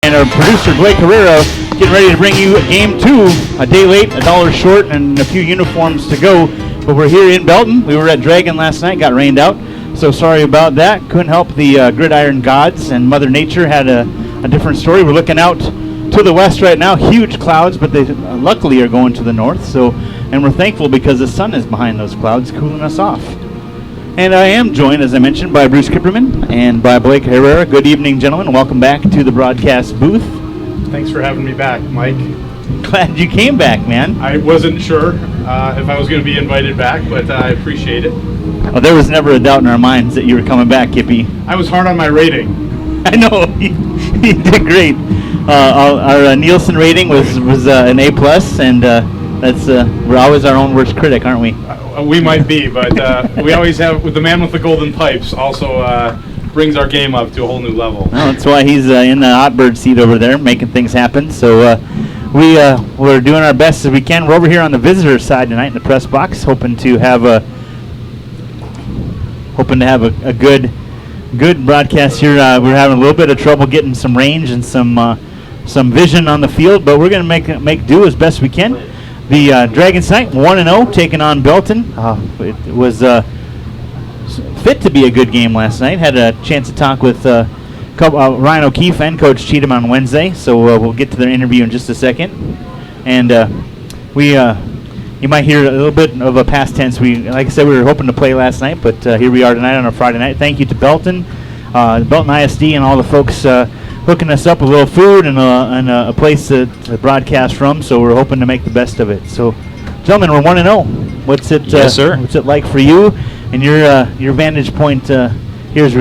And our producer Blake Herrera getting ready to bring you game 2, a day late, $1 short, and a few uniforms to go. But we're here in Belton. We were at Dragon last night, got rained out. So sorry about that. Couldn't help the gridiron gods, and Mother Nature had a different story. We're looking out to the west right now, huge clouds, but they luckily are going to the north. So, and we're thankful because the sun is behind those clouds, cooling us off. And I am joined, as I mentioned, by Bruce Kipperman and by Blake Herrera. Good evening, gentlemen. Welcome back to the broadcast booth. Thanks for having me back, Mike. Glad you came back, man. I wasn't sure if I was going to be invited back, but I appreciate it. Well, there was never a doubt in our minds that you were coming back, Kippy. I was hard on my rating. I know. You did great. Our Nielsen rating was an A+, and that's we're always our own worst critic, aren't we? We might be, but we always have, with the man with the golden pipes, also brings our game up to a whole new level. Well, that's why he's in the hot bird seat over there, making things happen. So we're doing our best as we can. We're over here on the visitor side tonight in the press box, hoping to have a good broadcast here. We're having a little bit of trouble getting some range and some vision on the field, but we're going to make do as best we can. The Dragons tonight, 1-0, taking on Belton. It was fit to be a good game last night. Had a chance to talk with Ryan O'Keefe and Coach Cheatham on Wednesday, so we'll get to their interview in just a second. And you might hear a little bit of a past tense. Like I said, we were hoping to play last night, but here we are tonight on a Friday night. Thank you to Belton, Belton ISD, and all the folks hooking us up with a little food and a place to broadcast from. So we're hoping to make the best of it. So, gentlemen, we're 1-0. What's it? Yes, sir. What's it like for you and your vantage point? Here's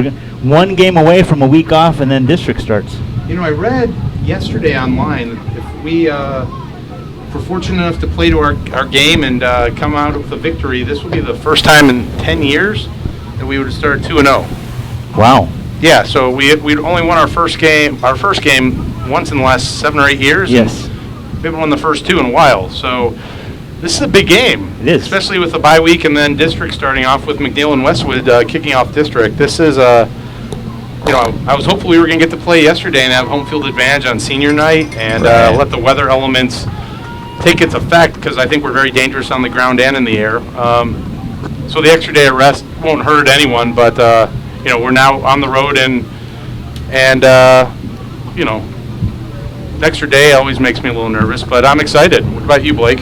one game away from a week off, and then district starts. You know, I read yesterday online that if we're fortunate enough to play to our game and come out with a victory, this will be the first time in 10 years that we would have started 2-0. Wow. Yeah, so we'd only won our first game once in the last 7 or 8 years. Yes. We haven't won the first 2 in a while, so this is a big game. It is. Especially with the bye week and then district starting off with McNeil and Westwood kicking off district. This is I was hopeful we were going to get to play yesterday and have home field advantage on senior night and let the weather elements take its effect, because I think we're very dangerous on the ground and in the air. So the extra day of rest won't hurt anyone, but we're now on the road and the extra day always makes me a little nervous, but I'm excited. What about you, Blake?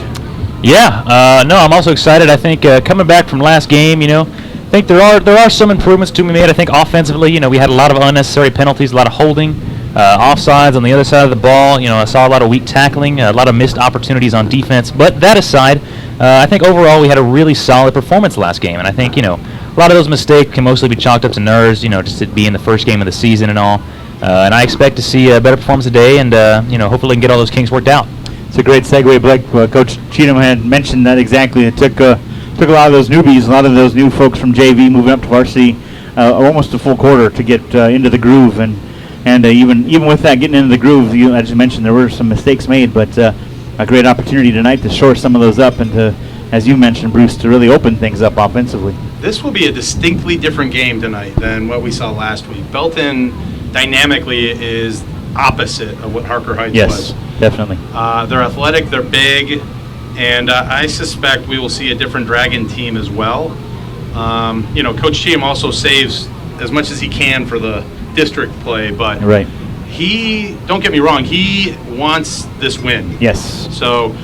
Yeah, no, I'm also excited. I think coming back from last game, I think there are some improvements to be made. I think offensively, we had a lot of unnecessary penalties, a lot of holding, offsides on the other side of the ball. I saw a lot of weak tackling, a lot of missed opportunities on defense. But that aside, I think overall we had a really solid performance last game, and I think a lot of those mistakes can mostly be chalked up to nerves, just it being the first game of the season and all. And I expect to see a better performance today, and hopefully we can get all those kinks worked out. It's a great segue, Blake. Coach Cheatham had mentioned that exactly. It took a lot of those newbies, a lot of those new folks from JV moving up to varsity, almost a full quarter to get into the groove, and even with that getting into the groove, as you mentioned, there were some mistakes made, but a great opportunity tonight to shore some of those up and to, as you mentioned, Bruce, to really open things up offensively. This will be a distinctly different game tonight than what we saw last week. Belton dynamically is opposite of what Harker Heights was. Yes, definitely. They're athletic, they're big, and I suspect we will see a different Dragon team as well. Coach Cheatham also saves as much as he can for the district play, but right. Don't get me wrong, he wants this win. Yes. So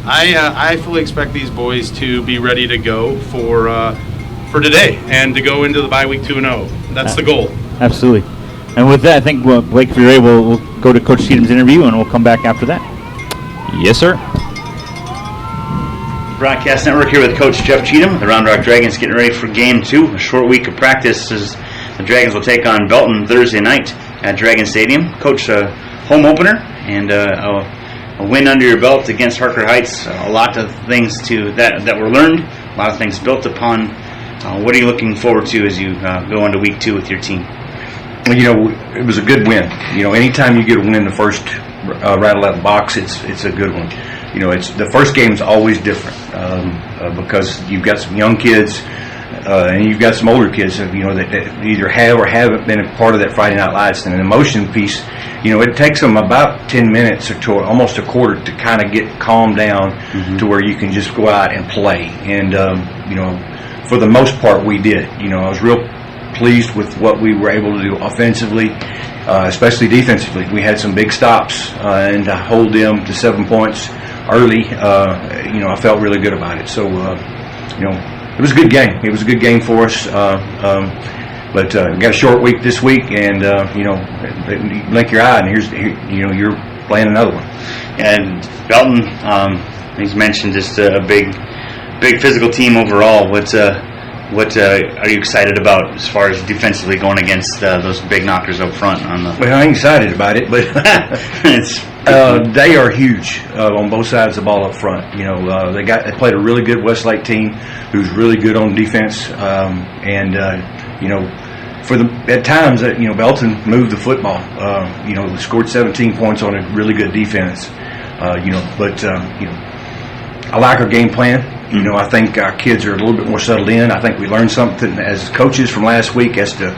I fully expect these boys to be ready to go for today and to go into the bye week 2-0. That's the goal. Absolutely. And with that, I think, Blake, if you're able, we'll go to Coach Cheatham's interview, and we'll come back after that. Yes, sir. Broadcast Network here with Coach Jeff Cheatham. The Round Rock Dragons getting ready for Game 2. A short week of practice as the Dragons will take on Belton Thursday night at Dragon Stadium. Coach, home opener and a win under your belt against Harker Heights. A lot of things that were learned, a lot of things built upon. What are you looking forward to as you go into week 2 with your team? It was a good win. Anytime you get a win in the first rattle out of the box, it's a good one. It's the first game is always different because you've got some young kids and you've got some older kids, that either have or haven't been a part of that Friday Night Lights, and an emotion piece. It takes them about 10 minutes or to almost a quarter to kind of get calmed down to where you can just go out and play. And for the most part, we did. I was real pleased with what we were able to do offensively, especially defensively. We had some big stops, and to hold them to 7 points early, I felt really good about it. So, it was a good game. It was a good game for us. But we got a short week this week, and you blink your eye, and you're playing another one. And Belton, he's mentioned just a big physical team overall. What are you excited about as far as defensively going against those big knockers up front? Well, I ain't excited about it, but they are huge on both sides of the ball up front. They played a really good Westlake team who's really good on defense, at times Belton moved the football. They scored 17 points on a really good defense. But I like our game plan. I think our kids are a little bit more settled in. I think we learned something as coaches from last week as to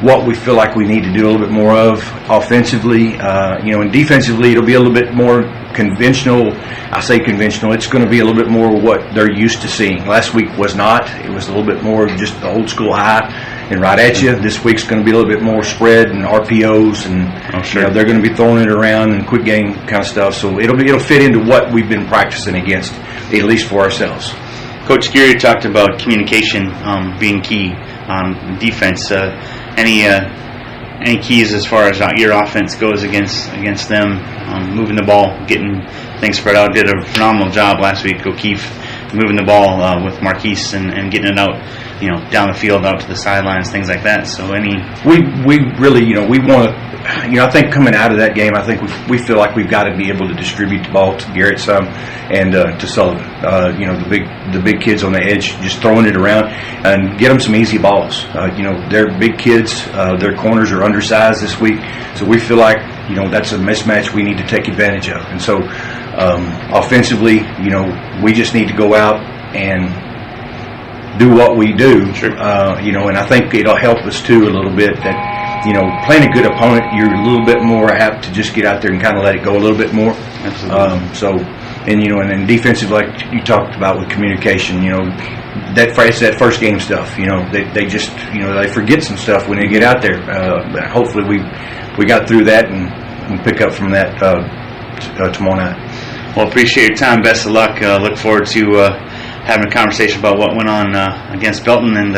what we feel like we need to do a little bit more of offensively. And defensively, it'll be a little bit more conventional. I say conventional. It's going to be a little bit more what they're used to seeing. Last week was not. It was a little bit more of just the old school high and right at you. This week's going to be a little bit more spread and RPOs, and they're going to be throwing it around and quick game kind of stuff. So it'll fit into what we've been practicing against, at least for ourselves. Coach Geary talked about communication being key on defense. Any keys as far as your offense goes against them, moving the ball, getting things spread out? Did a phenomenal job last week, O'Keefe, moving the ball with Marquise and getting it out, down the field, out to the sidelines, things like that. So we really, we want to. I think coming out of that game, I think we feel like we've got to be able to distribute the ball to Garrett some and to Sullivan. The big kids on the edge, just throwing it around and get them some easy balls. They're big kids. Their corners are undersized this week, so we feel like that's a mismatch we need to take advantage of. And so offensively, we just need to go out and do what we do. Sure. And I think it'll help us too a little bit that. Playing a good opponent, you're a little bit more apt to just get out there and kind of let it go a little bit more. Absolutely. And then defensive, like you talked about with communication, that first game stuff. They just they forget some stuff when they get out there. But hopefully we got through that and pick up from that tomorrow night. Well, appreciate your time. Best of luck. Look forward to having a conversation about what went on against Belton, and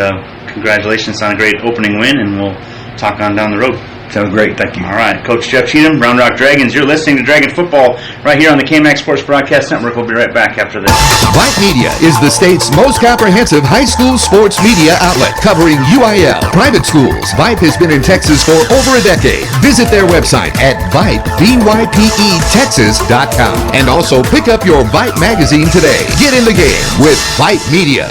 congratulations on a great opening win. And we'll talk on down the road. Sounds great. Thank you. All right. Coach Jeff Cheatham, Round Rock Dragons. You're listening to Dragon Football right here on the KMAX Sports Broadcast Network. We'll be right back after this. Vype Media is the state's most comprehensive high school sports media outlet, covering UIL, private schools. Vype has been in Texas for over a decade. Visit their website at Vype, VYPETexas.com. And also pick up your Vype magazine today. Get in the game with Vype Media.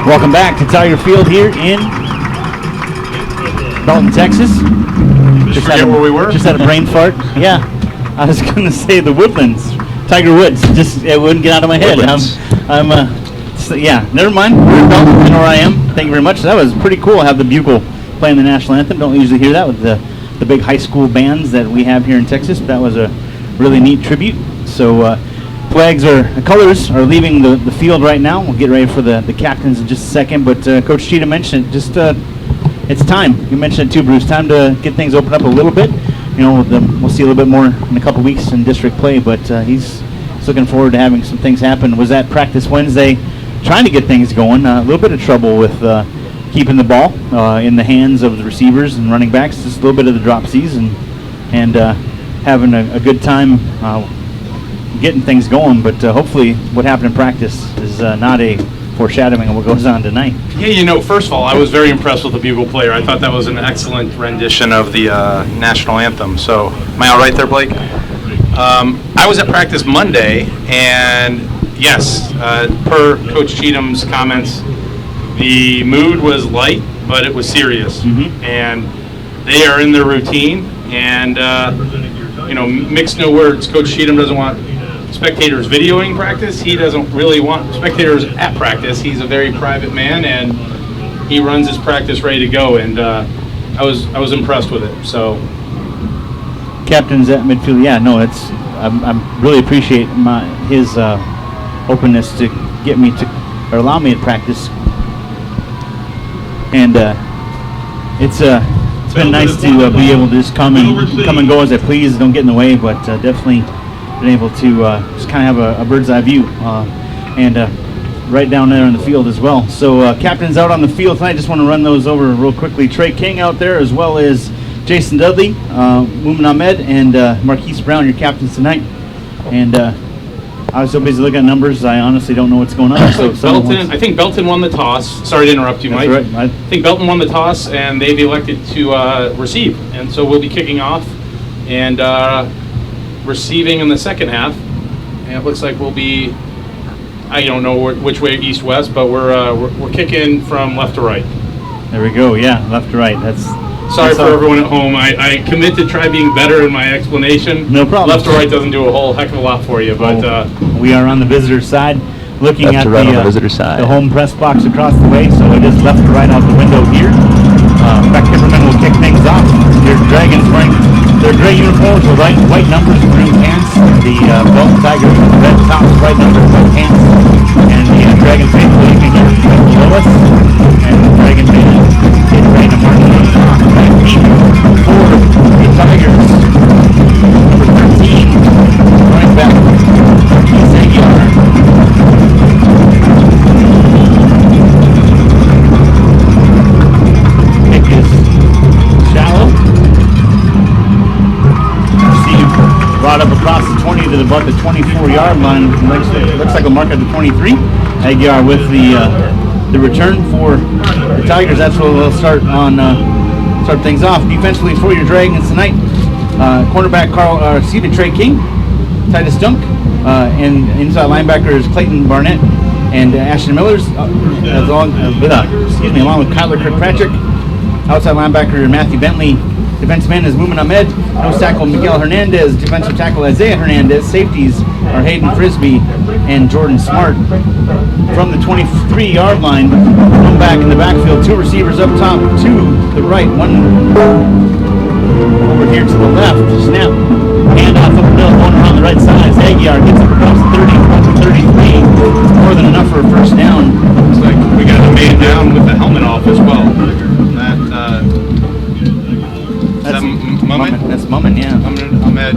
Welcome back to Tiger Field here in Belton, Texas. Just forget where we were? Just had a brain fart. Yeah. I was going to say the Woodlands. Tiger Woods. Just it wouldn't get out of my head. Yeah, never mind. We're in Belton. I know where I am. Thank you very much. That was pretty cool. Have the bugle playing the national anthem. Don't usually hear that with the big high school bands that we have here in Texas. That was a really neat tribute. So colors are leaving the field right now. We'll get ready for the captains in just a second. But Coach Cheetah mentioned it's time. You mentioned it too, Bruce. Time to get things opened up a little bit. We'll see a little bit more in a couple weeks in district play. But he's looking forward to having some things happen. Was at practice Wednesday, trying to get things going. A little bit of trouble with keeping the ball in the hands of the receivers and running backs. Just a little bit of the drop season and having a good time getting things going. But hopefully what happened in practice is not a foreshadowing of what goes on tonight. Yeah, first of all, I was very impressed with the bugle player. I thought that was an excellent rendition of the national anthem. So, am I all right there, Blake? I was at practice Monday, and yes, per Coach Cheatham's comments, the mood was light, but it was serious. Mm-hmm. And they are in their routine, and, mix no words. Coach Cheatham doesn't want spectators videoing practice. He doesn't really want spectators at practice. He's a very private man, and he runs his practice ready to go. And I was impressed with it. So, captains at midfield. Yeah, no, I'm really appreciate his openness to get me to or allow me to practice. And it's been nice to be able to just come and go as I please. Don't get in the way, but definitely been able to just kind of have a bird's eye view and right down there in the field as well. So captains out on the field tonight. Just want to run those over real quickly. Trey King out there, as well as Jason Dudley, Mumin Ahmed, and Marquise Brown, your captains tonight. And I was so busy looking at numbers, I honestly don't know what's going on. So I think Belton won the toss. Sorry to interrupt you, Mike. Right. I think Belton won the toss, and they've elected to receive. And so we'll be kicking off and receiving in the second half. And it looks like we'll be, I don't know which way, east-west, but we're kicking from left to right. There we go. Yeah, left to right. Sorry for everyone at home. I commit to try being better in my explanation. No problem. Left to right doesn't do a whole heck of a lot for you, but we are on the visitor side, looking Left at to right on the visitor side. the home press box across the way. So it is left to right out the window here. Beck Timmerman will kick things off. Your Dragons wearing their gray uniforms with white numbers, green pants. The Belton Tigers with red tops, white numbers, white pants. And the Dragon faithful you can hear right below us. And the Dragon band is ready to march off. Back deep for the Tigers. Number 13, running back, Marquise Aguilar. Kick is shallow. Received, brought up across the 20 to about the 24-yard line. Looks like a mark at the 23. Aguilar with the return for the Tigers. That's where they'll start things off. Defensively for your Dragons tonight, cornerback Trey King, Titus Dunk, and inside linebackers Clayton Barnett and Ashton Millers, along with Kyler Kirkpatrick. Outside linebacker Matthew Bentley. Defensive end is Mumin Ahmed. Nose tackle Miguel Hernandez. Defensive tackle Isaiah Hernandez. Safeties are Hayden Frisbee and Jordan Smart. From the 23-yard line, one back in the backfield. Two receivers up top, two to the right, one over here to the left. Snap. Handoff up the middle, going around the right side. Aguilar gets up across the 30, 33. More than enough for a first down. looks like we got a man down with the helmet off as well. That's Mumin? That's Mumin, yeah. Ahmed.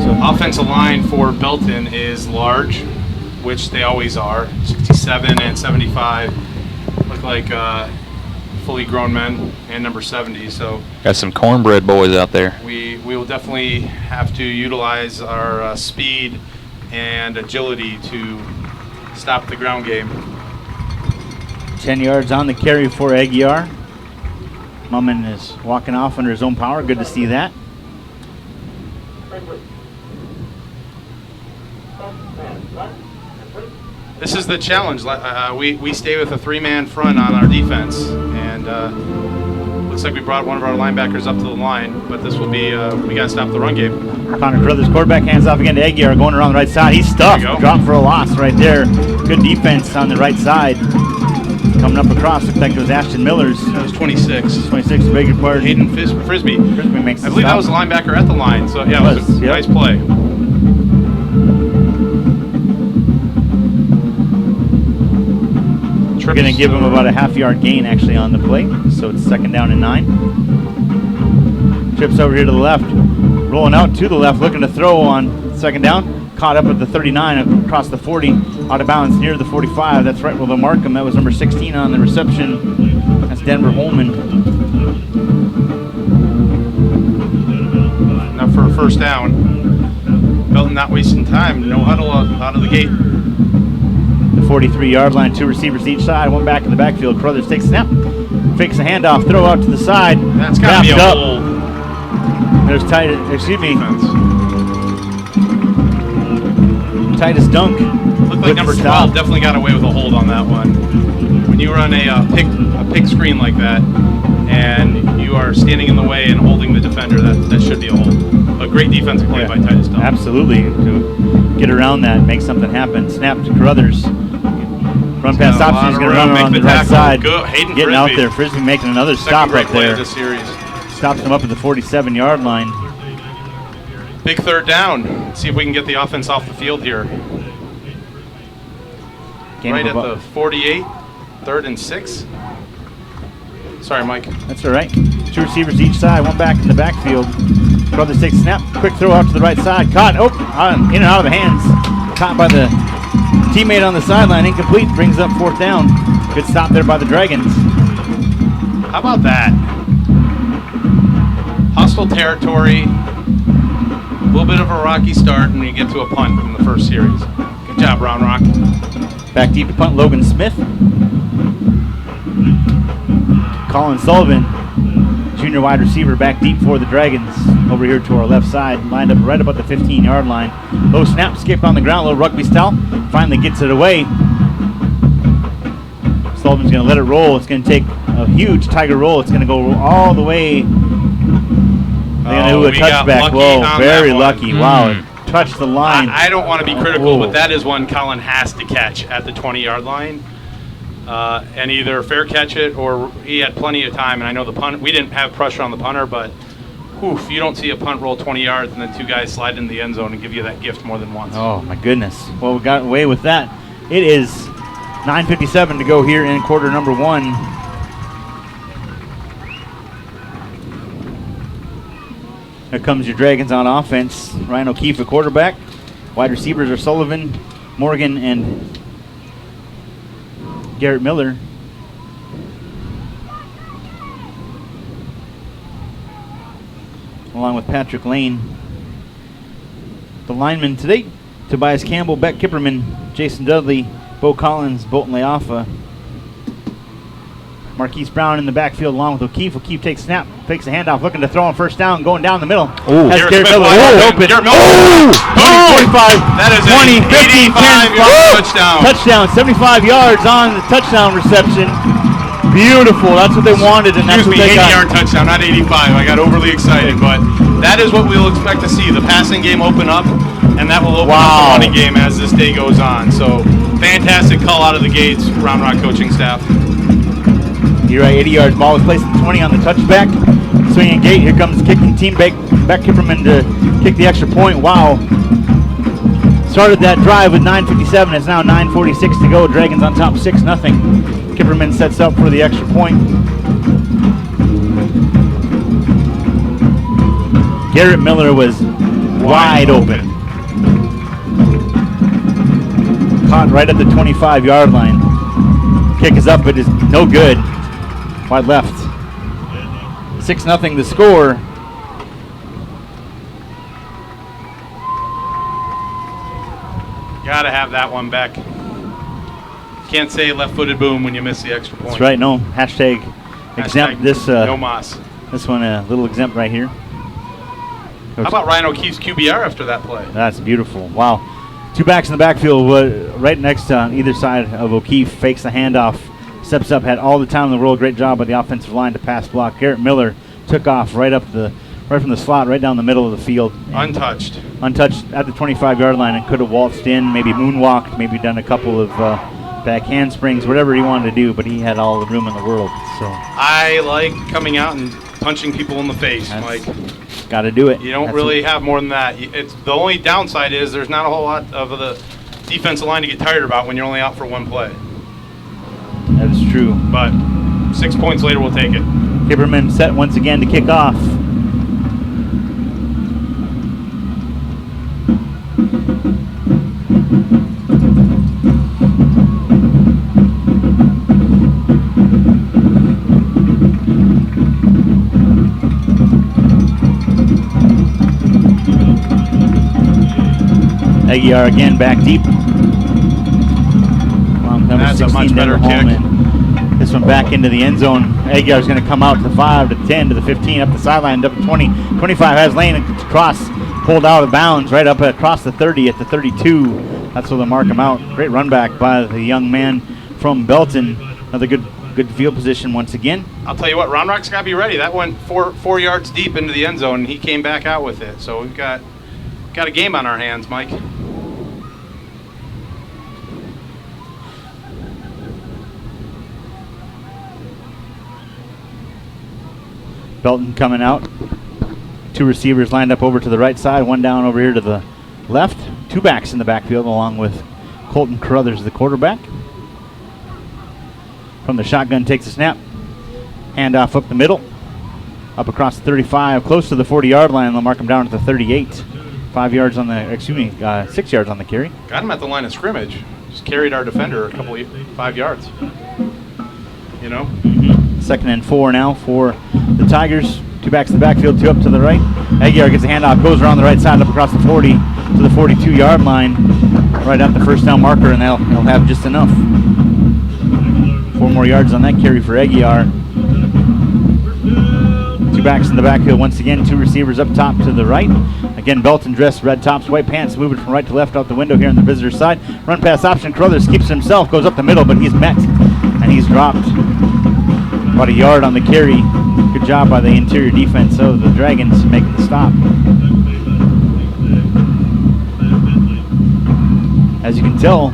So offensive line for Belton is large, which they always are. 67 and 75 look like fully grown men, and number 70. So Got some cornbread boys out there. we will definitely have to utilize our speed and agility to stop the ground game. 10 yards on the carry for Aguilar. Mumin is walking off under his own power. Good to see that. This is the challenge. We stay with a three-man front on our defense, and Looks like we brought one of our linebackers up to the line, but this will be, we got to stop the run game. Connor Carruthers, quarterback, hands off again to Aguirre, going around the right side. He's stuffed. Dropped for a loss right there. Good defense on the right side. Coming up across, looks like it was Ashton Miller's. That was 26. 26, beg your pardon. Hayden Frisbee. Frisbee makes I believe that was the linebacker at the line, so yeah, it was a nice play. We're going to give him about a half-yard gain, actually, on the play. So it's 2nd down and 9. Trips over here to the left. Rolling out to the left, looking to throw on 2nd down. Caught up at the 39, across the 40. Out of bounds near the 45. That's right where they'll mark him. That was number 16 on the reception. That's Denver Holman. Now for a 1st down. Belton not wasting time. No huddle out of the gate. The 43-yard line, 2 receivers each side, one back in the backfield. Carruthers takes a snap, fakes a handoff, throw out to the side. That's got to be a hold. There's Titus Dunk. Looked like number 12 definitely got away with a hold on that one. When you run a pick screen like that, and you are standing in the way and holding the defender, that should be a hold. A great defensive play by Titus Dunk. Absolutely, to get around that and make something happen. Snap to Carruthers. Run pass option. He's going to run around the right side. Hayden Getting Frisbee. out there. Frisbee making another stop right there. This series. Stops him up at the 47-yard line. Big 3rd down. Let's see if we can get the offense off the field here. Right at the 48, 3rd and 6. Sorry, Mike. That's all right. 2 receivers each side, one back in the backfield. Carruthers takes a snap. Quick throw out to the right side. Caught. In and out of the hands. Caught by the teammate on the sideline. Incomplete. Brings up 4th down. Good stop there by the Dragons. How about that? Hostile territory. A little bit of a rocky start, and you get to a punt in the 1st series. Good job, Round Rock. Back deep to punt, Logan Smith. Colin Sullivan, junior wide receiver, back deep for the Dragons. Over here to our left side, lined up right about the 15-yard line. Low snap, skip on the ground, little rugby style. Finally gets it away. Sullivan's going to let it roll. It's going to take a huge Tiger roll. It's going to go all the way. They're going to do a touchback. Whoa, very lucky. Wow, it touched the line. I don't want to be critical, but that is one Colin has to catch at the 20-yard line. And either fair catch it or he had plenty of time. And I know the punt, we didn't have pressure on the punter, but you don't see a punt roll 20 yards and then 2 guys slide in the end zone and give you that gift more than once. Oh, my goodness. Well, we got away with that. It is 9:57 to go here in quarter number 1. Here comes your Dragons on offense. Ryan O'Keefe, a quarterback. Wide receivers are Sullivan, Morgan, and Garrett Miller. Along with Patrick Lane. The linemen today, Tobias Campbell, Beck Kipperman, Jason Dudley, Bo Collins, Bolton Leafa. Marquise Brown in the backfield along with O'Keefe. O'Keefe takes snap, fakes a handoff, looking to throw on 1st down, going down the middle. Has Garrett Miller open. Garrett Miller. 20, 45, that is 20, 15, 10, touchdown. Touchdown, 75 yards on the touchdown reception. Beautiful. That's what they wanted, and that's what they got. 80-yard touchdown, not 85. I got overly excited, but that is what we'll expect to see. The passing game open up, and that will open up the running game as this day goes on. So, fantastic call out of the gates, Round Rock coaching staff. You're right, 80 yards. Ball was placed at 20 on the touchback. Swinging gate. Here comes the kicking team. Beck Kipperman to kick the extra point. Wow. Started that drive with 9:57. It's now 9:46 to go. Dragons on top 6-0. Kipperman sets up for the extra point. Garrett Miller was wide open. Caught right at the 25-yard line. Kick is up, but is no good. Wide left. 6-0 the score. Gotta have that one back. Can't say left-footed boom when you miss the extra point. That's right. No hashtag exempt. This no moss. This one a little exempt right here. How about Ryan O'Keefe's QBR after that play? That's beautiful. Wow. 2 backs in the backfield, right next on either side of O'Keefe. Fakes the handoff. Steps up, had all the time in the world. Great job by the offensive line to pass block. Garrett Miller took off right from the slot, right down the middle of the field. Untouched At the 25-yard line, and could have waltzed in, maybe moonwalked, maybe done a couple of back handsprings, whatever he wanted to do, but he had all the room in the world. So I like coming out and punching people in the face, Mike. Got to do it. You don't really have more than that. It's the only downside is there's not a whole lot of the defensive line to get tired about when you're only out for one play. That is true. But 6 points later, we'll take it. Kipperman set once again to kick off. Aguiar again back deep. That's a much better kick. This one back into the end zone. Aguiar is going to come out to the 5, to the 10, to the 15, up the sideline, up to 20. 25 has lane across, pulled out of bounds, right up across the 30 at the 32. That's where they'll mark him out. Great run back by the young man from Belton. Another good field position once again. I'll tell you what, Round Rock's got to be ready. That went 4 yards deep into the end zone, and he came back out with it. So we've got a game on our hands, Mike. Belton coming out. 2 receivers lined up over to the right side. 1 down over here to the left. 2 backs in the backfield along with Colton Carruthers, the quarterback. From the shotgun takes a snap. Handoff up the middle. Up across the 35, close to the 40-yard line. They'll mark him down at the 38. 6 yards on the carry. Got him at the line of scrimmage. Just carried our defender a couple 5 yards. You know? Mm-hmm. 2nd and 4 now for the Tigers. 2 backs in the backfield, 2 up to the right. Aguiar gets a handoff, goes around the right side up across the 40 to the 42-yard line. Right at the first down marker, and he'll have just enough. 4 more yards on that carry for Aguiar. 2 backs in the backfield once again, 2 receivers up top to the right. Again, Belton dressed, red tops, white pants, moving from right to left out the window here on the visitor side. Run pass option, Carruthers keeps it himself, goes up the middle, but he's met, and he's dropped. About a yard on the carry. Good job by the interior defense of the Dragons making the stop. As you can tell,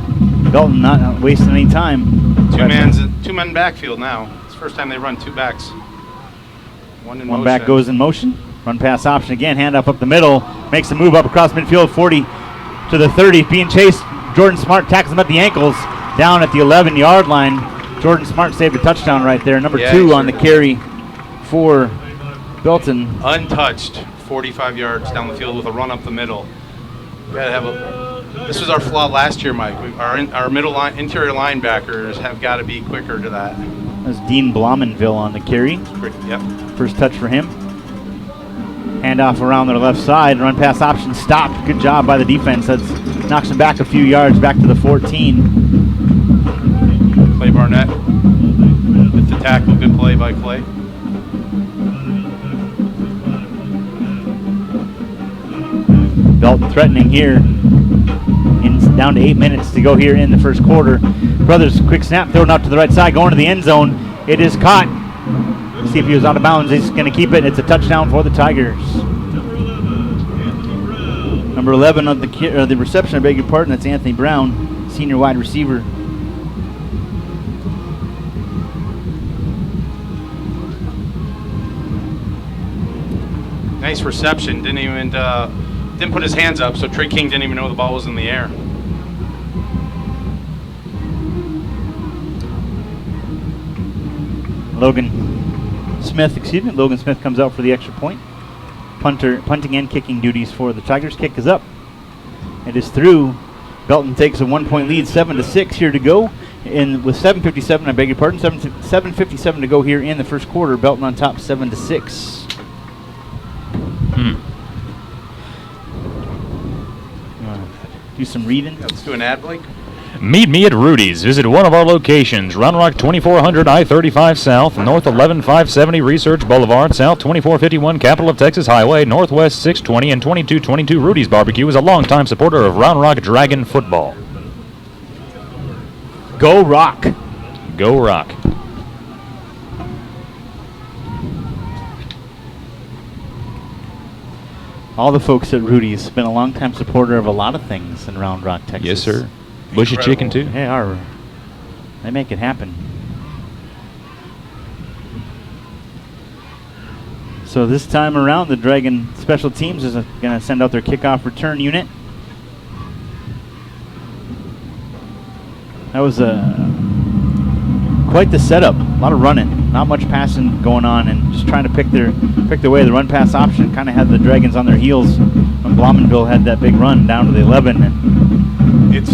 Belton not wasting any time. Two men backfield now. It's the first time they run 2 backs. One back goes in motion. Run pass option again. Handoff up the middle. Makes a move up across midfield. 40 to the 30. Being chased. Jordan Smart tackles him at the ankles. Down at the 11-yard line. Jordan Smart saved a touchdown right there. Number 2 on the carry for Belton. Untouched. 45 yards down the field with a run up the middle. We gotta have this was our flaw last year, Mike. Our middle line, interior linebackers have got to be quicker to that. That's Dean Blomenville on the carry. Yep. First touch for him. Handoff around their left side. Run pass option stopped. Good job by the defense. That knocks him back a few yards, back to the 14. Clay Barnett with the tackle. Good play by Clay. Belton threatening here. Down to 8 minutes to go here in the first quarter. Brothers, quick snap thrown out to the right side, going to the end zone. It is caught. See if he was out of bounds. He's going to keep it. It's a touchdown for the Tigers. Number 11 of the reception, I beg your pardon. That's Anthony Brown, senior wide receiver. Nice reception. Didn't put his hands up, so Trey King didn't even know the ball was in the air. Logan Smith comes out for the extra point. Punting and kicking duties for the Tigers. Kick is up. It is through. Belton takes a 1-point lead, 7-6 here to go. With 7:57, I beg your pardon, 7:57 to go here in the first quarter. Belton on top, 7-6. Do some reading. Let's do an ad, Blake. Meet me at Rudy's. Visit one of our locations. Round Rock 2400 I-35 South, North 11570 Research Boulevard, South 2451 Capital of Texas Highway, Northwest 620 and 2222 Rudy's Barbecue is a longtime supporter of Round Rock Dragon football. Go Rock. Go Rock. All the folks at Rudy's been a longtime supporter of a lot of things in Round Rock, Texas. Yes, sir. Bushy chicken, too. They are. They make it happen. So this time around, the Dragon Special Teams is going to send out their kickoff return unit. That was quite the setup. A lot of running, not much passing going on, and just trying to pick their way. The run pass option kind of had the Dragons on their heels when Blomenville had that big run down to the 11. And it's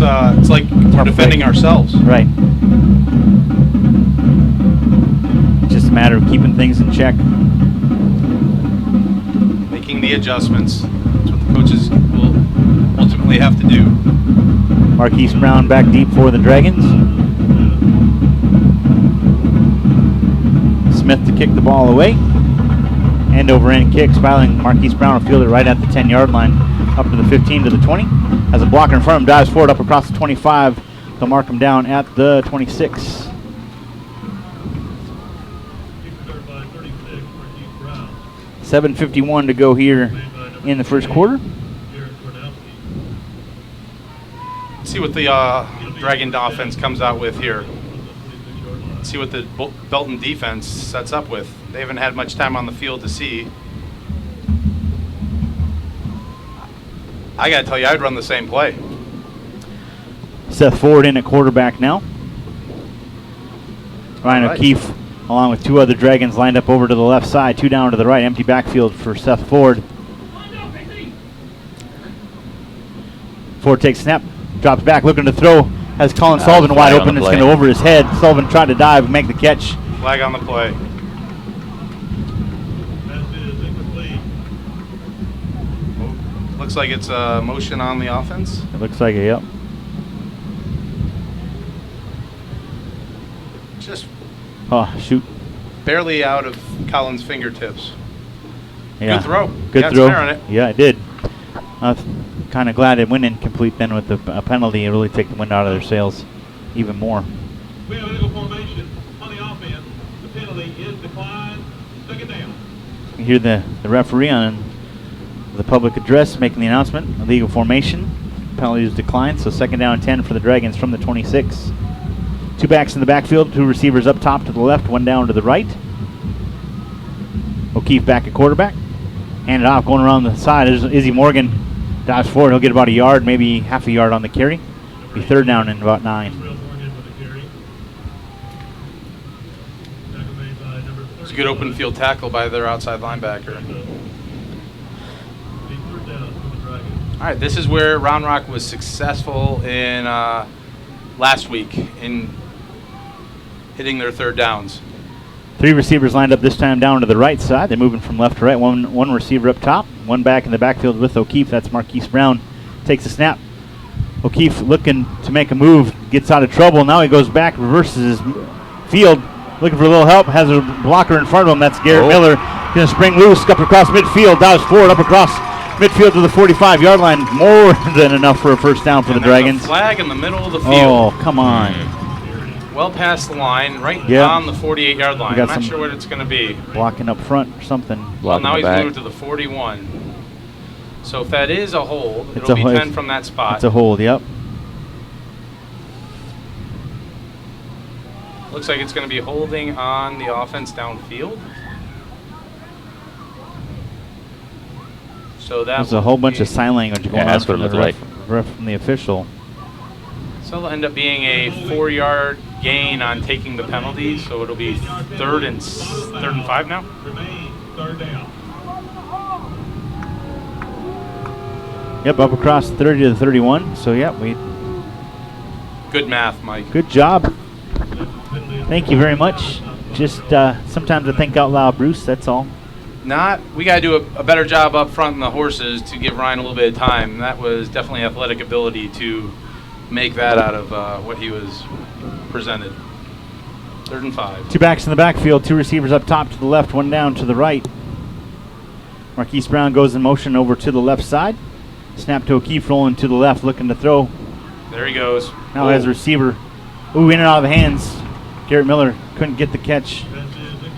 like we're defending ourselves. Right. It's just a matter of keeping things in check. Making the adjustments. That's what the coaches will ultimately have to do. Marquise Brown back deep for the Dragons. Smith to kick the ball away. End over end kick. Smiling Marquise Brown will field it right at the 10-yard line, up to the 15 to the 20. Has a blocker in front of him, dives forward up across the 25. They'll mark him down at the 26. $7:51 to go here in the first quarter. See what the Dragon offense comes out with here. See what the Belton defense sets up with. They haven't had much time on the field to see. I gotta tell you, I'd run the same play. Seth Ford in at quarterback now. Ryan O'Keefe, along with two other Dragons, lined up over to the left side. Two down to the right. Empty backfield for Seth Ford. Ford takes snap, drops back, looking to throw. Has Colin Sullivan wide open. It's going to over his head. Sullivan tried to dive and make the catch. Flag on the play. Looks like it's a motion on the offense. It looks like it, yep. Just shoot. barely out of Colin's fingertips. Yeah. Good throw. Good Got throw. snare on it. Yeah, it did. Kind of glad it went incomplete then with a penalty. It really take the wind out of their sails even more. We have a legal formation on the offense. The penalty is declined. Second down. You hear the referee on the public address making the announcement. Illegal formation. Penalty is declined, so second down and 10 for the Dragons from the 26. Two backs in the backfield, two receivers up top to the left, one down to the right. O'Keefe back at quarterback. Hand it off, going around the side. There's Izzy Morgan. Dives forward. He'll get about a yard, maybe half a yard on the carry. Be third down and about 9. It's a good open field tackle by their outside linebacker. All right, this is where Round Rock was successful in last week in hitting their third downs. Three receivers lined up this time down to the right side. They're moving from left to right. One receiver up top, one back in the backfield with O'Keefe. That's Marquise Brown. Takes a snap. O'Keefe looking to make a move, gets out of trouble. Now he goes back, reverses his field, looking for a little help. Has a blocker in front of him. That's Garrett Miller. Going to spring loose up across midfield. Dives forward up across midfield to the 45-yard line. More than enough for a first down for the Dragons. A flag in the middle of the field. Oh, come on. Well past the line, right on the 48-yard line. I'm not sure what it's going to be. Blocking up front or something. Well, now he's moved to the 41. So if that is a hold, it'll be 10 from that spot. It's a hold, yep. Looks like it's going to be holding on the offense downfield. So there's a whole bunch of sign language going on from the official. So it'll end up being a 4-yard gain on taking the penalty. So it'll be third and 5 now. Remain third down. Yep, up across 30 to the 31. So yep, good math, Mike. Good job. Thank you very much. Just sometimes I think out loud, Bruce. That's all. We got to do a better job up front in the horses to give Ryan a little bit of time. That was definitely athletic ability to make that out of what he was presented. Third and 5. Two backs in the backfield, two receivers up top to the left, one down to the right. Marquise Brown goes in motion over to the left side. Snap to O'Keefe, rolling to the left, looking to throw. There he goes. Now has a receiver. Ooh, in and out of the hands. Garrett Miller couldn't get the catch.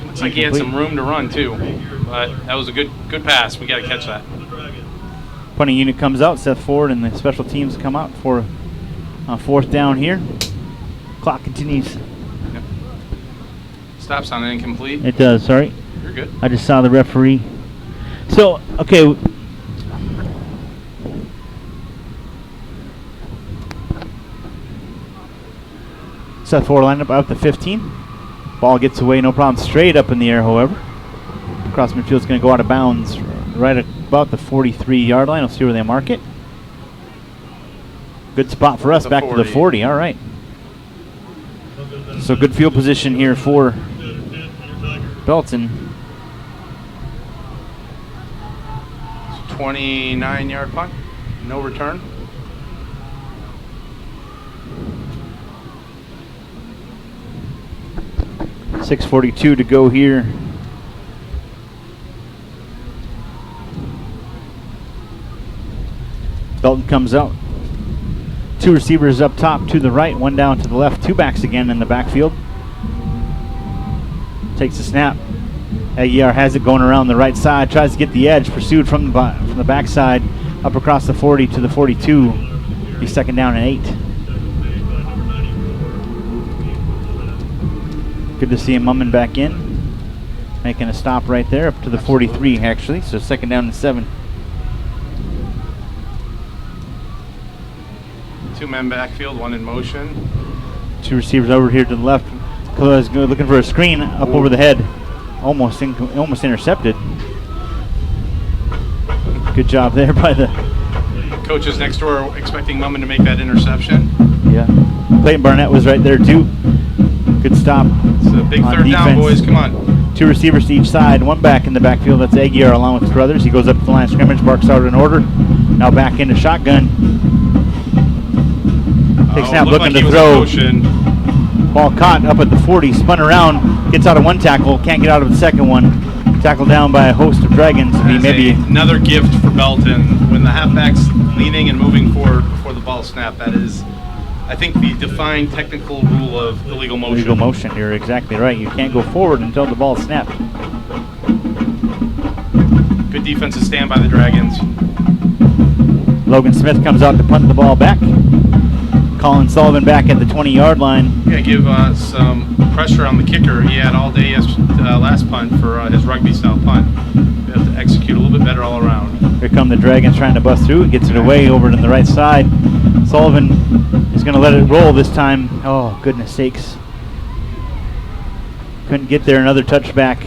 Looks like he had some room to run too, but that was a good pass. We got to catch that. Punting unit comes out, Seth Ford and the special teams come out for fourth down here. Clock continues. Yep. Stops on an incomplete. It does, sorry. You're good. I just saw the referee. So, okay. Seth Ford lined up out the 15. Ball gets away, no problem. Straight up in the air, however. Cross midfield's going to go out of bounds right at about the 43-yard line. We'll see where they mark it. Good spot for us, back to the 40. All right. So good field position here for Belton. 29-yard punt. No return. .642 to go here. Belton comes out. Two receivers up top to the right, one down to the left. Two backs again in the backfield. Takes the snap. Aguiar has it going around the right side. Tries to get the edge. Pursued from the backside. Up across the 40 to the 42. He's second down and 8. Good to see him mumming back in. Making a stop right there up to the 43 actually. So second down and 7. 2 men backfield, 1 in motion. Two receivers over here to the left. Is looking for a screen up over the head. Almost intercepted. Good job there by the Coaches next door expecting Mumman to make that interception. Yeah. Clayton Barnett was right there too. Good stop. It's a big on third down, defense. boys. Come on. Two receivers to each side. One back in the backfield. That's Aguiar along with Carruthers. He goes up to the line of scrimmage, barks out an order. Now back into shotgun. Takes snap, looked looking like he to was throw. in motion. Ball caught up at the 40, spun around, gets out of one tackle, can't get out of the second one. Tackled down by a host of Dragons. That's Maybe another gift for Belton. When the halfback's leaning and moving forward before the ball snap, that is, I think, the defined technical rule of illegal motion. illegal motion. You're exactly right. You can't go forward until the ball's snapped. Good defensive stand by the Dragons. Logan Smith comes out to punt the ball back. Colin Sullivan back at the 20-yard line. Yeah, give some pressure on the kicker. He had all day last punt for his rugby-style punt. We have to execute a little bit better all around. Here come the Dragons trying to bust through. Gets it away over to the right side. Sullivan is going to let it roll this time. Oh, goodness sakes. Couldn't get there. Another touchback.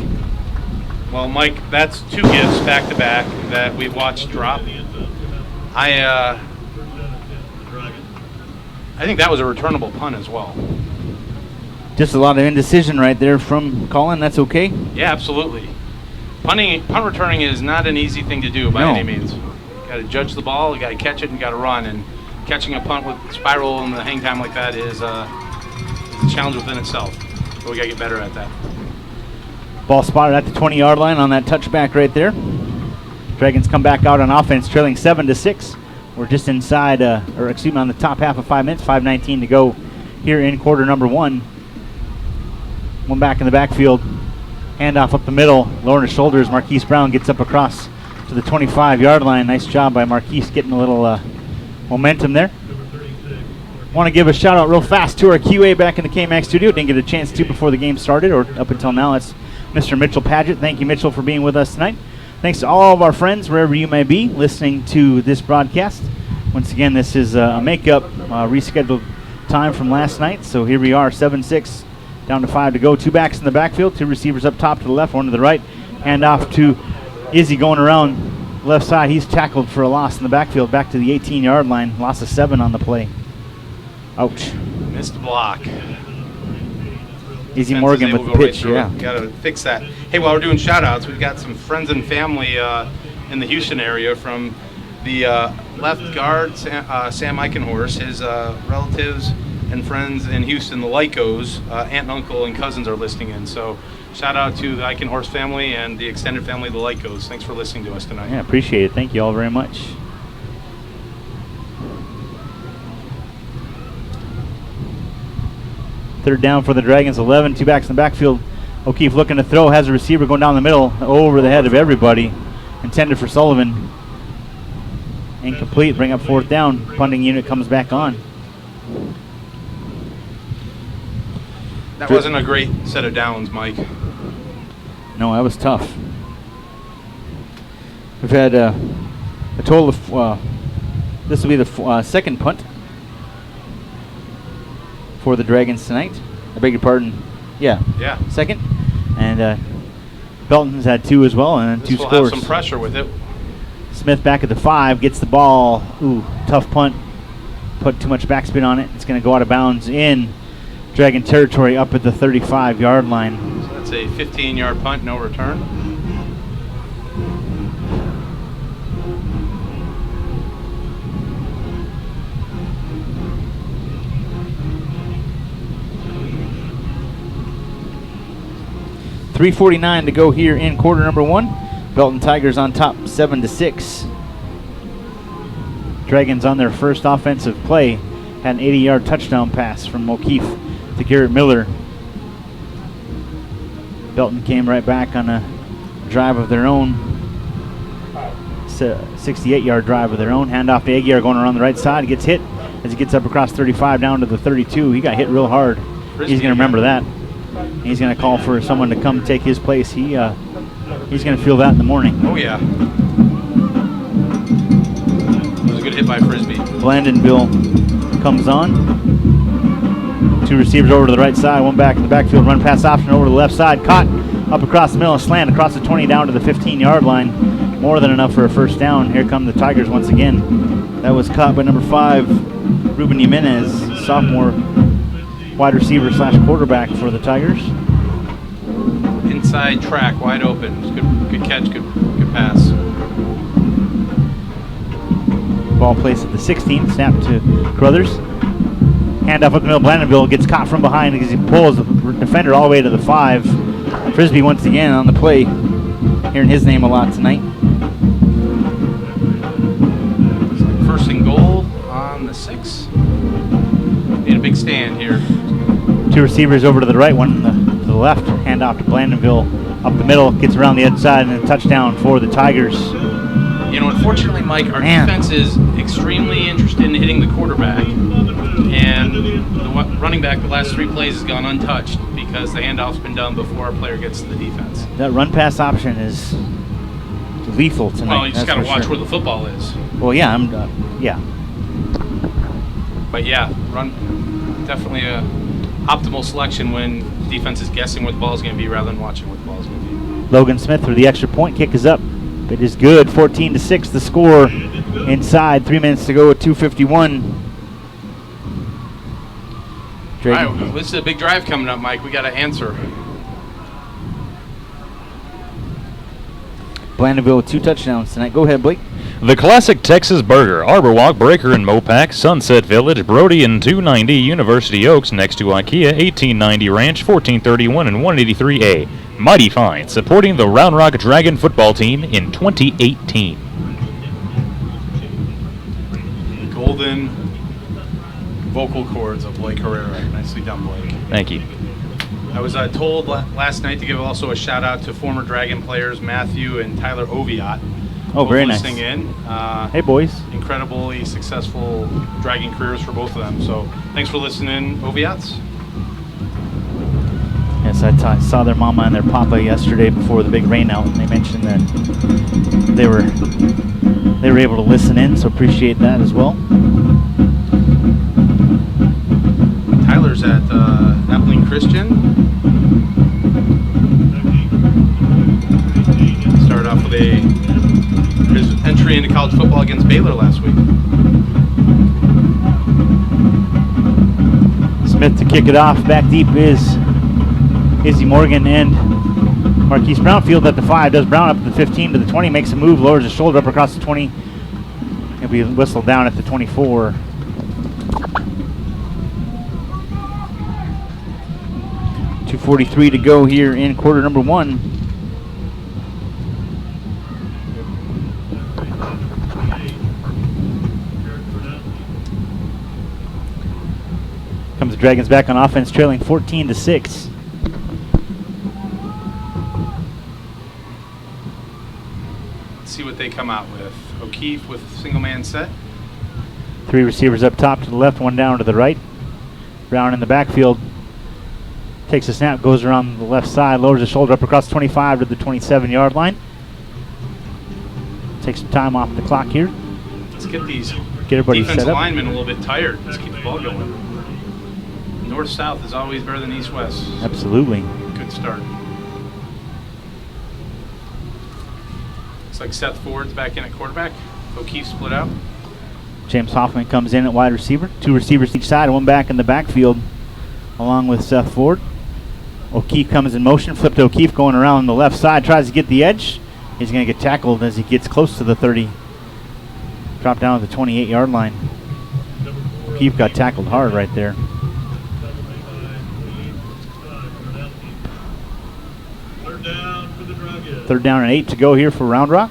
Well, Mike, that's 2 gifts back-to-back that we've watched drop. I think that was a returnable punt as well. Just a lot of indecision right there from Colin. That's okay. Yeah, absolutely. Punt returning is not an easy thing to do by any means. You got to judge the ball, you got to catch it, and got to run. And catching a punt with spiral and the hang time like that is a challenge within itself. But we got to get better at that. Ball spotted at the 20-yard line on that touchback right there. Dragons come back out on offense, trailing 7-6. We're just inside, on the top half of 5 minutes, 5:19 to go here in quarter number 1. One back in the backfield. Handoff up the middle, lowering his shoulders. Marquise Brown gets up across to the 25-yard line. Nice job by Marquise getting a little momentum there. Want to give a shout out real fast to our QA back in the KMAX studio. Didn't get a chance to before the game started or up until now. It's Mr. Mitchell Paget. Thank you, Mitchell, for being with us tonight. Thanks to all of our friends, wherever you may be, listening to this broadcast. Once again, this is a makeup rescheduled time from last night. So here we are, 7-6, down to 5 to go. 2 backs in the backfield, 2 receivers up top to the left, 1 to the right. Hand off to Izzy going around left side. He's tackled for a loss in the backfield, back to the 18-yard line. Loss of 7 on the play. Ouch. Missed block. Izzy Morgan with the pitch, yeah. Got to fix that. Hey, while we're doing shout-outs, we've got some friends and family in the Houston area from the left guard, Sam Eichenhorst. His relatives and friends in Houston, the Lycos, aunt and uncle and cousins are listening in. So shout-out to the Eichenhorst family and the extended family of the Lycos. Thanks for listening to us tonight. Yeah, appreciate it. Thank you all very much. Third down for the Dragons, 11, 2 backs in the backfield. O'Keefe looking to throw, has a receiver going down the middle, over the head of everybody. Intended for Sullivan. Incomplete. Bring up fourth down. Punting unit comes back on. That wasn't a great set of downs, Mike. No, that was tough. We've had a total of, this will be the second punt for the Dragons tonight. I beg your pardon. Yeah. Second. And Belton's had 2 as well, and then 2 This will scores. have some pressure with it. Smith back at the 5, gets the ball. Ooh, tough punt. Put too much backspin on it. It's going to go out of bounds in Dragon territory up at the 35-yard line. So that's a 15-yard punt, no return. .349 to go here in quarter number 1. Belton Tigers on top 7-6. Dragons on their first offensive play had an 80-yard touchdown pass from O'Keefe to Garrett Miller. Belton came right back on a drive of their own, 68-yard drive of their own. Handoff to Aguiar going around the right side. Gets hit as he gets up across 35 down to the 32. He got hit real hard. He's going to remember that. He's going to call for someone to come take his place. He's going to feel that in the morning. Oh, yeah. It was a good hit by Frisbee. Blandonville comes on. 2 receivers over to the right side, 1 back in the backfield. Run pass option over to the left side. Caught up across the middle, slant across the 20 down to the 15-yard line. More than enough for a first down. Here come the Tigers once again. That was caught by number 5, Ruben Jimenez, sophomore wide receiver / quarterback for the Tigers. Inside track, wide open. Good catch, good pass. Ball placed at the 16, snap to Crothers. Handoff up the middle, Blandonville gets caught from behind because he pulls the defender all the way to the 5. Frisbee once again on the play. Hearing his name a lot tonight. First and goal on the 6. Need a big stand here. 2 receivers over to the right, 1 to the left. Handoff to Blandonville up the middle, gets around the outside, and a touchdown for the Tigers. You know, unfortunately, Mike, our defense is extremely interested in hitting the quarterback. And the running back the last 3 plays has gone untouched because the handoff's been done before our player gets to the defense. That run pass option is lethal tonight. Well, you just got to watch where the football is. Well, yeah, yeah. But yeah, definitely a optimal selection when defense is guessing where the ball is going to be rather than watching where the ball is going to be. Logan Smith for the extra point. Kick is up. It is good. 14-6 the score inside. 3 minutes to go with 2:51. All right, this is a big drive coming up, Mike. We got to answer. Blandonville with 2 touchdowns tonight. Go ahead, Blake. The Classic Texas Burger, Arbor Walk, Breaker and Mopac, Sunset Village, Brody and 290, University Oaks, next to IKEA, 1890 Ranch, 1431 and 183A. Mighty Fine, supporting the Round Rock Dragon football team in 2018. Golden vocal cords of Blake Herrera. Nicely done, Blake. Thank you. I was told last night to give also a shout out to former Dragon players Matthew and Tyler Oviatt. Oh, very nice. Listening in. Hey, boys. Incredibly successful Dragon careers for both of them. So thanks for listening, Oviatts. Yes, I saw their mama and their papa yesterday before the big rain out, and they mentioned that they were able to listen in, so appreciate that as well. Tyler's at Appling Christian. Started off with his entry into college football against Baylor last week. Smith to kick it off. Back deep is Izzy Morgan and Marquise Brownfield at the 5. Does Brown up to the 15 to the 20. Makes a move, lowers his shoulder up across the 20. He'll be whistled down at the 24. .243 to go here in quarter number 1. Comes the Dragons back on offense, trailing 14-6. See see what they come out with. O'Keefe with single man set. 3 receivers up top to the left, 1 down to the right. Brown in the backfield. Takes a snap, goes around the left side, lowers his shoulder up across 25 to the 27-yard line. Takes some time off the clock here. Let's get these everybody defensive set up. linemen a little bit tired. Let's keep the ball going. North-south is always better than east-west. Absolutely. Good start. Looks like Seth Ford's back in at quarterback. O'Keefe split out. James Hoffman comes in at wide receiver. 2 receivers each side, 1 back in the backfield, along with Seth Ford. O'Keefe comes in motion. Flip to O'Keefe going around the left side. Tries to get the edge. He's going to get tackled as he gets close to the 30. Drop down at the 28-yard line. O'Keefe got tackled hard right there. Third down and 8 to go here for Round Rock.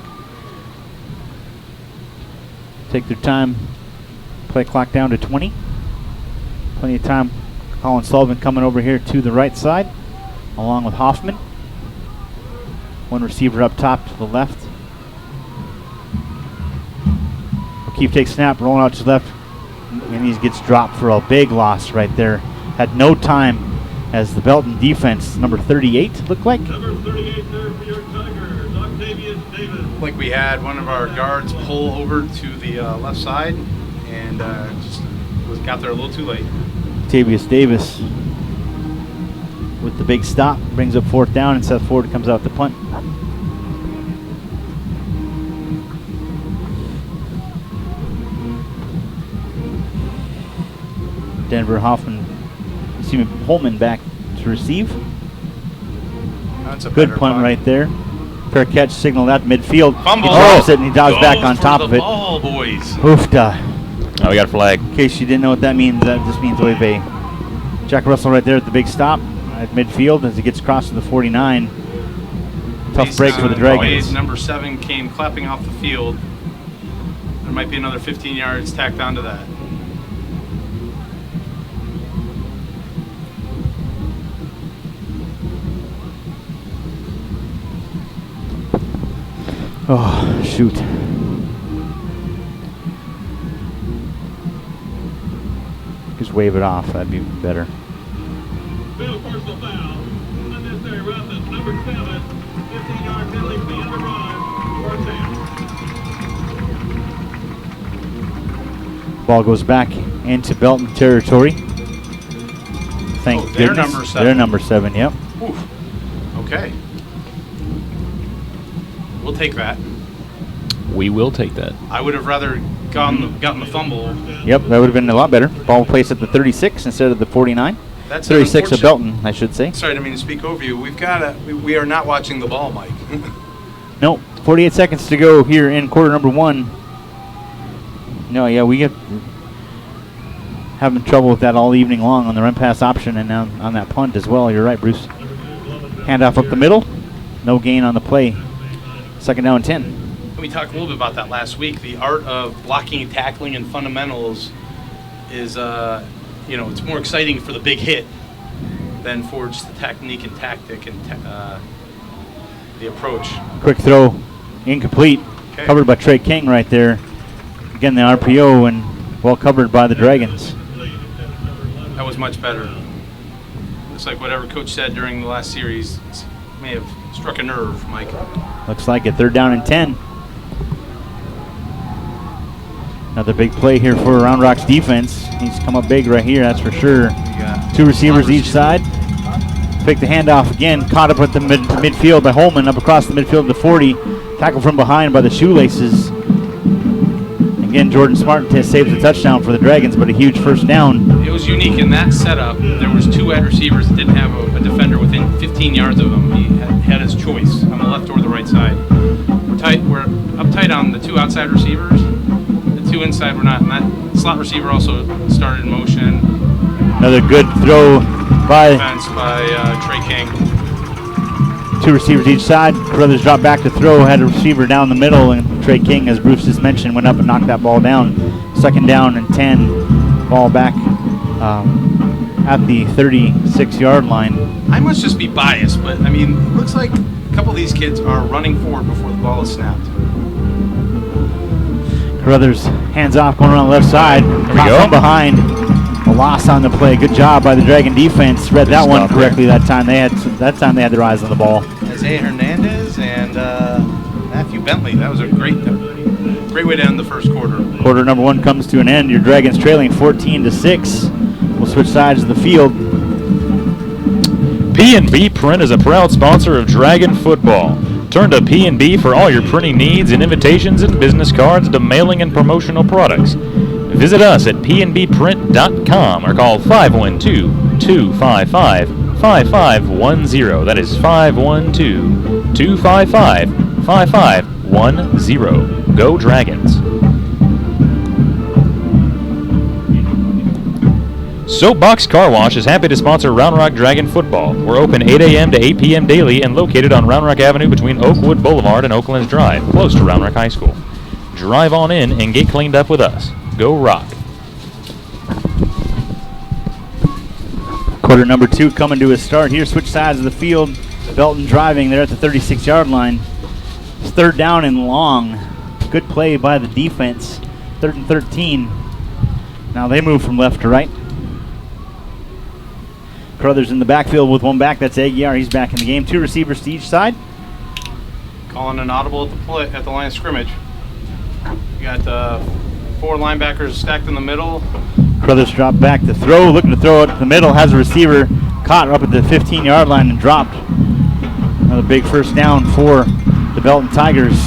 Take their time. Play clock down to 20. Plenty of time. Colin Sullivan coming over here to the right side, along with Hoffman. 1 receiver up top to the left. O'Keefe takes snap, rolling out to the left, and he gets dropped for a big loss right there. Had no time as the Belton defense, number 38, looked like. Number 38 there for your Tigers, Octavius Davis. Like we had one of our guards pull over to the left side and just got there a little too late. Octavius Davis with the big stop, brings up 4th down, and Seth Ford comes out the punt. Denver Holman back to receive. That's a Good better punt right there. Fair catch signaled out midfield. Fumble. He drops it and he dives back Goes on for top the of it. ball, boys. Oofda. Oh, we got a flag. In case you didn't know what that means, that just means we have a Jack Russell right there at the big stop at midfield as he gets across to the 49. Tough Based break for the on Dragons. ways number 7 came clapping off the field. There might be another 15 yards tacked onto that. Oh, shoot. Just wave it off. That'd be better. Field personal foul. Unnecessary roughness. Number 7. 15-yard penalty for the end of run. 4th down. Ball goes back into Belton territory. Thank their goodness. number 7. Their number 7, yep. Oof. Okay. We'll take that. We will take that. I would have rather gotten the fumble. Yep, that would have been a lot better. Ball placed at the 36 instead of the 49. That's 36 of unfortunate- Belton, I should say. Sorry, I didn't mean to speak over you. We are not watching the ball, Mike. No, 48 seconds to go here in quarter number 1. No, yeah, we get having trouble with that all evening long on the run pass option and on that punt as well. You're right, Bruce. Handoff up the middle. No gain on the play. 2nd down and 10. We talked a little bit about that last week. The art of blocking, tackling, and fundamentals is, it's more exciting for the big hit than for just the technique and tactic and the approach. Quick throw, incomplete. Okay. Covered by Trey King right there. Again, the RPO and well covered by the Dragons. That was much better. Looks like whatever coach said during the last series may have struck a nerve, Mike. Looks like it. 3rd down and 10. Another big play here for Round Rock's defense. He's come up big right here, that's for sure. 2 receivers each side. Pick the handoff again. Caught up at the midfield by Holman, up across the midfield to 40. Tackled from behind by the shoelaces. Again, Jordan Smart saves a touchdown for the Dragons, but a huge 1st down. It was unique in that setup. There was 2 wide receivers that didn't have a defender within 15 yards of him. He had his choice on the left or the right side. We're uptight on the 2 outside receivers. The 2 inside were not. And that slot receiver also started in motion. Another good throw by Defense by Trey King. 2 receivers each side. Brothers dropped back to throw, had a receiver down the middle, and Trey King, as Bruce just mentioned, went up and knocked that ball down. 2nd down and 10. Ball back at the 36-yard line. I must just be biased, but I mean, it looks like a couple of these kids are running forward before the ball is snapped. Carruthers hands off, going around the left side. we Caught go. from behind. A loss on the play. Good job by the Dragon defense. Read that one stop correctly that time. They had their eyes on the ball. Isaiah Hernandez and Matthew Bentley. That was a great way to end the first quarter. Quarter number 1 comes to an end. Your Dragons trailing 14-6. We'll switch sides of the field. P&B Print is a proud sponsor of Dragon football. Turn to P&B for all your printing needs and invitations and business cards to mailing and promotional products. Visit us at pnbprint.com or call 512-255-5510. That is 512-255-5510. Go Dragons. Soapbox Car Wash is happy to sponsor Round Rock Dragon football. We're open 8 a.m. to 8 p.m. daily and located on Round Rock Avenue between Oakwood Boulevard and Oaklands Drive, close to Round Rock High School. Drive on in and get cleaned up with us. Go Rock. Quarter number 2 coming to a start here. Switch sides of the field. Belton driving there at the 36-yard line. It's 3rd down and long. Good play by the defense. 3rd and 13. Now they move from left to right. Carruthers in the backfield with one back. That's Aguiar. He's back in the game. 2 receivers to each side. Calling an audible at the line of scrimmage. You got 4 linebackers stacked in the middle. Carruthers dropped back to throw. Looking to throw it to the middle. Has a receiver caught up at the 15-yard line and dropped. Another big first down for the Belton Tigers.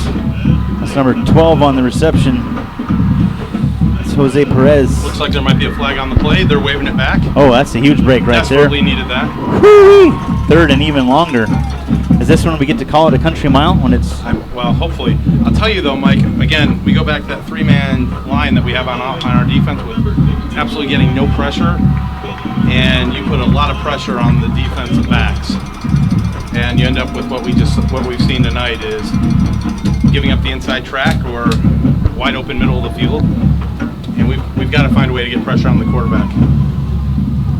That's number 12 on the reception. That's Jose Perez. Looks like there might be a flag on the play. They're waving it back. Oh, that's a huge break right there. Desperately needed that. Woo-wee. 3rd and even longer. Is this when we get to call it a country mile? When it's Well, hopefully. I'll tell you though, Mike, again, we go back to that 3-man line that we have on our defense with absolutely getting no pressure, and you put a lot of pressure on the defensive backs. And you end up with what we've seen tonight is giving up the inside track or wide open middle of the field. And we've got to find a way to get pressure on the quarterback.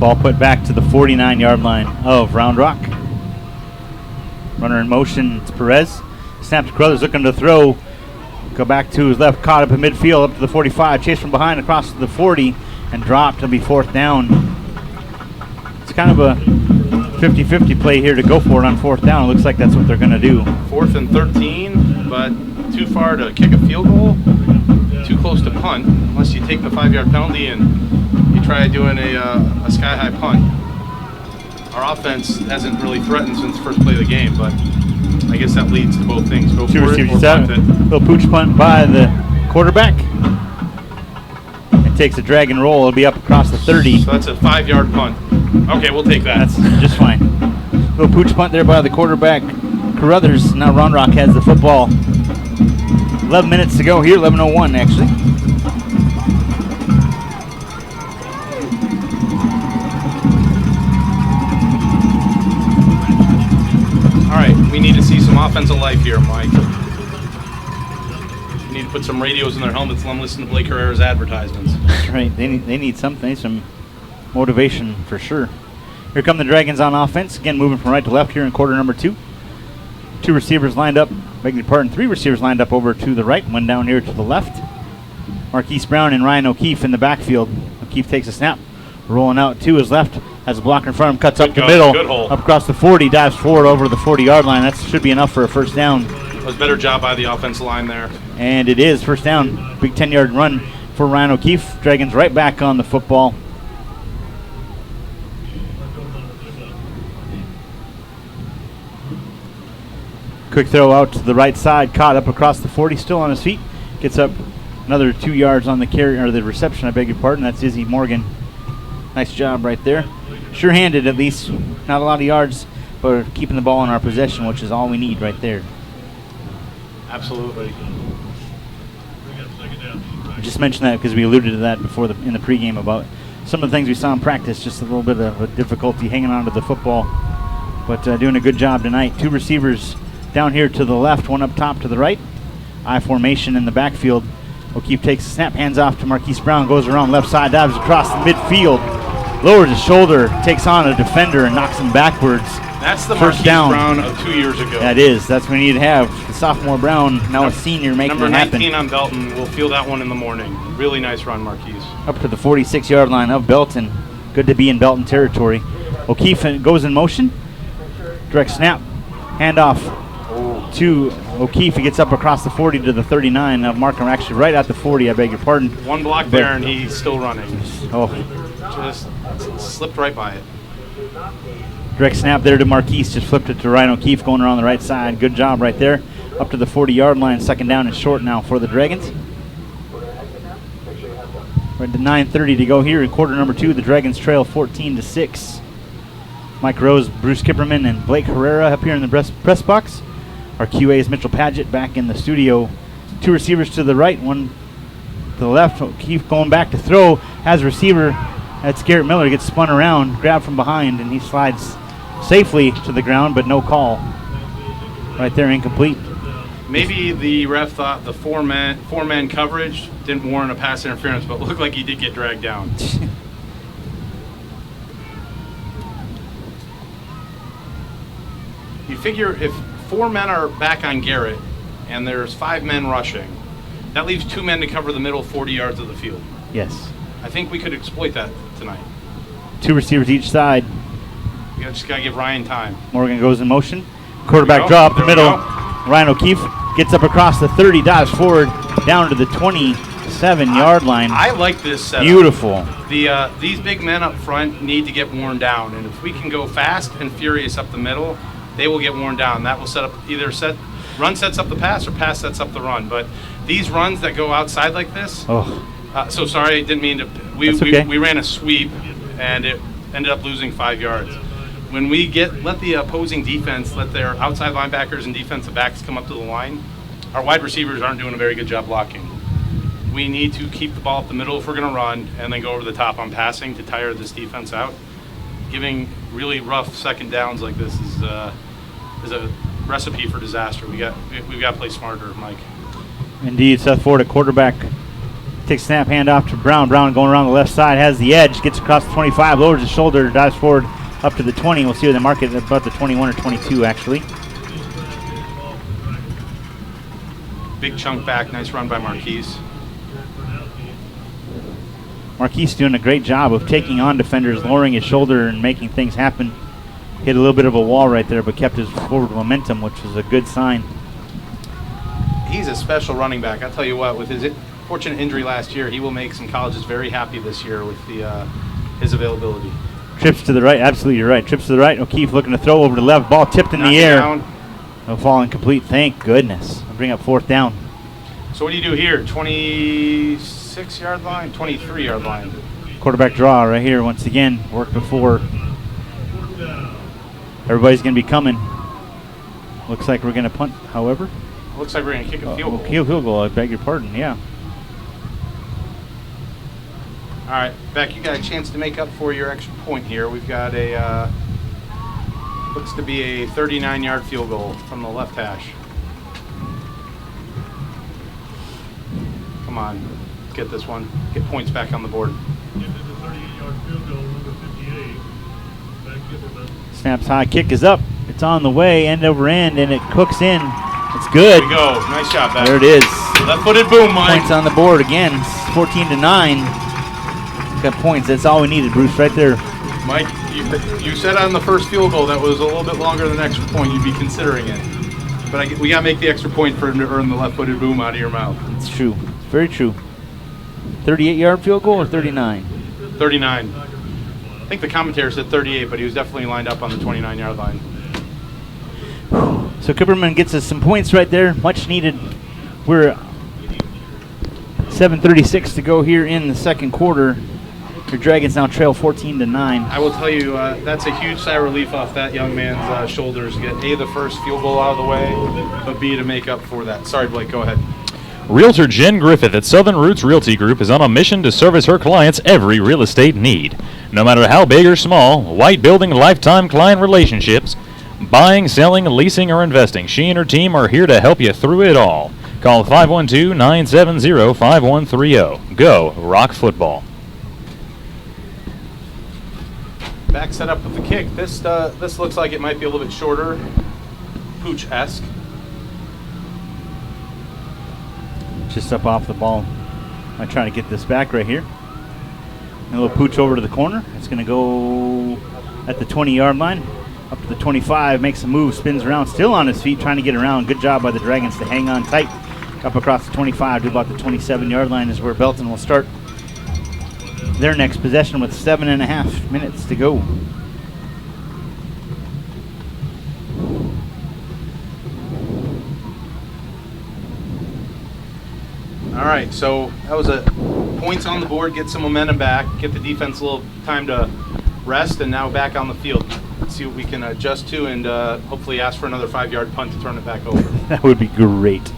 ball put back to the 49-yard line of Round Rock. Runner in motion, it's Perez. Snap to Carruthers, looking to throw. Go back to his left, caught up in midfield, up to the 45. Chased from behind across to the 40 and dropped. It'll be 4th down. It's kind of a 50-50 play here to go for it on 4th down. It looks like that's what they're going to do. 4th and 13, but too far to kick a field goal, too close to punt, unless you take the 5-yard penalty and you try doing a sky-high punt. Our offense hasn't really threatened since the first play of the game, but I guess that leads to both things. Go Two for it receivers or out. punt it. Little pooch punt by the quarterback. It takes a drag and roll. It'll be up across the 30. So that's a 5-yard punt. Okay, we'll take that. That's just fine. Little pooch punt there by the quarterback, Carruthers. Now Round Rock has the football. 11 minutes to go here, 11:01 actually. All right, we need to see some offensive life here, Mike. We need to put some radios in their helmets and let them listen to Blake Herrera's advertisements. That's right. They need something, some motivation for sure. Here come the Dragons on offense. Again, moving from right to left here in quarter number 2. 2 receivers lined up, begging your pardon, 3 receivers lined up over to the right, one down here to the left. Marquise Brown and Ryan O'Keefe in the backfield. O'Keefe takes a snap, rolling out to his left, has a blocker in front of him, cuts up the middle, Good hole. up across the 40, dives forward over the 40-yard line. That should be enough for a first down. That was a better job by the offensive line there. And it is first down. Big 10-yard run for Ryan O'Keefe. Dragons right back on the football. Quick throw out to the right side, caught up across the 40, still on his feet. Gets up another 2 yards on the carry, or the reception, I beg your pardon. That's Izzy Morgan. Nice job right there. Sure-handed at least. Not a lot of yards, but keeping the ball in our possession, which is all we need right there. Absolutely. I just mentioned that because we alluded to that before in the pregame about some of the things we saw in practice, just a little bit of a difficulty hanging on to the football. But doing a good job tonight. 2 receivers down here to the left, one up top to the right. I formation in the backfield. O'Keefe takes a snap, hands off to Marquise Brown, goes around left side, dives across the midfield, lowers his shoulder, takes on a defender and knocks him backwards. That's the First Marquise down. Brown of 2 years ago. That is. That's what we need to have. The sophomore Brown, now a senior, making Number it happen. 19 on Belton. We'll feel that one in the morning. Really nice run, Marquise. Up to the 46-yard line of Belton. Good to be in Belton territory. O'Keefe goes in motion. Direct snap. Handoff to O'Keefe. He gets up across the 40 to the 39. Now Markham actually right at the 40, I beg your pardon. One block there, and he's still running. Oh, Just slipped right by it. direct snap there to Marquise. Just flipped it to Ryan O'Keefe going around the right side. Good job right there. Up to the 40-yard line. Second down and short now for the Dragons. We're at the 9:30 to go here in quarter number 2. The Dragons trail 14-6. Mike Rose, Bruce Kipperman, and Blake Herrera up here in the press box. Our QA is Mitchell Paget back in the studio. 2 receivers to the right, 1 to the left. O'Keefe going back to throw. Has a receiver. That's Garrett Miller. Gets spun around, grabbed from behind, and he slides safely to the ground, but no call. Right there, incomplete. Maybe the ref thought the four-man coverage didn't warrant a pass interference, but looked like he did get dragged down. You figure if 4 men are back on Garrett and there's 5 men rushing, that leaves 2 men to cover the middle 40 yards of the field. Yes. I think we could exploit that tonight. 2 receivers each side. Just got to give Ryan time. Morgan goes in motion. Quarterback go. draw up the There we middle. go. Ryan O'Keefe gets up across the 30, dives forward down to the 27-yard line. I like this setup. Beautiful. These big men up front need to get worn down, and if we can go fast and furious up the middle, they will get worn down. That will set up run sets up the pass or pass sets up the run. But these runs that go outside like this. Oh, So sorry, didn't mean to. That's okay. We ran a sweep, and it ended up losing 5 yards. When we let the opposing defense, let their outside linebackers and defensive backs come up to the line, our wide receivers aren't doing a very good job blocking. We need to keep the ball up the middle if we're going to run, and then go over the top on passing to tire this defense out. Giving really rough second downs like this is a recipe for disaster. We've got to play smarter, Mike. indeed. Seth Ford at quarterback. Takes snap, hand off to Brown. Brown going around the left side, has the edge, gets across the 25, lowers his shoulder, dives forward up to the 20. We'll see where they mark it, about the 21 or 22 actually. Big chunk back, nice run by Marquise. Marquise doing a great job of taking on defenders, lowering his shoulder and making things happen. Hit a little bit of a wall right there, but kept his forward momentum, which was a good sign. He's a special running back. I'll tell you what, with his fortunate injury last year, he will make some colleges very happy this year with his availability. Trips to the right, absolutely you're right. Trips to the right, O'Keefe looking to throw over the left, ball tipped in the air. No fall incomplete, thank goodness. I'll bring up 4th down. So what do you do here? 26-yard line, 23-yard line. Quarterback draw right here once again, worked before. Everybody's going to be coming. Looks like we're going to punt, however. Looks like we're going to kick a field goal. Field goal, I beg your pardon, yeah. All right, Beck, you got a chance to make up for your extra point here. We've got looks to be a 39-yard field goal from the left hash. Come on, get this one. Get points back on the board. This is a 38-yard field goal, number 58. Back Kipperman. Snaps high, kick is up. It's on the way, end over end, and it cooks in. It's good. There we go. Nice job, Beck. There it is. Left-footed boom, Mike. Points on the board again. It's 14-9. Got points. That's all we needed, Bruce, right there. Mike, you said on the first field goal that was a little bit longer than extra point. You'd be considering it. But we got to make the extra point for him to earn the left-footed boom out of your mouth. It's true. Very true. 38-yard field goal or 39? 39. I think the commentator said 38, but he was definitely lined up on the 29-yard line. So Kipperman gets us some points right there. Much needed. We're 7:36 to go here in the second quarter. Your Dragons now trail 14-9. I will tell you, that's a huge sigh of relief off that young man's shoulders. Get A, the first field goal out of the way, but B, to make up for that. Sorry, Blake, go ahead. Realtor Jen Griffith at Southern Roots Realty Group is on a mission to service her clients' every real estate need. No matter how big or small, White building lifetime client relationships, buying, selling, leasing, or investing, she and her team are here to help you through it all. Call 512-970-5130. Go Rock Football. Back set up with the kick. This looks like it might be a little bit shorter, Pooch-esque. Just up off the ball. I'm trying to get this back right here. A little Pooch over to the corner. It's going to go at the 20-yard line. Up to the 25, makes a move, spins around, still on his feet, trying to get around. Good job by the Dragons to hang on tight. Up across the 25 to about the 27-yard line is where Belton will start their next possession with 7.5 minutes to go. All right, so that was a points on the board, get some momentum back, get the defense a little time to rest, and now back on the field. Let's see what we can adjust to, and hopefully ask for another 5-yard punt to turn it back over. That would be great.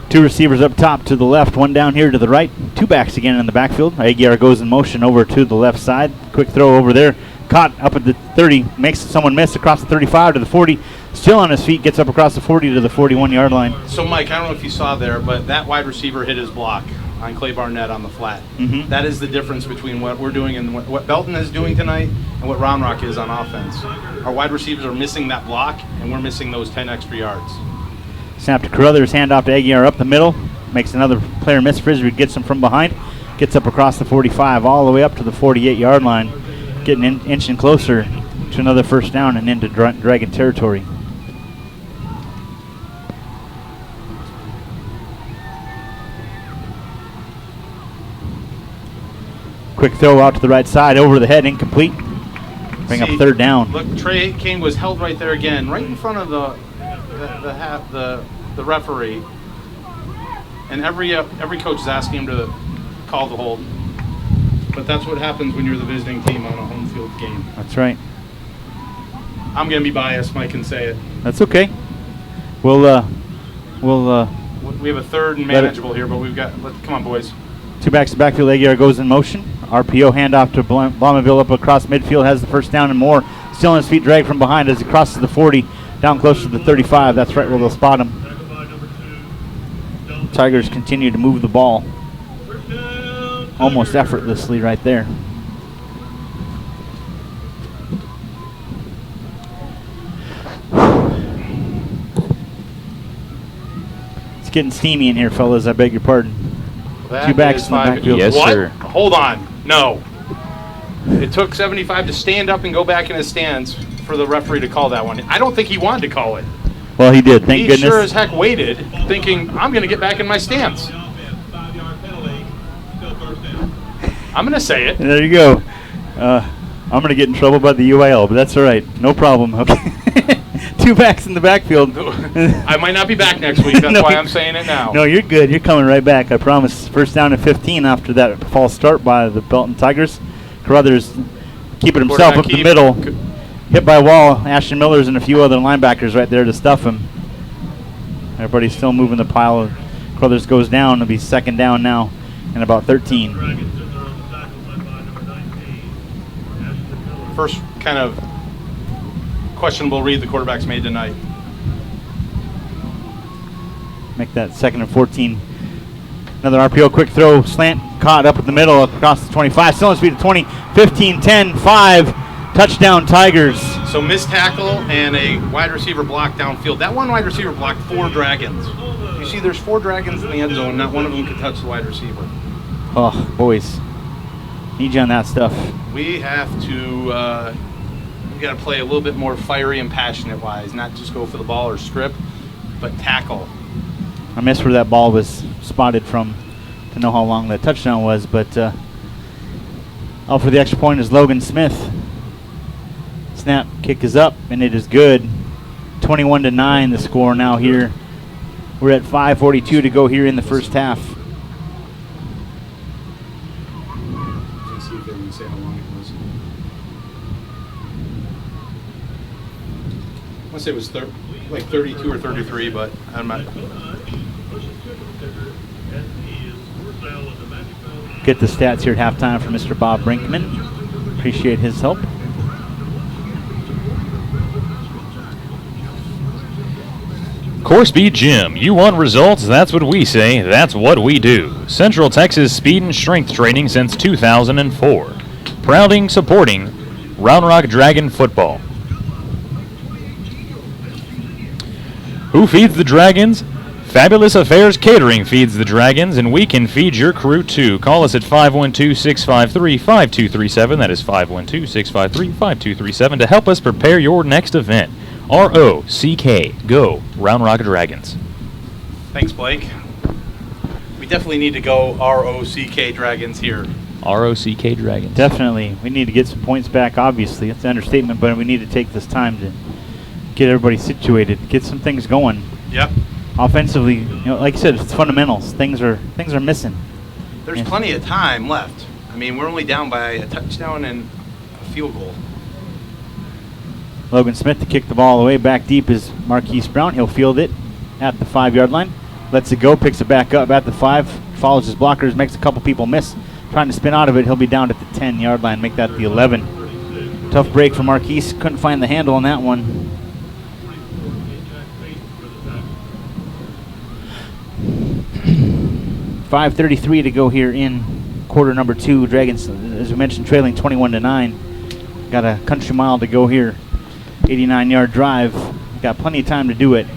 2 receivers up top to the left, 1 down here to the right. 2 backs again in the backfield. Aguiar goes in motion over to the left side. Quick throw over there. Caught up at the 30. Makes someone miss across the 35 to the 40. Still on his feet. Gets up across the 40 to the 41-yard line. So, Mike, I don't know if you saw there, but that wide receiver hit his block on Clay Barnett on the flat. Mhm. That is the difference between what we're doing and what Belton is doing tonight and what Round Rock is on offense. Our wide receivers are missing that block, and we're missing those 10 extra yards. Snap to Carruthers, hand off to Aguiar up the middle. Makes another player miss. Frisbee gets him from behind. Gets up across the 45 all the way up to the 48-yard line. Getting inching closer to another first down and into Dragon territory. Quick throw out to the right side, over the head, incomplete. Bring up 3rd down. Look, Trey King was held right there again, right in front of the referee, and every coach is asking him to call the hold. But that's what happens when you're the visiting team on a home field game. That's right. I'm gonna be biased, Mike can say it. That's okay. We'll We have a 3rd and manageable here, but we've got. Come on, boys. 2 backs to backfield. Aguiar goes in motion. RPO handoff to Blomaville up across midfield. Has the first down and more. Still on his feet, dragged from behind as he crosses the 40. Down close to the 35. That's right where they'll spot him. Tigers continue to move the ball almost effortlessly right there. It's getting steamy in here, fellas. I beg your pardon. That 2 backs is in the 5. backfield. Yes, What? sir. Hold on. No. It took 75 to stand up and go back in his stands for the referee to call that one. I don't think he wanted to call it. Well, he did. Thank He goodness. sure as heck waited, thinking, I'm going to get back in my stance. 5-yard penalty, still first down. I'm going to say it. There you go. I'm going to get in trouble by the UIL, but that's all right. No problem. Okay. 2 backs in the backfield. I might not be back next week. That's No, why I'm saying it now. No, you're good. You're coming right back. I promise. First down and 15 after that false start by the Belton Tigers. Carruthers keeping himself up the middle. Hit by wall. Ashton Miller's and a few other linebackers right there to stuff him. Everybody's still moving the pile. Carruthers goes down. It'll be 2nd down now and about 13. Dragons in there on the tackle, led by number 19, Ashton Miller. First kind of questionable read the quarterback's made tonight. Make that 2nd and 14. Another RPO, quick throw, slant, caught up at the middle across the 25. Still on speed of 20, 15, 10, 5. Touchdown Tigers. So missed tackle and a wide receiver block downfield. That one wide receiver blocked 4 Dragons. You see there's 4 Dragons in the end zone. Not one of them could touch the wide receiver. Oh, boys. Need you on that stuff. We have to we got to play a little bit more fiery and passionate wise, not just go for the ball or strip, but tackle. I missed where that ball was spotted from to know how long that touchdown was, but out for the extra point is Logan Smith. Snap, kick is up, and it is good. 21-9 the score now here. We're at 5:42 to go here in the first half. Let's see if they can say how long it was. I want to say it was like 32 or 33, but I'm not. Get the stats here at halftime from Mr. Bob Brinkman. Appreciate his help. Course Gym. You want results? That's what we say. That's what we do. Central Texas Speed and Strength Training since 2004. Proudly supporting Round Rock Dragon football. Who feeds the Dragons? Fabulous Affairs Catering feeds the Dragons, and we can feed your crew too. Call us at 512-653-5237. That is 512-653-5237 to help us prepare your next event. ROCK. Go Round Rock Dragons. Thanks, Blake. We definitely need to go ROCK Dragons here. ROCK Dragons. Definitely. We need to get some points back, obviously. It's an understatement, but we need to take this time to get everybody situated, get some things going. Yep. Offensively, like you said, it's fundamentals. Things are missing. There's plenty of time left. I mean, we're only down by a touchdown and a field goal. Logan Smith to kick the ball away. Back deep is Marquise Brown. He'll field it at the 5-yard line. Lets it go, picks it back up at the 5, follows his blockers, makes a couple people miss. Trying to spin out of it, he'll be down at the 10-yard line, make that the 11. Tough break for Marquise. Couldn't find the handle on that one. .5:33 to go here in quarter number 2. Dragons, as we mentioned, trailing 21-9. Got a country mile to go here. 89-yard drive. Got plenty of time to do it.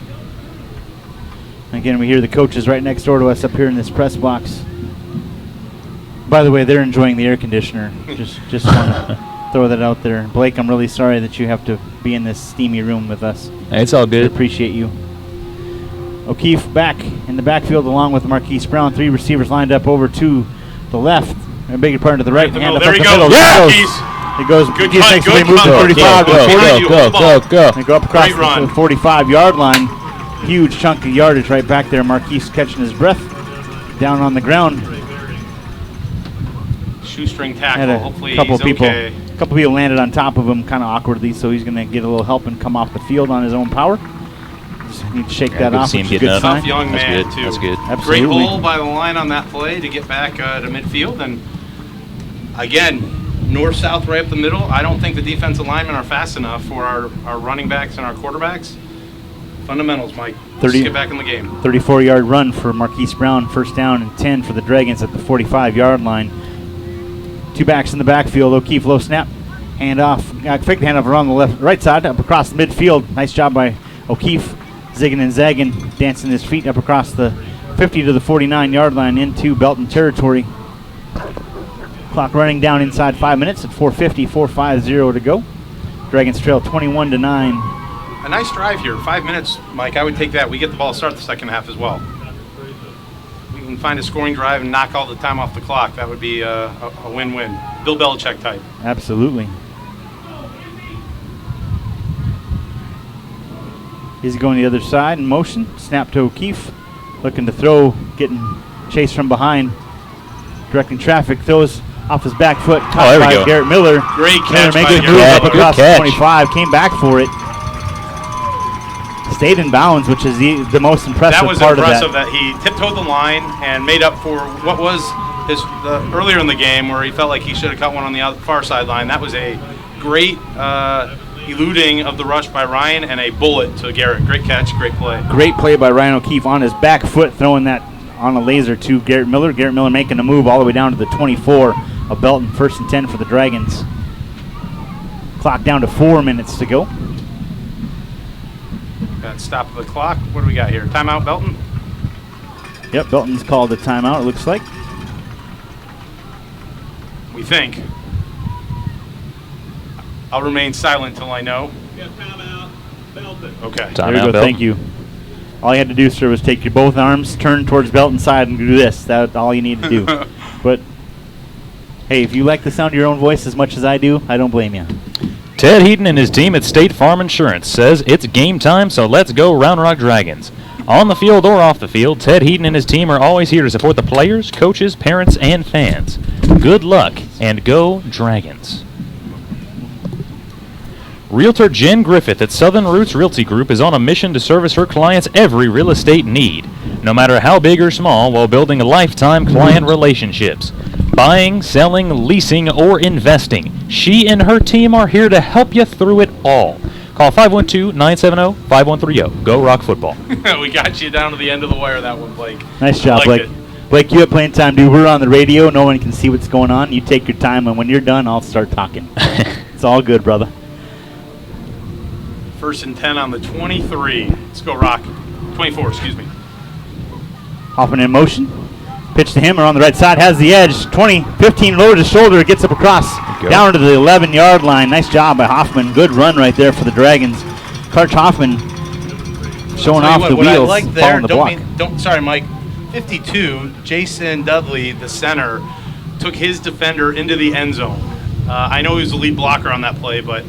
Again, we hear the coaches right next door to us up here in this press box. By the way, they're enjoying the air conditioner. Just want to throw that out there. Blake, I'm really sorry that you have to be in this steamy room with us. It's all good. We appreciate you. O'Keefe back in the backfield along with Marquise Brown. 3 receivers lined up over to the left. I beg your pardon, to the right. Hand up there the he goes. middle. Yeah, It goes. Good He cut, takes good away, moves cut. to 35 to the 40. Go. They go up across Great run. the 45-yard line. Huge chunk of yardage right back there. Marquise catching his breath. Down on the ground. Shoestring Had tackle. a Hopefully couple he's people, okay. couple people landed on top of him kind of awkwardly, so he's going to get a little help and come off the field on his own power. Just need to shake that good to off, see which him is a getting good up. sign. Tough young That's man, good. too. That's good. Absolutely. Great hole by the line on that play to get back to midfield. And again, north-south right up the middle. I don't think the defensive linemen are fast enough for our running backs and our quarterbacks. Fundamentals, Mike. Let's get back in the game. 34-yard run for Marquise Brown. First down and 10 for the Dragons at the 45-yard line. 2 backs in the backfield. O'Keefe low snap. Hand off. Fake the handoff around the right side up across the midfield. Nice job by O'Keefe. Zigging and zagging. Dancing his feet up across the 50 to the 49-yard line into Belton territory. Clock running down inside 5 minutes at 4:50, 4:50 to go. Dragons trail 21-9. A nice drive here. 5 minutes, Mike. I would take that. We get the ball to start the second half as well. We can find a scoring drive and knock all the time off the clock. That would be a win-win. Bill Belichick type. Absolutely. He's going the other side in motion. Snap to O'Keefe. Looking to throw. Getting chased from behind. Directing traffic. Throws off his back foot. Caught there we by go. Garrett Miller. Great Miller catch by making a Garrett move up Miller. across Good the catch. 25. Came back for it. Stayed in bounds, which is the most impressive That was part impressive of that. that he tiptoed the line and made up for what was earlier in the game where he felt like he should have cut one on the far sideline. That was a great eluding of the rush by Ryan and a bullet to Garrett. Great catch, great play. Great play by Ryan O'Keefe on his back foot, throwing that on a laser to Garrett Miller. Garrett Miller making a move all the way down to the 24 of Belton. 1st and 10 for the Dragons. Clock down to 4 minutes to go. Got stop of the clock. What do we got here? Timeout, Belton? Yep, Belton's called a timeout, it looks like. We think. I'll remain silent till I know. Get timeout, Belton. Okay. There you go, thank you. All you had to do, sir, was take your both arms, turn towards Belton's side, and do this. That's all you need to do. But, hey, if you like the sound of your own voice as much as I do, I don't blame you. Ted Heaton and his team at State Farm Insurance says it's game time, so let's go Round Rock Dragons. On the field or off the field, Ted Heaton and his team are always here to support the players, coaches, parents, and fans. Good luck, and go Dragons. Realtor Jen Griffith at Southern Roots Realty Group is on a mission to service her clients' every real estate need, no matter how big or small, while building lifetime client relationships. Buying, selling, leasing, or investing, she and her team are here to help you through it all. Call 512-970-5130. Go Rock Football. We got you down to the end of the wire, that one, Blake. Nice job, I Blake. liked it. Blake, you have playing time, dude. We're on the radio. No one can see what's going on. You take your time, and when you're done, I'll start talking. That's It's all good, brother. 1st and 10 on the 23. Let's go, Rock. 24, excuse me. Hoffman in motion. Pitch to him on the right side. Has the edge. 20, 15, lowers his shoulder. Gets up across. Down to the 11-yard line. Nice job by Hoffman. Good run right there for the Dragons. Karch Hoffman showing off the what I wheels, like there, following the block. Sorry, Mike. 52, Jason Dudley, the center, took his defender into the end zone. I know he was the lead blocker on that play, but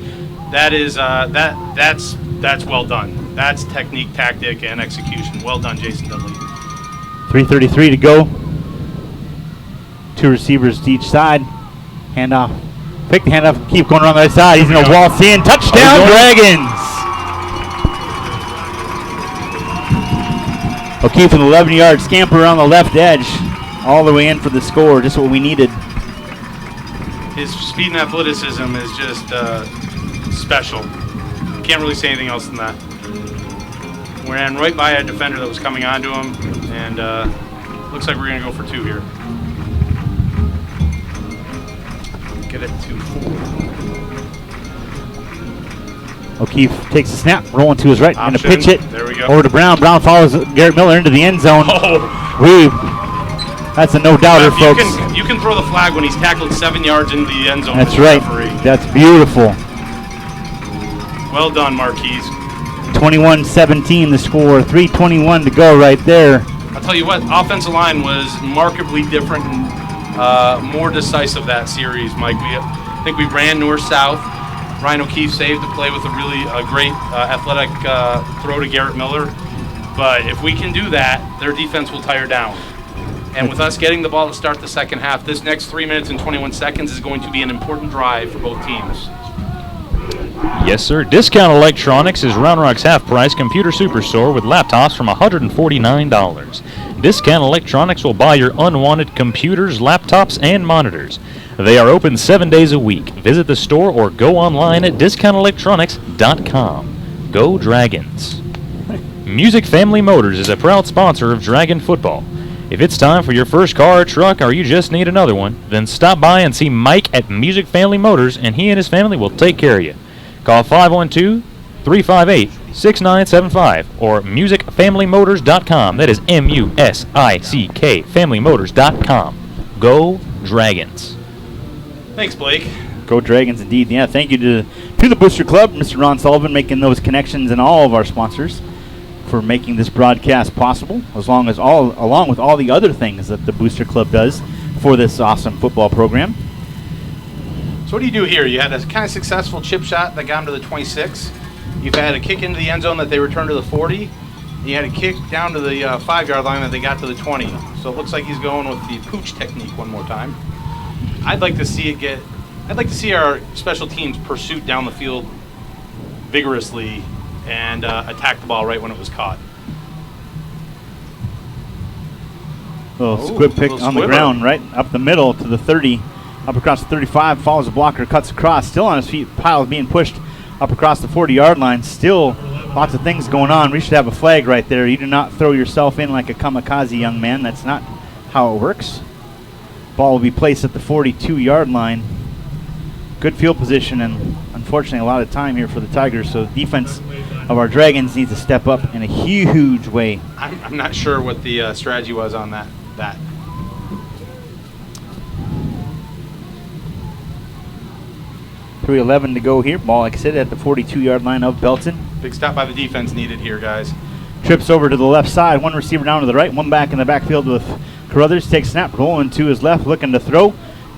that is that's well done. That's technique, tactic, and execution. Well done, Jason Dudley. 3:33 to go. 2 receivers to each side. Handoff. Pick the handoff. Keep going around the right side. He's going to waltz in. Touchdown, Dragons. O'Keefe with an 11-yard scamper around the left edge. All the way in for the score. Just what we needed. His speed and athleticism is just special. Can't really say anything else than that. We ran right by a defender that was coming onto him, and looks like we're going to go for 2 here. Get it to 4. O'Keefe takes the snap, rolling to his right, going to pitch it There we go. over to Brown. Brown follows Garrett Miller into the end zone. Oh. That's a no-doubter, folks. You can throw the flag when he's tackled 7 yards into the end zone. That's right. Referee. That's beautiful. Well done, Marquise. 21-17 the score. 3:21 to go right there. I'll tell you what, offensive line was markedly different and more decisive that series, Mike. I think we ran north-south. Ryan O'Keefe saved the play with a really great athletic throw to Garrett Miller. But if we can do that, their defense will tire down. And with us getting the ball to start the second half, this next 3 minutes and 21 seconds is going to be an important drive for both teams. Yes, sir. Discount Electronics is Round Rock's half-price computer superstore with laptops from $149. Discount Electronics will buy your unwanted computers, laptops, and monitors. They are open 7 days a week. Visit the store or go online at discountelectronics.com. Go Dragons. Music Family Motors is a proud sponsor of Dragon Football. If it's time for your first car or truck or you just need another one, then stop by and see Mike at Music Family Motors and he and his family will take care of you. Call 512-358-6975 or musicfamilymotors.com. That is M-U-S-I-C-K, familymotors.com. Go Dragons. Thanks, Blake. Go Dragons indeed. Yeah, thank you to the Booster Club, Mr. Ron Sullivan, making those connections, and all of our sponsors for making this broadcast possible, along with all the other things that the Booster Club does for this awesome football program. So what do you do here? You had a kind of successful chip shot that got him to the 26. You've had a kick into the end zone that they returned to the 40. You had a kick down to the 5-yard line that they got to the 20. So it looks like he's going with the pooch technique one more time. I'd like to see our special teams pursuit down the field vigorously and attack the ball right when it was caught. Little squib pick on the ground, right up the middle to the 30. Up across the 35, follows the blocker, cuts across, still on his feet. Piles being pushed up across the 40-yard line. Still lots of things going on. We should have a flag right there. You do not throw yourself in like a kamikaze, young man. That's not how it works. Ball will be placed at the 42-yard line. Good field position and unfortunately a lot of time here for the Tigers. So the defense of our Dragons needs to step up in a huge way. I'm not sure what the strategy was on that. 3:11 to go here. Ball, like I said, at the 42-yard line of Belton. Big stop by the defense needed here, guys. Trips over to the left side. One receiver down to the right. One back in the backfield with Carruthers. Takes snap, rolling to his left, looking to throw.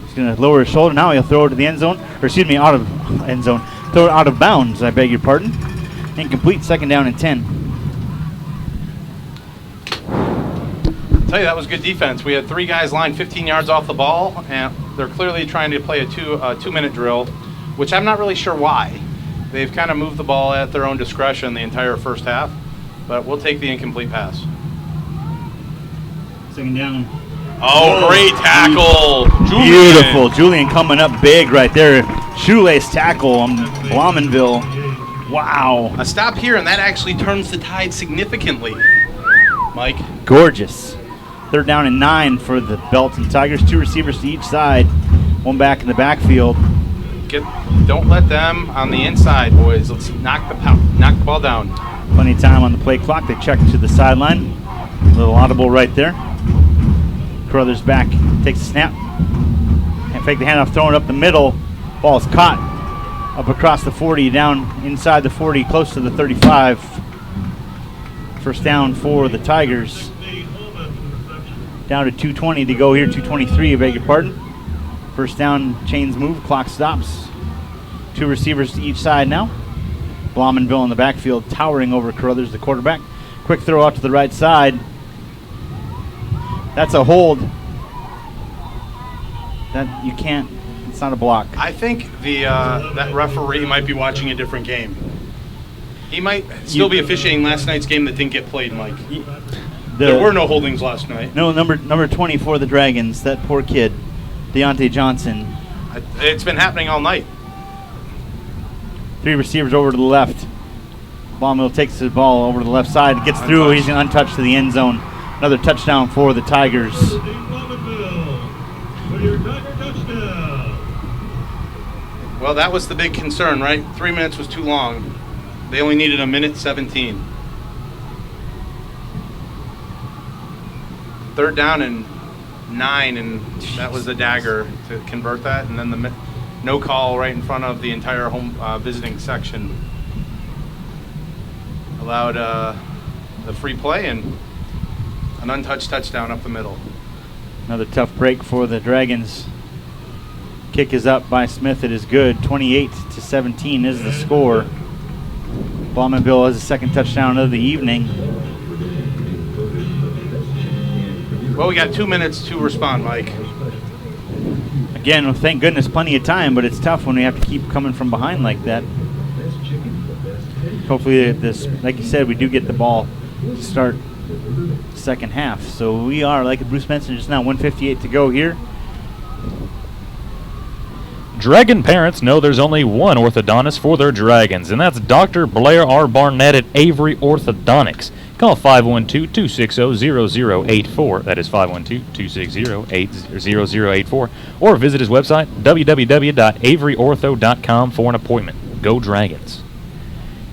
He's going to lower his shoulder. Now he'll throw it to the end zone. Or excuse me, out of end zone. Throw it out of bounds, I beg your pardon. Incomplete, 2nd down and 10. I'll tell you, that was good defense. We had 3 guys lined 15 yards off the ball, and they're clearly trying to play a two-minute drill, which I'm not really sure why. They've kind of moved the ball at their own discretion the entire first half, but we'll take the incomplete pass. 2nd down. Oh, great tackle. Beautiful. Julian coming up big right there. Shoelace tackle on Blomenville. Wow. A stop here, and that actually turns the tide significantly. Mike. Gorgeous. 3rd down and 9 for the Belton Tigers. 2 receivers to each side. One back in the backfield. Don't let them on the inside, boys. Let's knock the ball down. Plenty of time on the play clock. They check to the sideline. A little audible right there. Carruthers back, takes a snap. And fake the handoff, throwing up the middle. Ball's caught up across the 40, down inside the 40, close to the 35. First down for the Tigers. Down to 2:20 to go here, 2:23, I beg your pardon. First down, chains move, clock stops. Two receivers to each side now. Blaumanville in the backfield, towering over Carruthers, the quarterback. Quick throw out to the right side. That's a hold. That you can't, it's not a block. I think that referee might be watching a different game. He might still be officiating last night's game that didn't get played, Mike. There were no holdings last night. No, number 20 for the Dragons, that poor kid, Deontay Johnson. It's been happening all night. Three receivers over to the left. Blaumanville takes the ball over to the left side, gets through, he's untouched to the end zone. Another touchdown for the Tigers. Well, that was the big concern, right? 3 minutes was too long. They only needed 1:17. Third down and 9, and that was the dagger to convert that, and then the no call right in front of the entire home visiting section allowed the free play and an untouched touchdown up the middle. Another tough break for the Dragons. Kick is up by Smith. It is good. 28-17 is the score. Blaumanville has a second touchdown of the evening. Well, we got 2 minutes to respond, Mike. Again, well, thank goodness, plenty of time, but it's tough when we have to keep coming from behind like that. Hopefully, this, like you said, we do get the ball to start second half. So we are, like Bruce mentioned just now, 1:58 to go here. Dragon parents know there's only one orthodontist for their dragons, and that's Dr. Blair R. Barnett at Avery Orthodontics. Call 512-260-0084. That is 512-260-0084. Or visit his website, www.averyortho.com, for an appointment. Go Dragons.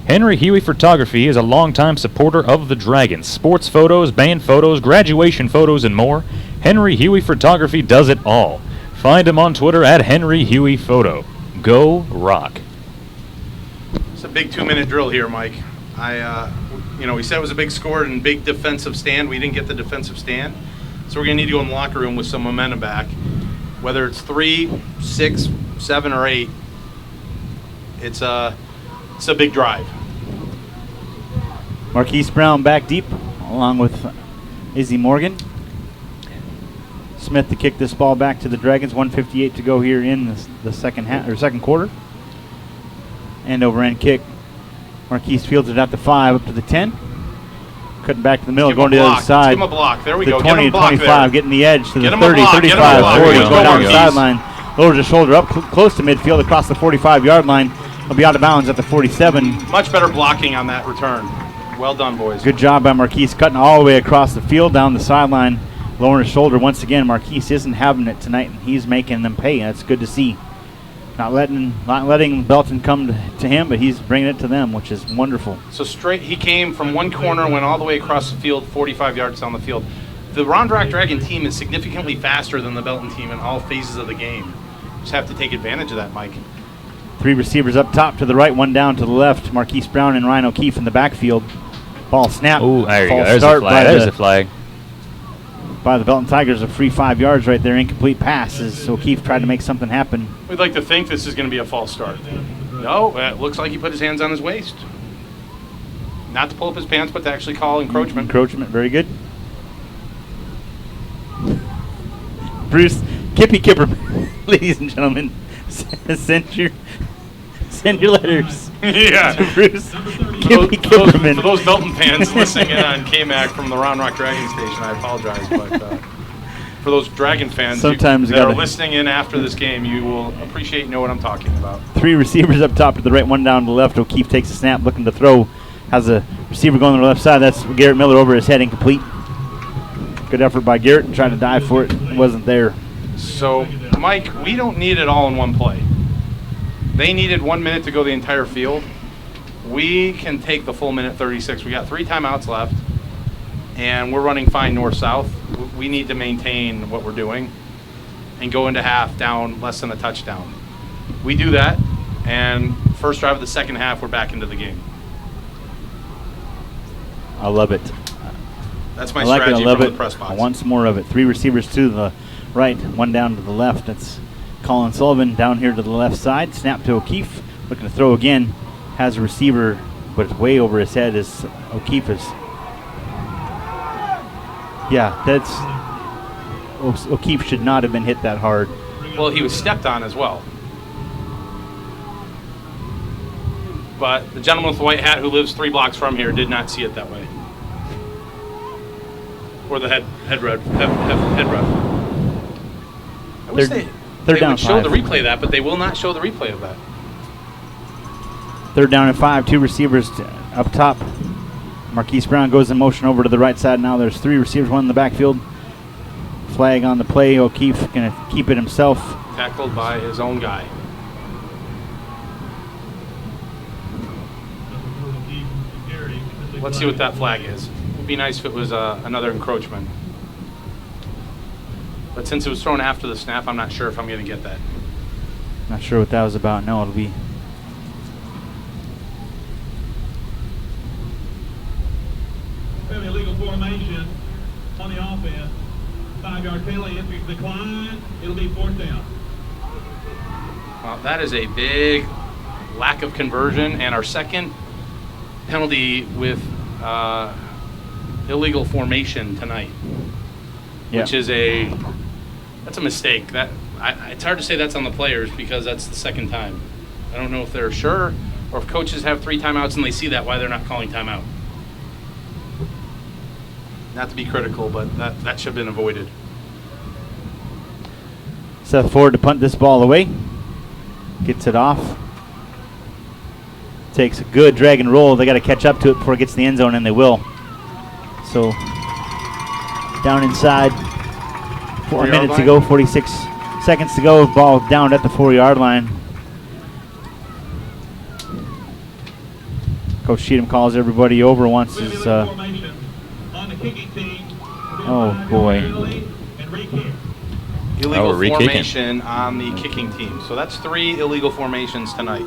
Henry Huey Photography is a longtime supporter of the Dragons. Sports photos, band photos, graduation photos, and more. Henry Huey Photography does it all. Find him on Twitter at Henry Huey Photo. Go Rock. It's a big 2-minute drill here, Mike. We said it was a big score and big defensive stand. We didn't get the defensive stand. So we're going to need to go in the locker room with some momentum back. Whether it's 3, 6, 7, or 8, it's a big drive. Marquise Brown back deep, along with Izzy Morgan. Smith to kick this ball back to the Dragons. 1:58 to go here in the second half or second quarter. End over end kick. Marquise fields it at the 5, up to the 10. Cutting back to the middle, going to the other side. Give him a block. There we the go. 20 to 25, getting the edge to the 30, block. 35, 40. Go Going down the Marquise. sideline. Lowers his shoulder up close to midfield across the 45-yard line. He'll be out of bounds at the 47. Much better blocking on that return. Well done, boys. Good job by Marquise, cutting all the way across the field, down the sideline, lowering his shoulder. Once again, Marquise isn't having it tonight, and he's making them pay. That's good to see. Not letting Belton come to him, but he's bringing it to them, which is wonderful. So he came from one corner, went all the way across the field, 45 yards down the field. The Rondrack Dragon team is significantly faster than the Belton team in all phases of the game. Just have to take advantage of that, Mike. Three receivers up top to the right, one down to the left. Marquise Brown and Ryan O'Keefe in the backfield. Ball snap. Oh, there you go. False There's start a flag. There's a flag. By the Belton Tigers, a free 5 yards right there. Incomplete passes. O'Keefe tried to make something happen. We'd like to think this is going to be a false start. No, it looks like he put his hands on his waist. Not to pull up his pants, but to actually call encroachment. Encroachment, very good. Bruce, Kippy Kipper, ladies and gentlemen, send your letters Yeah. to Bruce Kippy Kipperman. For those Belton fans listening in on KMAC from the Round Rock Dragon Station, I apologize, but for those Dragon fans Sometimes that you are gotta- listening in after this game, you will appreciate and know what I'm talking about. Three receivers up top to the right, one down to the left. O'Keefe takes a snap, looking to throw. Has a receiver going to the left side. That's Garrett Miller over his head, incomplete. Good effort by Garrett, trying to dive for it. It wasn't there. So, Mike, we don't need it all in one play. They needed 1 minute to go the entire field. We can take the full minute 36. We got 3 timeouts left, and we're running fine north-south. We need to maintain what we're doing and go into half down less than a touchdown. We do that, and first drive of the second half, we're back into the game. I love it. That's my I like it. I strategy love from it. the press box. I want some more of it. 3 receivers to the right, 1 down to the left. That's Colin Sullivan down here to the left side. Snap to O'Keefe. Looking to throw again. Has a receiver, but it's way over his head as O'Keefe is. Yeah, that's O'Keefe should not have been hit that hard. Well, he was stepped on as well. But the gentleman with the white hat who lives 3 blocks from here did not see it that way. Or the head ref. I wish they down would show 5. the replay of that, but they will not show the replay of that. 3rd down and 5, 2 receivers up top. Marquise Brown goes in motion over to the right side. Now there's 3 receivers, 1 in the backfield. Flag on the play. O'Keefe going to keep it himself. Tackled by his own guy. Let's see what that flag is. It would be nice if it was another encroachment. But since it was thrown after the snap, I'm not sure if I'm going to get that. Not sure what that was about. No, it'll be. Illegal formation on the offense. 5-yard penalty. If you decline, it'll be 4th down. Well, that is a big lack of conversion, and our second penalty with illegal formation tonight, which is that's a mistake. That it's hard to say that's on the players because that's the second time. I don't know if they're sure or if coaches have 3 timeouts and they see that why they're not calling timeout. Not to be critical, but that should have been avoided. Seth Ford to punt this ball away. Gets it off. Takes a good drag and roll. They got to catch up to it before it gets to the end zone, and they will. So down inside. 4 minutes to go, 46 seconds to go. Ball down at the 4-yard line. Coach Cheatham calls everybody over. Wants his. Oh boy. Illegal re-kicking. formation on the kicking team. So that's 3 illegal formations tonight.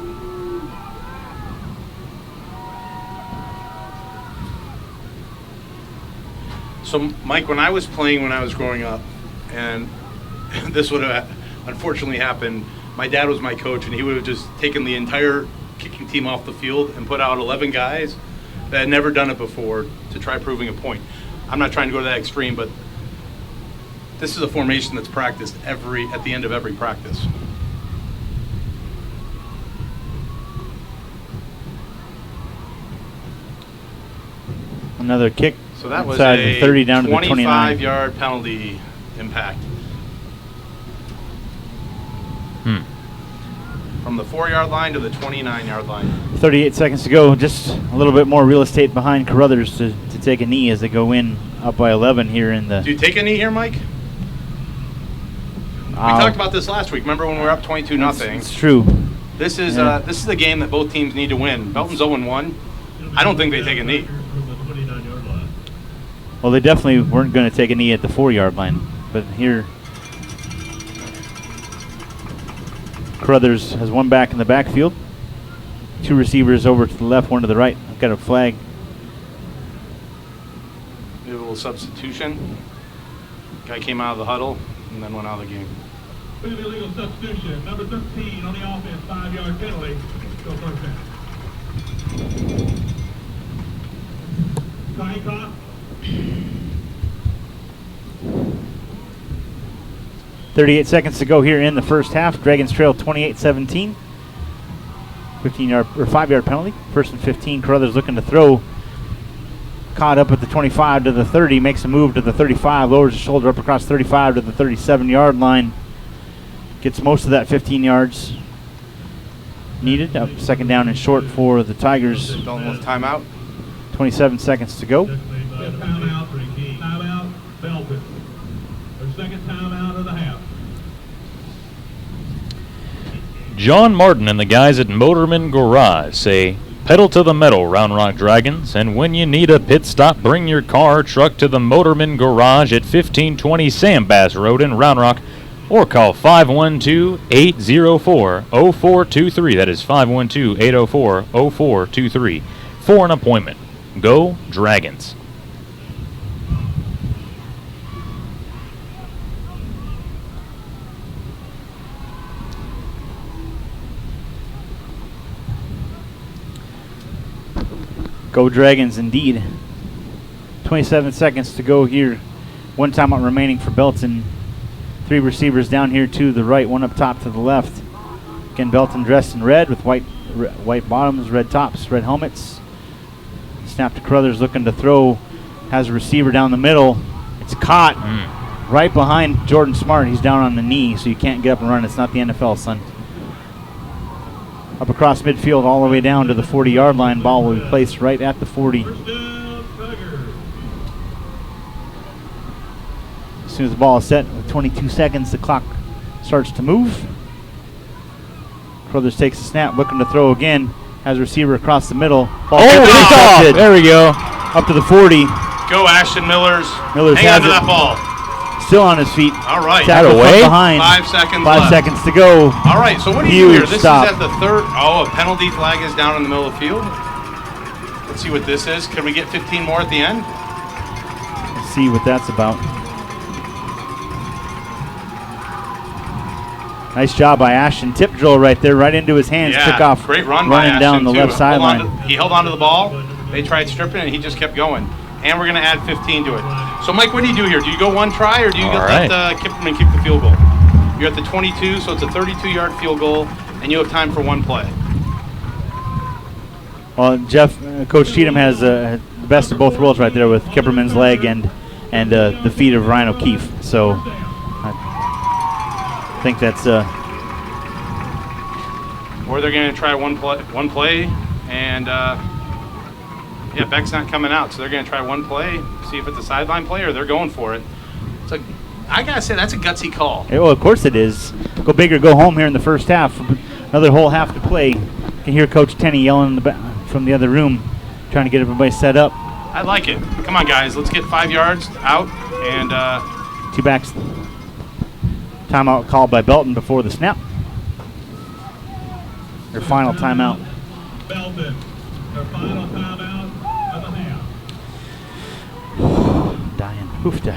So, Mike, when I was playing when I was growing up, and this would have unfortunately happened, my dad was my coach, and he would have just taken the entire kicking team off the field and put out 11 guys that had never done it before to try proving a point. I'm not trying to go to that extreme, but this is a formation that's practiced at the end of every practice. Another kick. So that was inside a the 30 down to the 29. 25-yard penalty impact. From the 4-yard line to the 29-yard line. 38 seconds to go. Just a little bit more real estate behind Carruthers to take a knee as they go in up by 11 here in the. Do you take a knee here, Mike? We talked about this last week. Remember when we were up 22-0? It's true. This is a game that both teams need to win. Belton's 0-1. I don't think they take a knee. Well, they definitely weren't going to take a knee at the 4-yard line, but here Carruthers has 1 back in the backfield, 2 receivers over to the left, 1 to the right. I've got a flag. A little substitution. Guy came out of the huddle and then went out of the game. Illegal substitution. Number 13 on the offense. 5-yard penalty. Go 1st down. Time clock. 38 seconds to go here in the first half. Dragons trail 28-17. 15-yard or 5-yard penalty. 1st and 15. Carruthers looking to throw. Caught up at the 25 to the 30. Makes a move to the 35. Lowers his shoulder up across 35 to the 37-yard line. Gets most of that 15 yards needed. Up 2nd down and short for the Tigers. Belton with timeout. 27 seconds to go. Timeout. Timeout. Belton. Their 2nd timeout of the half. John Martin and the guys at Motorman Garage say, pedal to the metal, Round Rock Dragons, and when you need a pit stop, bring your car or truck to the Motorman Garage at 1520 Sam Bass Road in Round Rock, or call 512-804-0423. That is 512-804-0423 for an appointment. Go Dragons. Go Dragons indeed. 27 seconds to go here. One timeout remaining for Belton. 3 receivers down here to the right, one up top to the left. Again, Belton dressed in red with white bottoms, red tops, red helmets. Snap to Carruthers looking to throw. Has a receiver down the middle. It's caught right behind Jordan Smart. He's down on the knee, so you can't get up and run. It's not the NFL, son. Up across midfield all the way down to the 40-yard line. Ball will be placed right at the 40. First down, Tigers. As soon as the ball is set, with 22 seconds, the clock starts to move. Carruthers takes a snap, looking to throw again. Has a receiver across the middle. Ball picked off. There we go. Up to the 40. Go Ashton Millers. Millers Hang has on to it. that ball. Still on his feet. All right. Tackle from away? behind. 5 seconds 5 left. seconds to go. All right, so what do you do here? Huge This stop. is at the third. Oh, a penalty flag is down in the middle of the field. Let's see what this is. Can we get 15 more at the end? Let's see what that's about. Nice job by Ashton. Tip drill right there, right into his hands. Yeah, Took off great run by running down Ashton, the too. left sideline. He held on to the ball. They tried stripping it, and he just kept going. And we're going to add 15 to it. So, Mike, what do you do here? Do you go one try, or do you let Kipperman keep the field goal? You're at the 22, so it's a 32-yard field goal, and you have time for one play. Well, Jeff, Coach Cheatham has the best of both worlds right there with Kipperman's leg and the feet of Ryan O'Keefe. So I think that's Or they're going to try one play, and Beck's not coming out, so they're going to try one play, see if it's a sideline play, or they're going for it. I got to say, that's a gutsy call. well, of course it is. Go big or go home here in the first half. Another whole half to play. You can hear Coach Tenney yelling from the other room, trying to get everybody set up. I like it. Come on, guys. Let's get 5 yards out, and 2 backs. Timeout called by Belton before the snap. Their final timeout. Belton. Their final timeout of the half. Dying. Hoofda.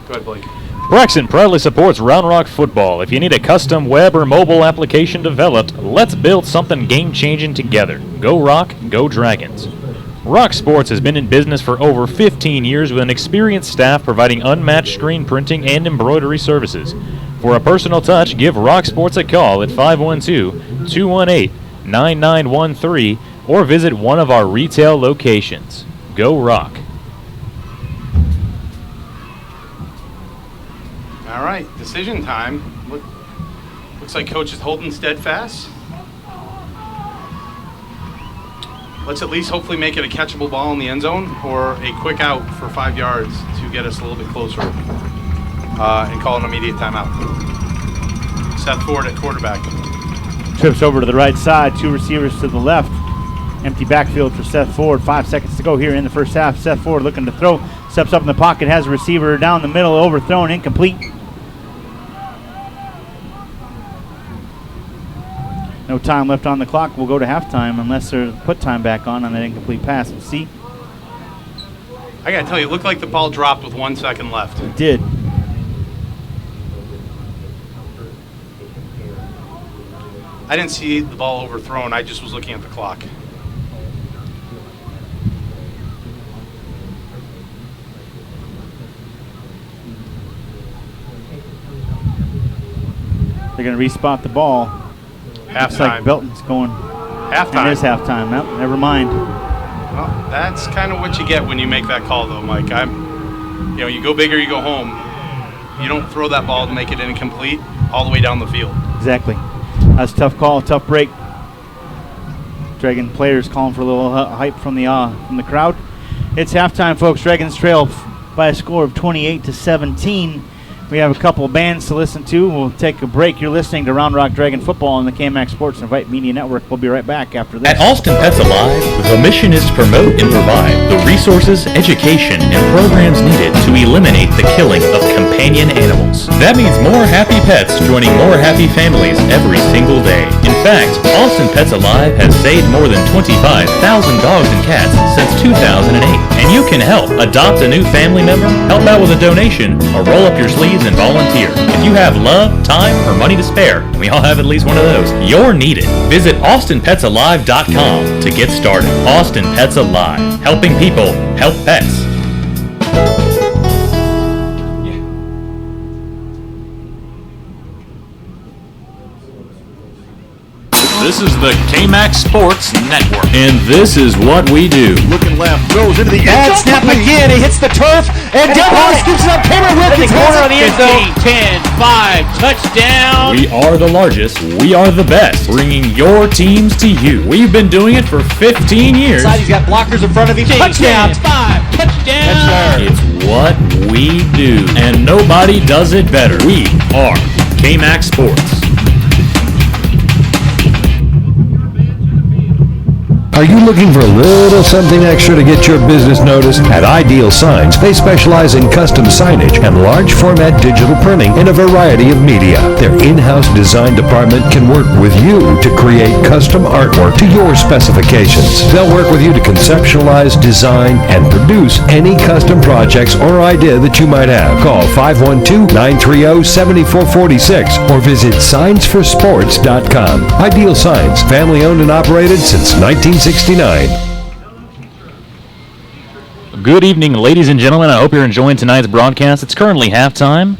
go ahead, Blake. Braxton proudly supports Round Rock football. If you need a custom web or mobile application developed, let's build something game-changing together. Go Rock, go Dragons. Rock Sports has been in business for over 15 years with an experienced staff providing unmatched screen printing and embroidery services. For a personal touch, give Rock Sports a call at 512-218-9913 or visit one of our retail locations. Go Rock. All right, decision time. Looks like Coach is holding steadfast. Let's at least hopefully make it a catchable ball in the end zone or a quick out for 5 yards to get us a little bit closer and call an immediate timeout. Seth Ford at quarterback. Trips over to the right side. 2 receivers to the left. Empty backfield for Seth Ford. 5 seconds to go here in the first half. Seth Ford looking to throw. Steps up in the pocket. Has a receiver down the middle. Overthrown. Incomplete. No time left on the clock. We'll go to halftime unless they put time back on that incomplete pass. Let's see. I got to tell you, it looked like the ball dropped with 1 second left. It did. I didn't see the ball overthrown. I just was looking at the clock. They're going to respot the ball. Looks like Halftime. Belton's going. Halftime. It is halftime. Nope, never mind. Well, that's kind of what you get when you make that call, though, Mike. You go big or you go home. You don't throw that ball to make it incomplete all the way down the field. Exactly. That's a tough call, tough break. Dragon players calling for a little hype from the crowd. It's halftime, folks. Dragons trail by a score of 28-17. We have a couple of bands to listen to. We'll take a break. You're listening to Round Rock Dragon Football on the KMAX Sports and Vype Media Network. We'll be right back after this. At Austin Pets Alive, the mission is to promote and provide the resources, education, and programs needed to eliminate the killing of companion animals. That means more happy pets joining more happy families every single day. In fact, Austin Pets Alive has saved more than 25,000 dogs and cats since 2008. And you can help. Adopt a new family member, help out with a donation, or roll up your sleeves and volunteer. If you have love, time, or money to spare, and we all have at least one of those, you're needed. Visit AustinPetsAlive.com to get started. Austin Pets Alive. Helping people help pets. This is the KMAX Sports Network, and this is what we do. Looking left, throws into the end, snap again, he hits the turf, and Delmar scoops it up, Cameron Wilkins corner of the end zone. 10, 5, touchdown. We are the largest, we are the best, bringing your teams to you. We've been doing it for 15 years. He's got blockers in front of him, touchdown. 10, 5, touchdown. It's what we do, and nobody does it better. We are KMAX Sports. Are you looking for a little something extra to get your business noticed? At Ideal Signs, they specialize in custom signage and large format digital printing in a variety of media. Their in-house design department can work with you to create custom artwork to your specifications. They'll work with you to conceptualize, design, and produce any custom projects or idea that you might have. Call 512-930-7446 or visit signsforsports.com. Ideal Signs, family owned and operated since 1969. Good evening, ladies and gentlemen. I hope you're enjoying tonight's broadcast. It's currently halftime,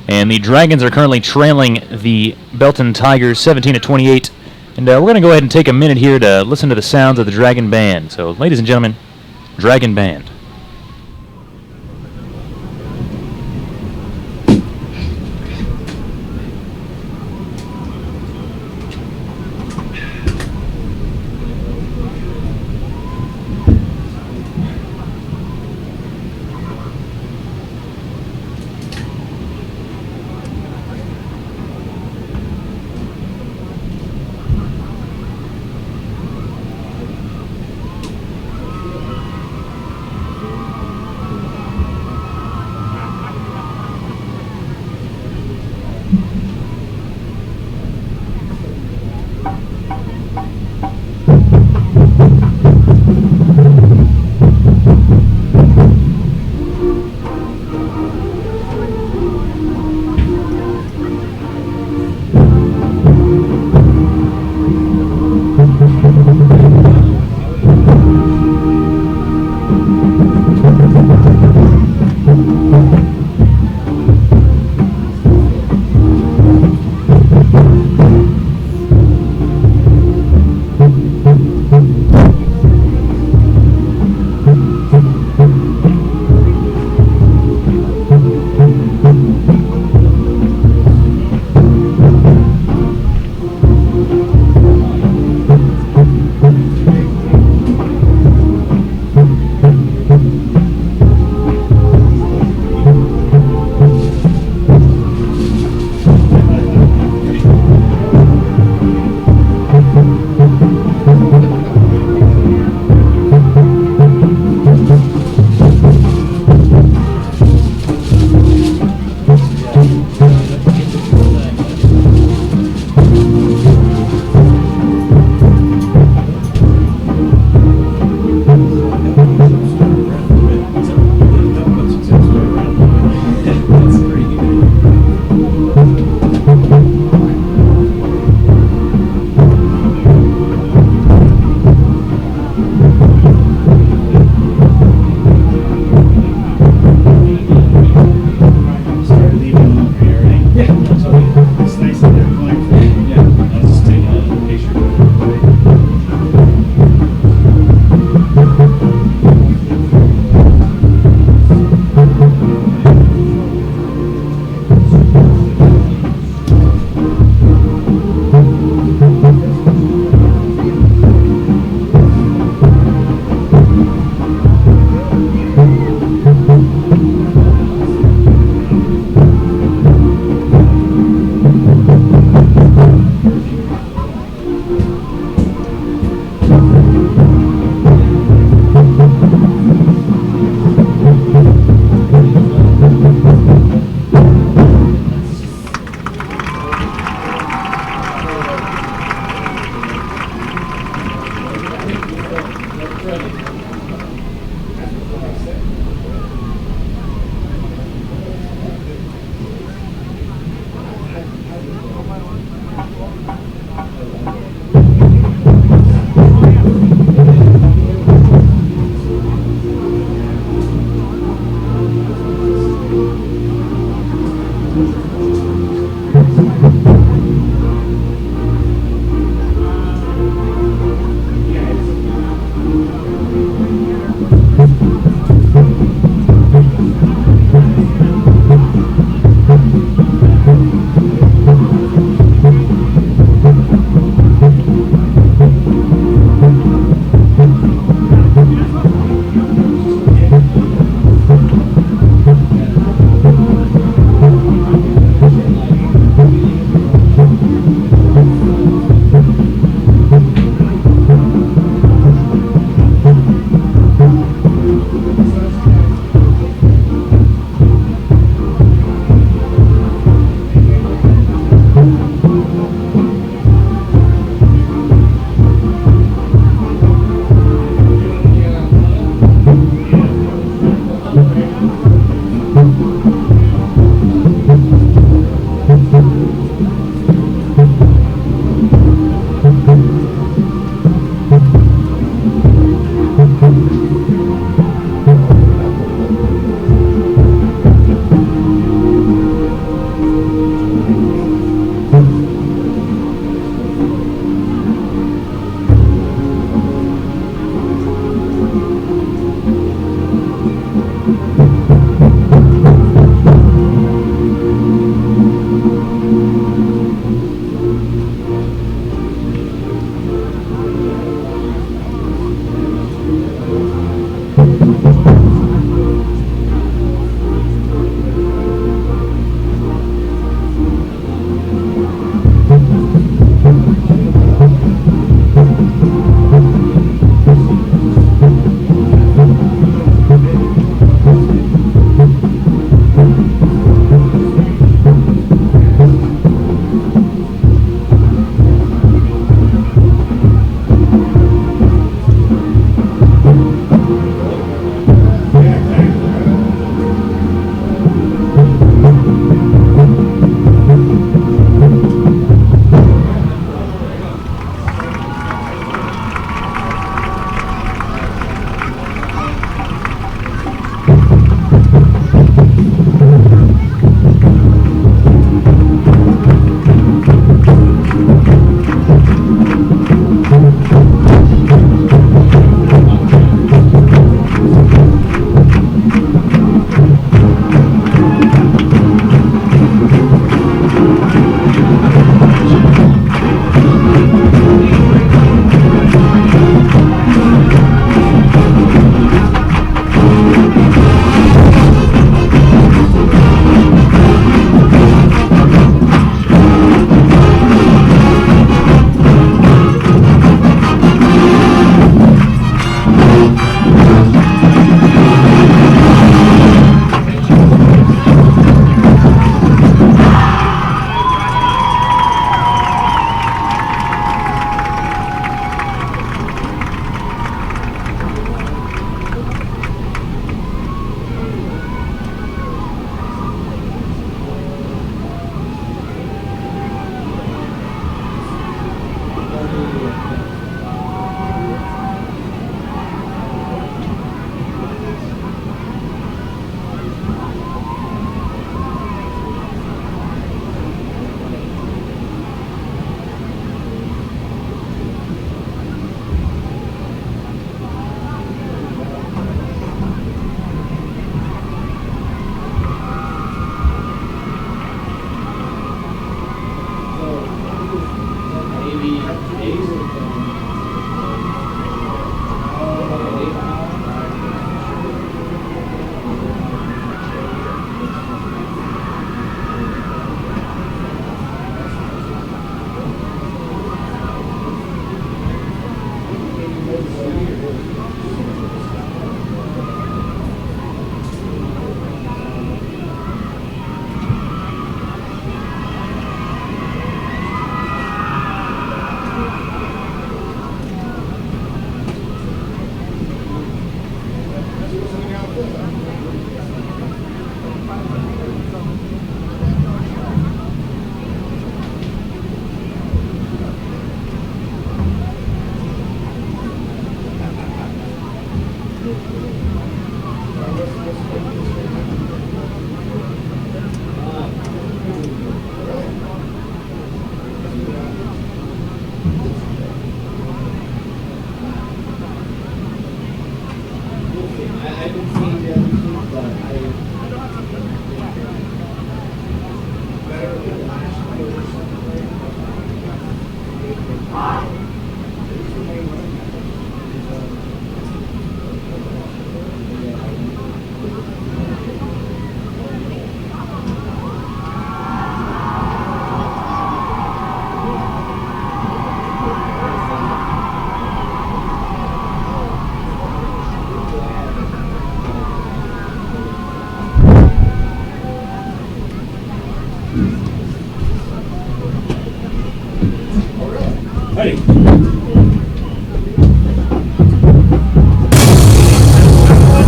and the Dragons are currently trailing the Belton Tigers 17-28. And we're going to go ahead and take a minute here to listen to the sounds of the Dragon Band. So, ladies and gentlemen, Dragon Band.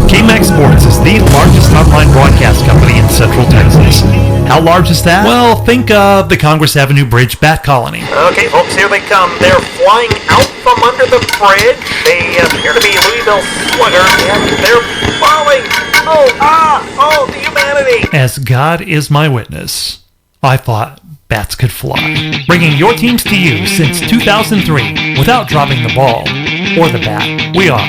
KMAX Sports is the largest online broadcast company in Central Texas. How large is that? Well, think of the Congress Avenue Bridge Bat Colony. Okay, folks, here they come. They're flying out from under the bridge. They appear to be Louisville Slugger, and they're falling. Oh, the humanity. As God is my witness, I thought bats could fly. Bringing your teams to you since 2003 without dropping the ball or the bat. We are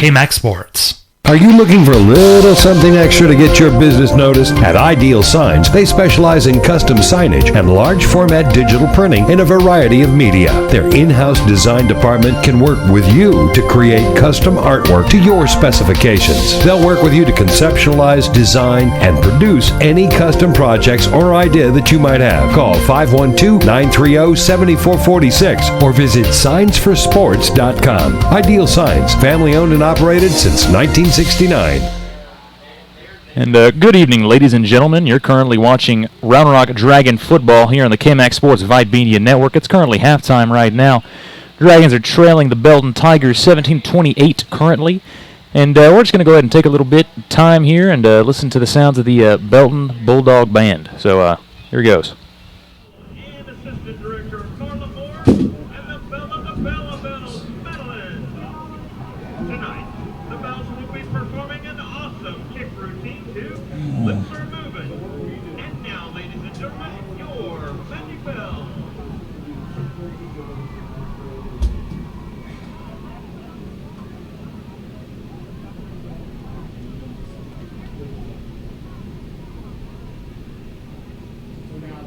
KMAX Sports. Are you looking for a little something extra to get your business noticed? At Ideal Signs, they specialize in custom signage and large format digital printing in a variety of media. Their in-house design department can work with you to create custom artwork to your specifications. They'll work with you to conceptualize, design, and produce any custom projects or idea that you might have. Call 512-930-7446 or visit signsforsports.com. Ideal Signs, family owned and operated since 1969. And good evening, ladies and gentlemen. You're currently watching Round Rock Dragon football here on the KMAX Sports Vype Media Network. It's currently halftime right now. Dragons are trailing the Belton Tigers 17-28 currently. And we're just going to go ahead and take a little bit of time here and listen to the sounds of the Belton Bulldog Band. So here it goes. And Assistant Director Carla Moore and the Bella Bells medalist. Tonight, the Bells will be performing an awesome kick routine to Lips Are Moving. And now, ladies and gentlemen, your Matthew Bell. Now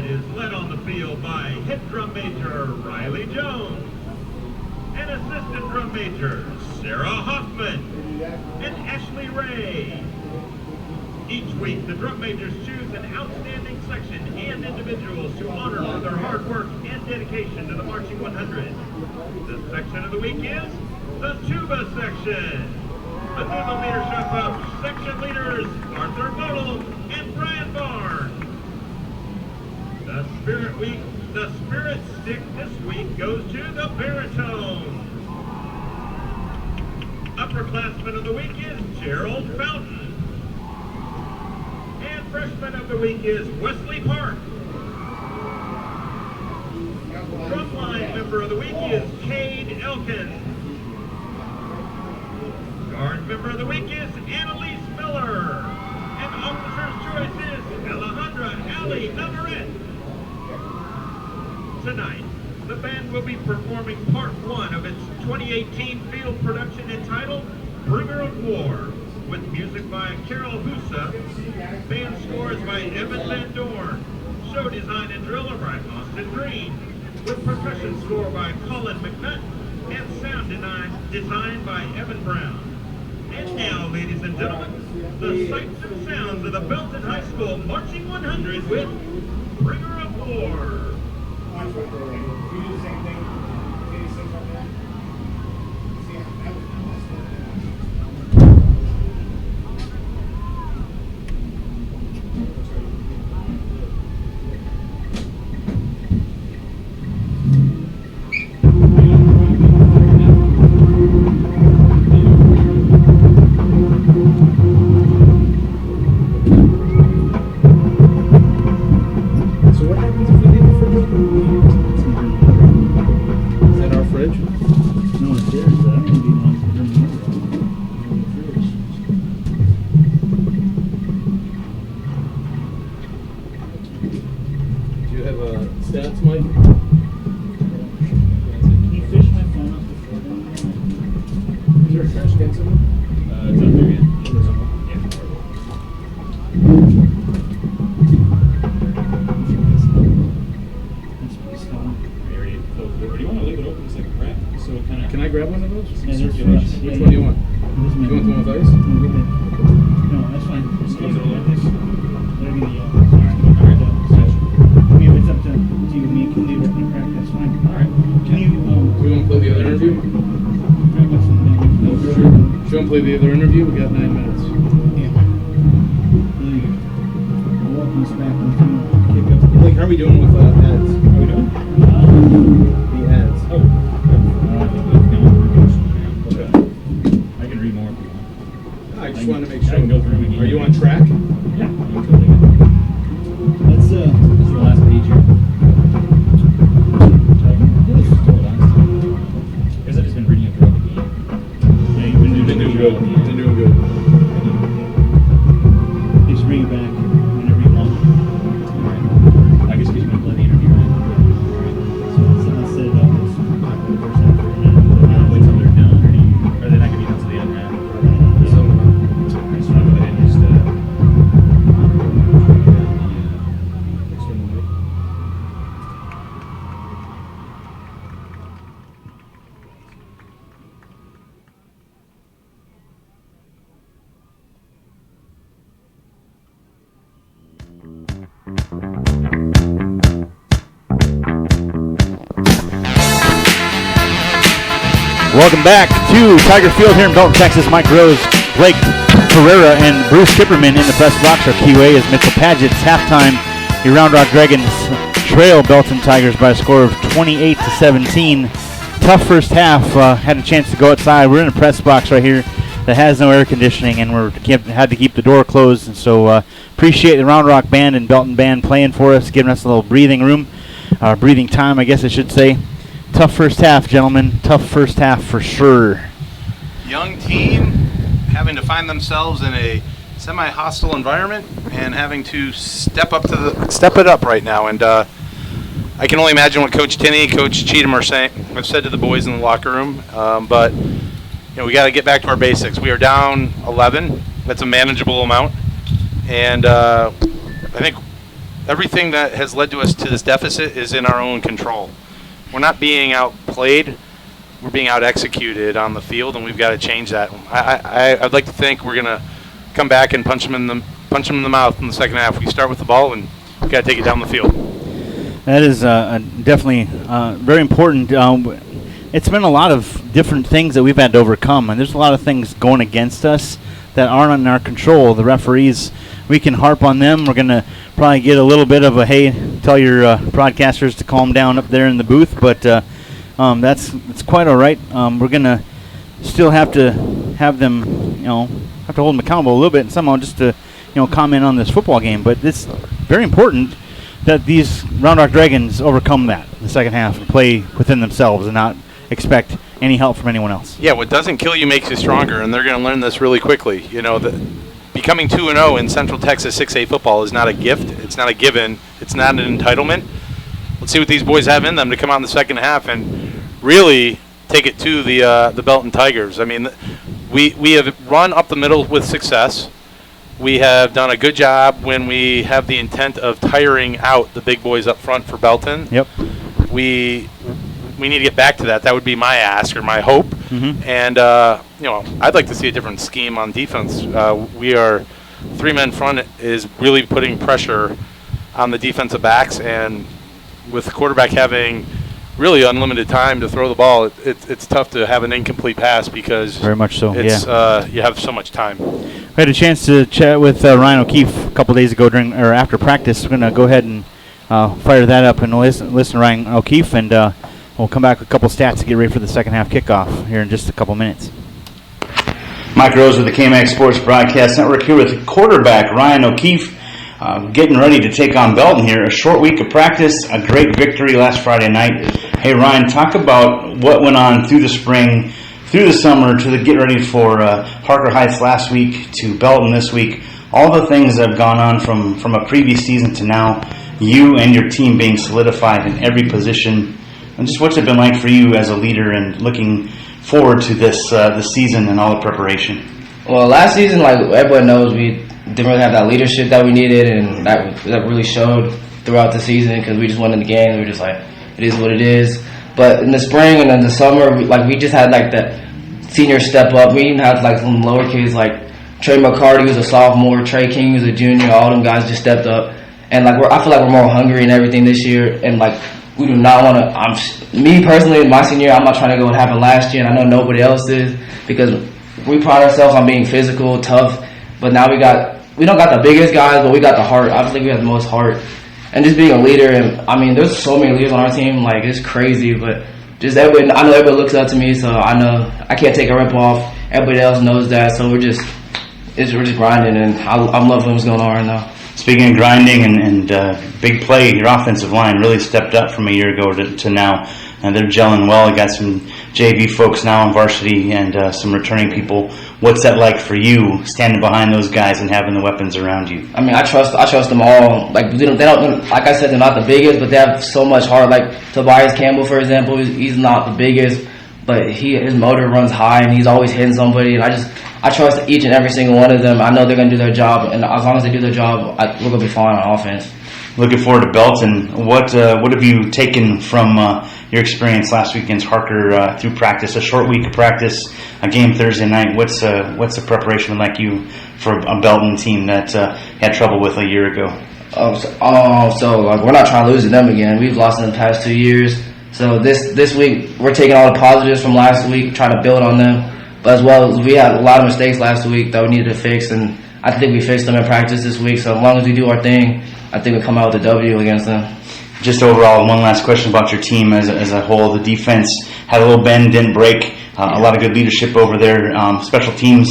100 is led on the field by hit drum major Riley Jones and assistant drum major Sarah Hoffman and Ashley Ray. Each week, the drum majors choose an outstanding section and individuals to honor for their hard work and dedication to the Marching 100. The section of the week is the tuba section. Under the leadership of section leaders Arthur Model and Brian Barnes. The Spirit Stick this week goes to the baritone. Upperclassman of the week is Gerald Fountain. And freshman of the week is Wesley Park. Drumline member of the week is Cade Elkins. Guard member of the week is Annalise Miller. And officer's choice is Alejandra Ali Navarrete. Tonight, the band will be performing part 1 of its 2018 field production entitled Bringer of War, with music by Carol Husa, band scores by Evan Van Dorn, show design and driller by Austin Green, with percussion score by Colin McNutt, and sound design by Evan Brown. And now, ladies and gentlemen, the sights and sounds of the Belton High School Marching 100 with Bringer of War. Can I grab one of those? Which one do you want? Do you want the one with ice? No, that's fine. Just close it like this. That'll be the I mean, if it's up to you and me, can leave it in the crack, that's fine. Alright. Can you, Do you want to play the other interview? Sure. Do you want to play the other interview? We got 9 minutes. Yeah. Really good. I'll walk this back and kick up. Like, how are we doing with ads? How are we doing? The ads. Oh. I can read more if you want. I just wanted to make I sure. can go through them again. Are you on track? Yeah. Let's that's your last page here. Because I've just been reading it throughout the game. Yeah, you've been doing good. You've been doing good. Just bring it back whenever you want. Alright. I guess because you're going to play the interview, right? Alright. So let's set it up. Let's talk to the first half for a minute. Wait till they're done, or are they not going to be done till the other half? So I'll go ahead and just Welcome back to Tiger Field here in Belton, Texas. Mike Rose, Blake Ferreira, and Bruce Kipperman in the press box. Our QA is Mitchell Paget. It's halftime. The Round Rock Dragons trail Belton Tigers by a score of 28-17. Tough first half. Had a chance to go outside. We're in a press box right here that has no air conditioning, and had to keep the door closed. And so appreciate the Round Rock Band and Belton Band playing for us, giving us a little breathing room, breathing time, I guess I should say. Tough first half, gentlemen. Tough first half for sure. Young team having to find themselves in a semi-hostile environment and having to step it up right now. And I can only imagine what Coach Tinney, Coach Cheatham have said to the boys in the locker room. But we got to get back to our basics. We are down 11. That's a manageable amount, and I think everything that has led to us to this deficit is in our own control. We're not being outplayed. We're being out-executed on the field, and we've got to change that. I'd like to think we're going to come back and punch them in the mouth in the second half. We start with the ball, and we've got to take it down the field. That is definitely very important. It's been a lot of different things that we've had to overcome, and there's a lot of things going against us that aren't in our control. The referees, we can harp on them. We're going to probably get a little bit of a, hey, tell your broadcasters to calm down up there in the booth, but that's quite all right. We're going to still have to have them, have to hold them accountable a little bit and somehow just to, comment on this football game. But it's very important that these Round Rock Dragons overcome that in the second half and play within themselves and not expect any help from anyone else. Yeah, what doesn't kill you makes you stronger, and they're going to learn this really quickly. Becoming 2-0 in Central Texas 6A football is not a gift. It's not a given. It's not an entitlement. Let's see what these boys have in them to come out in the second half and really take it to the Belton Tigers. I mean, we have run up the middle with success. We have done a good job when we have the intent of tiring out the big boys up front for Belton. Yep. We need to get back to that. That would be my ask or my hope. Mm-hmm. And, I'd like to see a different scheme on defense. We are 3 men front is really putting pressure on the defensive backs, and with the quarterback having really unlimited time to throw the ball, it's tough to have an incomplete pass because very much so. You have so much time. We had a chance to chat with Ryan O'Keefe a couple days ago after practice. We're going to go ahead and fire that up and listen to Ryan O'Keefe, and we'll come back with a couple stats to get ready for the second half kickoff here in just a couple minutes. Mike Rose with the KMAX Sports Broadcast Network here with quarterback Ryan O'Keefe. Getting ready to take on Belton here. A short week of practice, a great victory last Friday night. Hey, Ryan, talk about what went on through the spring, through the summer, to get ready for Harker Heights last week to Belton this week. All the things that have gone on from a previous season to now, you and your team being solidified in every position. And just what's it been like for you as a leader and looking forward to this season and all the preparation? Well, last season, like everyone knows, we didn't really have that leadership that we needed, and that really showed throughout the season because we just went in the game. We were just like, it is what it is. But in the spring and in the summer, we just had like that senior step up. We even had like some lower kids like Trey McCarty, who's a sophomore, Trey King, who's a junior. All them guys just stepped up, and I feel like we're more hungry and everything this year. And we do not want to. Me personally, in my senior year, I'm not trying to go what happened last year, and I know nobody else is because we pride ourselves on being physical, tough. But now we don't got the biggest guys, but we got the heart. I think we have the most heart. And just being a leader, and there's so many leaders on our team, it's crazy, but just everybody, I know everybody looks up to me, so I know I can't take a rip off. Everybody else knows that, so we're just grinding, and I'm loving what's going on right now. Speaking of grinding and big play, your offensive line really stepped up from a year ago to now, and they're gelling well. You got some JV folks now on varsity and some returning people. What's that like for you, standing behind those guys and having the weapons around you? I trust them all. They don't, like I said, they're not the biggest, but they have so much heart. Like Tobias Campbell, for example, he's not the biggest, but his motor runs high and he's always hitting somebody. And I trust each and every single one of them. I know they're going to do their job, and as long as they do their job, we're going to be fine on offense. Looking forward to Belton. What have you taken from your experience last week against Harker through practice? A short week of practice, a game Thursday night. What's the preparation like you for a Belton team that had trouble with a year ago? So we're not trying to lose to them again. We've lost in the past 2 years. So this week we're taking all the positives from last week, trying to build on them. But as well, we had a lot of mistakes last week that we needed to fix, and I think we fixed them in practice this week. So as long as we do our thing, I think we come out with a W against them. Just overall, one last question about your team as a whole. The defense had a little bend, didn't break. A lot of good leadership over there. Special teams,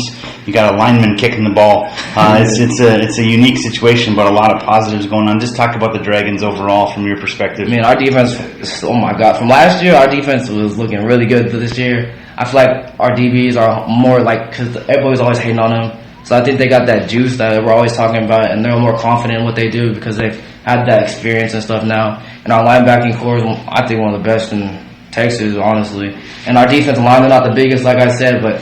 you got a lineman kicking the ball. It's a unique situation, but a lot of positives going on. Just talk about the Dragons overall from your perspective. Our defense, oh my God. From last year, our defense was looking really good for this year. I feel like our DBs are more because everybody's always hating on them. So I think they got that juice that we're always talking about, and they're more confident in what they do because they've had that experience and stuff now. And our linebacking core is, I think, one of the best in Texas, honestly. And our defensive line, they're not the biggest, like I said, but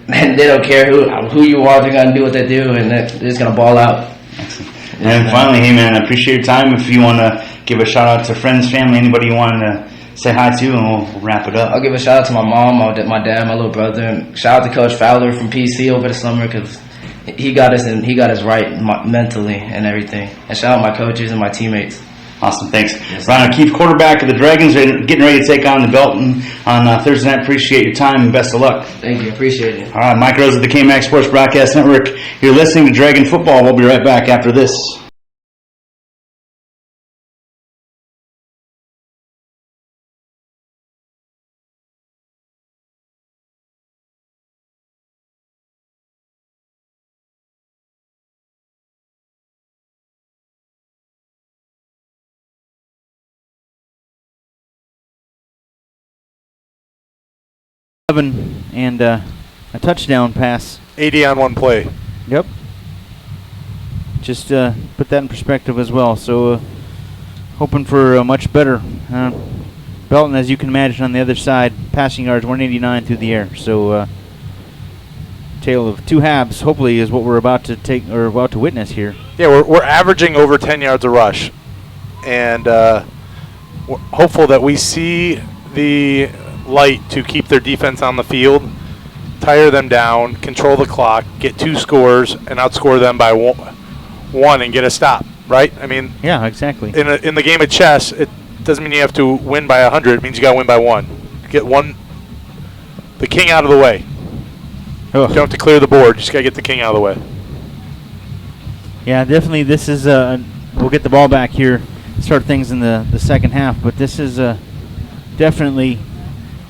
man, they don't care who you are. They're going to do what they do, and they're just going to ball out. And finally, hey man, I appreciate your time. If you want to give a shout out to friends, family, anybody you want to say hi to, and we'll wrap it up. I'll give a shout out to my mom, my dad, my little brother, and shout out to Coach Fowler from PC over the summer because he got us right mentally and everything. And shout out my coaches and my teammates. Awesome, thanks. Ryan O'Keefe, quarterback of the Dragons, getting ready to take on the Belton on Thursday night. Appreciate your time and best of luck. Thank you, appreciate it. All right, Mike Rose of the KMAX Sports Broadcast Network. You're listening to Dragon Football. We'll be right back after this. And a touchdown pass. 80 on one play. Yep. Just put that in perspective as well. So hoping for much better. Belton, as you can imagine, on the other side, passing yards 189 through the air. So tale of two halves, hopefully, is what we're about to witness here. Yeah, we're averaging over 10 yards a rush, and we're hopeful that we see the light to keep their defense on the field, tire them down, control the clock, get 2 scores, and outscore them by one and get a stop. Right? I mean, yeah, exactly. In the game of chess, it doesn't mean you have to win by 100. It means you got to win by 1. Get the king out of the way. Ugh. You don't have to clear the board. You just got to get the king out of the way. Yeah, definitely. This is we'll get the ball back here, start things in the second half. But this is definitely.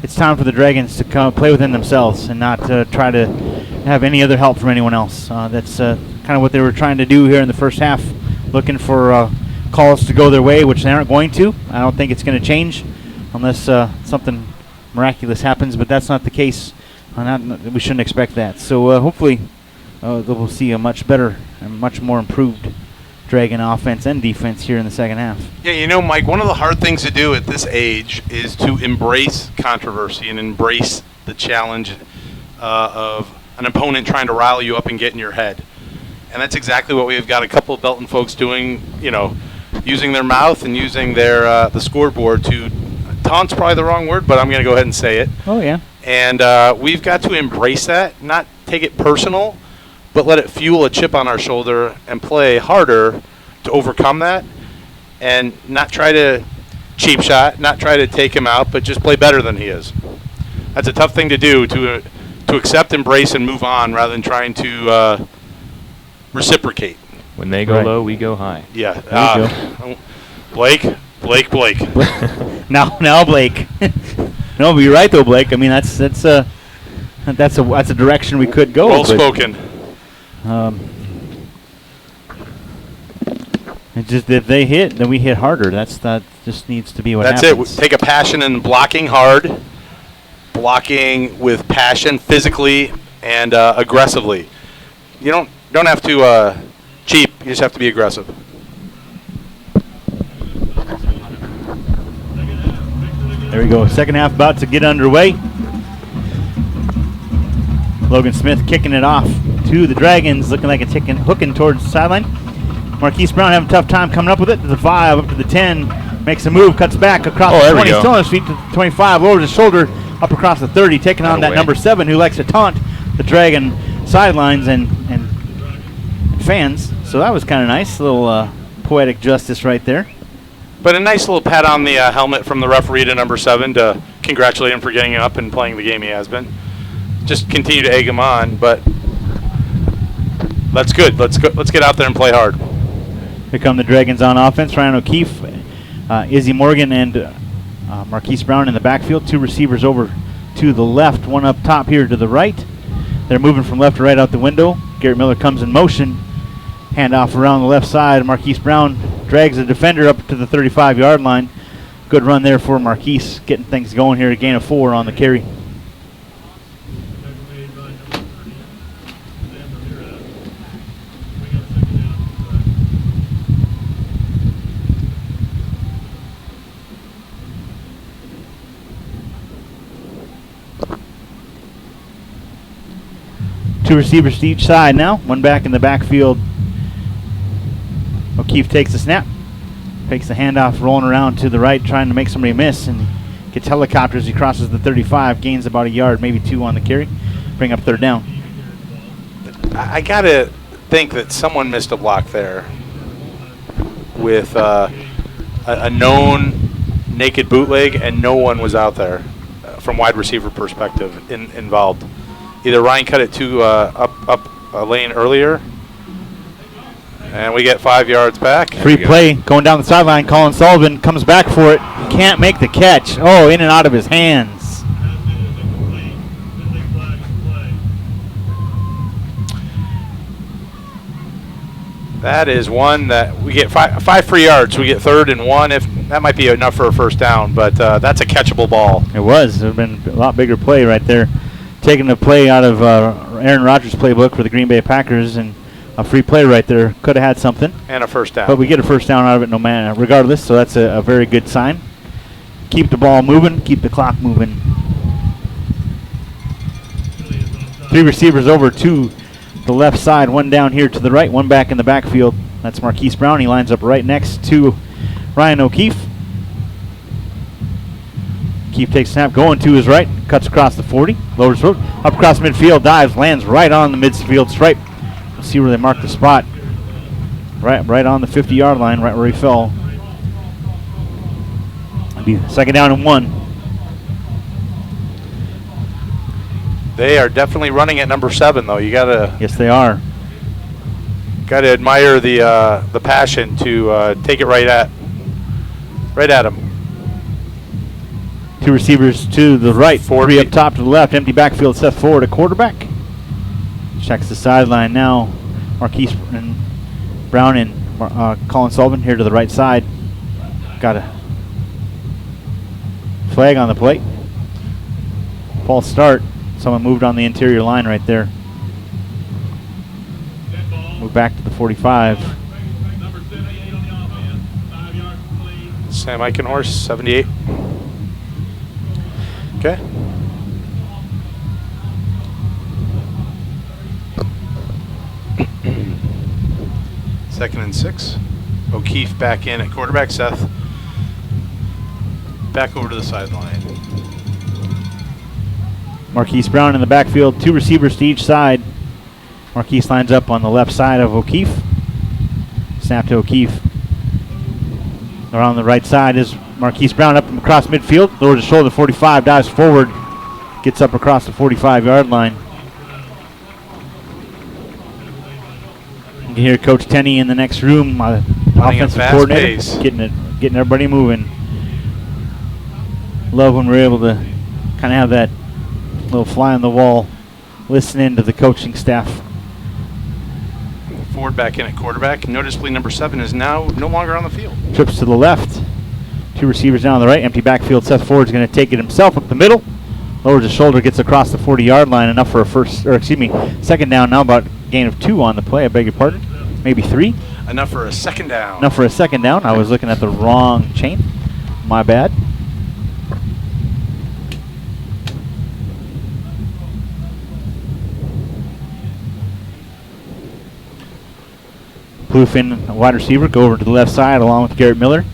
It's time for the Dragons to come play within themselves and not try to have any other help from anyone else. That's kind of what they were trying to do here in the first half, looking for calls to go their way, which they aren't going to. I don't think it's going to change unless something miraculous happens, but that's not the case. We shouldn't expect that. So hopefully we'll see a much better and much more improved Dragon offense and defense here in the second half. Yeah, you know, Mike, one of the hard things to do at this age is to embrace controversy and embrace the challenge of an opponent trying to rile you up and get in your head. And that's exactly what we've got a couple of Belton folks doing, you know, using their mouth and using their the scoreboard to taunt's probably the wrong word, but I'm going to go ahead and say it. Oh, yeah. And we've got to embrace that, not take it personal, but let it fuel a chip on our shoulder and play harder to overcome that and not try to cheap shot, not try to take him out, but just play better than he is. That's a tough thing to do, to accept, embrace, and move on rather than trying to reciprocate. When they go low, we go high. Yeah. Blake. Now, Blake. No, but you're right though, Blake. I mean, that's a direction we could go. Well spoken. It's just if they hit, then we hit harder. That just needs to be what happens. That's it. Take a passion in blocking hard, blocking with passion, physically and aggressively. You don't have to cheap. You just have to be aggressive. There we go. Second half about to get underway. Logan Smith kicking it off to the Dragons, looking like it's hooking towards the sideline. Marquise Brown having a tough time coming up with it. To the 5, up to the 10. Makes a move, cuts back across the 20. Still on his feet to the 25. Lowers his shoulder up across the 30. Taking on that number 7 who likes to taunt the Dragon sidelines and fans. So that was kind of nice. A little poetic justice right there. But a nice little pat on the helmet from the referee to number 7 to congratulate him for getting up and playing the game he has been. Just continue to egg him on, but that's good. Let's get out there and play hard. Here come the Dragons on offense. Ryan O'Keefe, Izzy Morgan, and Marquise Brown in the backfield. 2 receivers over to the left, 1 up top here to the right. They're moving from left to right out the window. Garrett Miller comes in motion. Handoff around the left side. Marquise Brown drags the defender up to the 35-yard line. Good run there for Marquise, getting things going here. A gain of 4 on the carry. Two receivers to each side now. One back in the backfield O'Keefe takes the snap, takes the handoff, rolling around to the right, trying to make somebody miss, and gets helicopters. He crosses the 35, gains about a yard, maybe 2 on the carry, bring up third down. I got to think that someone missed a block there with a known naked bootleg, and no one was out there from wide receiver perspective involved. Either Ryan cut it too up a lane earlier, and we get 5 yards back. Free play going down the sideline. Colin Sullivan comes back for it. Can't make the catch. Oh, in and out of his hands. That is one that we get five free yards. We get 3rd and 1. If that might be enough for a first down, but that's a catchable ball. It was. It would have been a lot bigger play right there. Taking the play out of Aaron Rodgers' playbook for the Green Bay Packers, and a free play right there. Could have had something. And a first down. But we get a first down out of it no matter, regardless, so that's a very good sign. Keep the ball moving. Keep the clock moving. 3 receivers over to the left side. 1 down here to the right. 1 back in the backfield. That's Marquise Brown. He lines up right next to Ryan O'Keefe. O'Keefe takes snap, going to his right, cuts across the 40, lowers road, up across midfield, dives, lands right on the midfield stripe. We'll see where they mark the spot. Right on the 50-yard line, right where he fell. It'll be 2nd down and 1. They are definitely running at number 7, though. You gotta. Yes, they are. Gotta admire the passion to take it right at him. 2 receivers to the right, 3 up top to the left. Empty backfield, Seth Ford, a quarterback. Checks the sideline now. Marquise and Brown and Colin Sullivan here to the right side. Got a flag on the plate. False start. Someone moved on the interior line right there. Move back to the 45. Sam Eichenhorst, 78. Okay. Second and 6. O'Keefe back in at quarterback. Seth back over to the sideline. Marquise Brown in the backfield. 2 receivers to each side. Marquise lines up on the left side of O'Keefe. Snap to O'Keefe. Around the right side is Marquise Brown up across midfield. Lowers the shoulder, 45, dives forward. Gets up across the 45-yard line. You can hear Coach Tenney in the next room, offensive coordinator, getting everybody moving. Love when we're able to kind of have that little fly on the wall, listening to the coaching staff. Ford back in at quarterback. Noticeably, number 7 is now no longer on the field. Trips to the left. 2 receivers down on the right. Empty backfield. Seth Ford's going to take it himself up the middle. Lowers his shoulder, gets across the 40-yard line. Enough for a 2nd down. Now about gain of 2 on the play. I beg your pardon. Maybe 3. Enough for a 2nd down. Enough for a 2nd down. I was looking at the wrong chain. My bad. Plouffe, a wide receiver, go over to the left side along with Garrett Miller.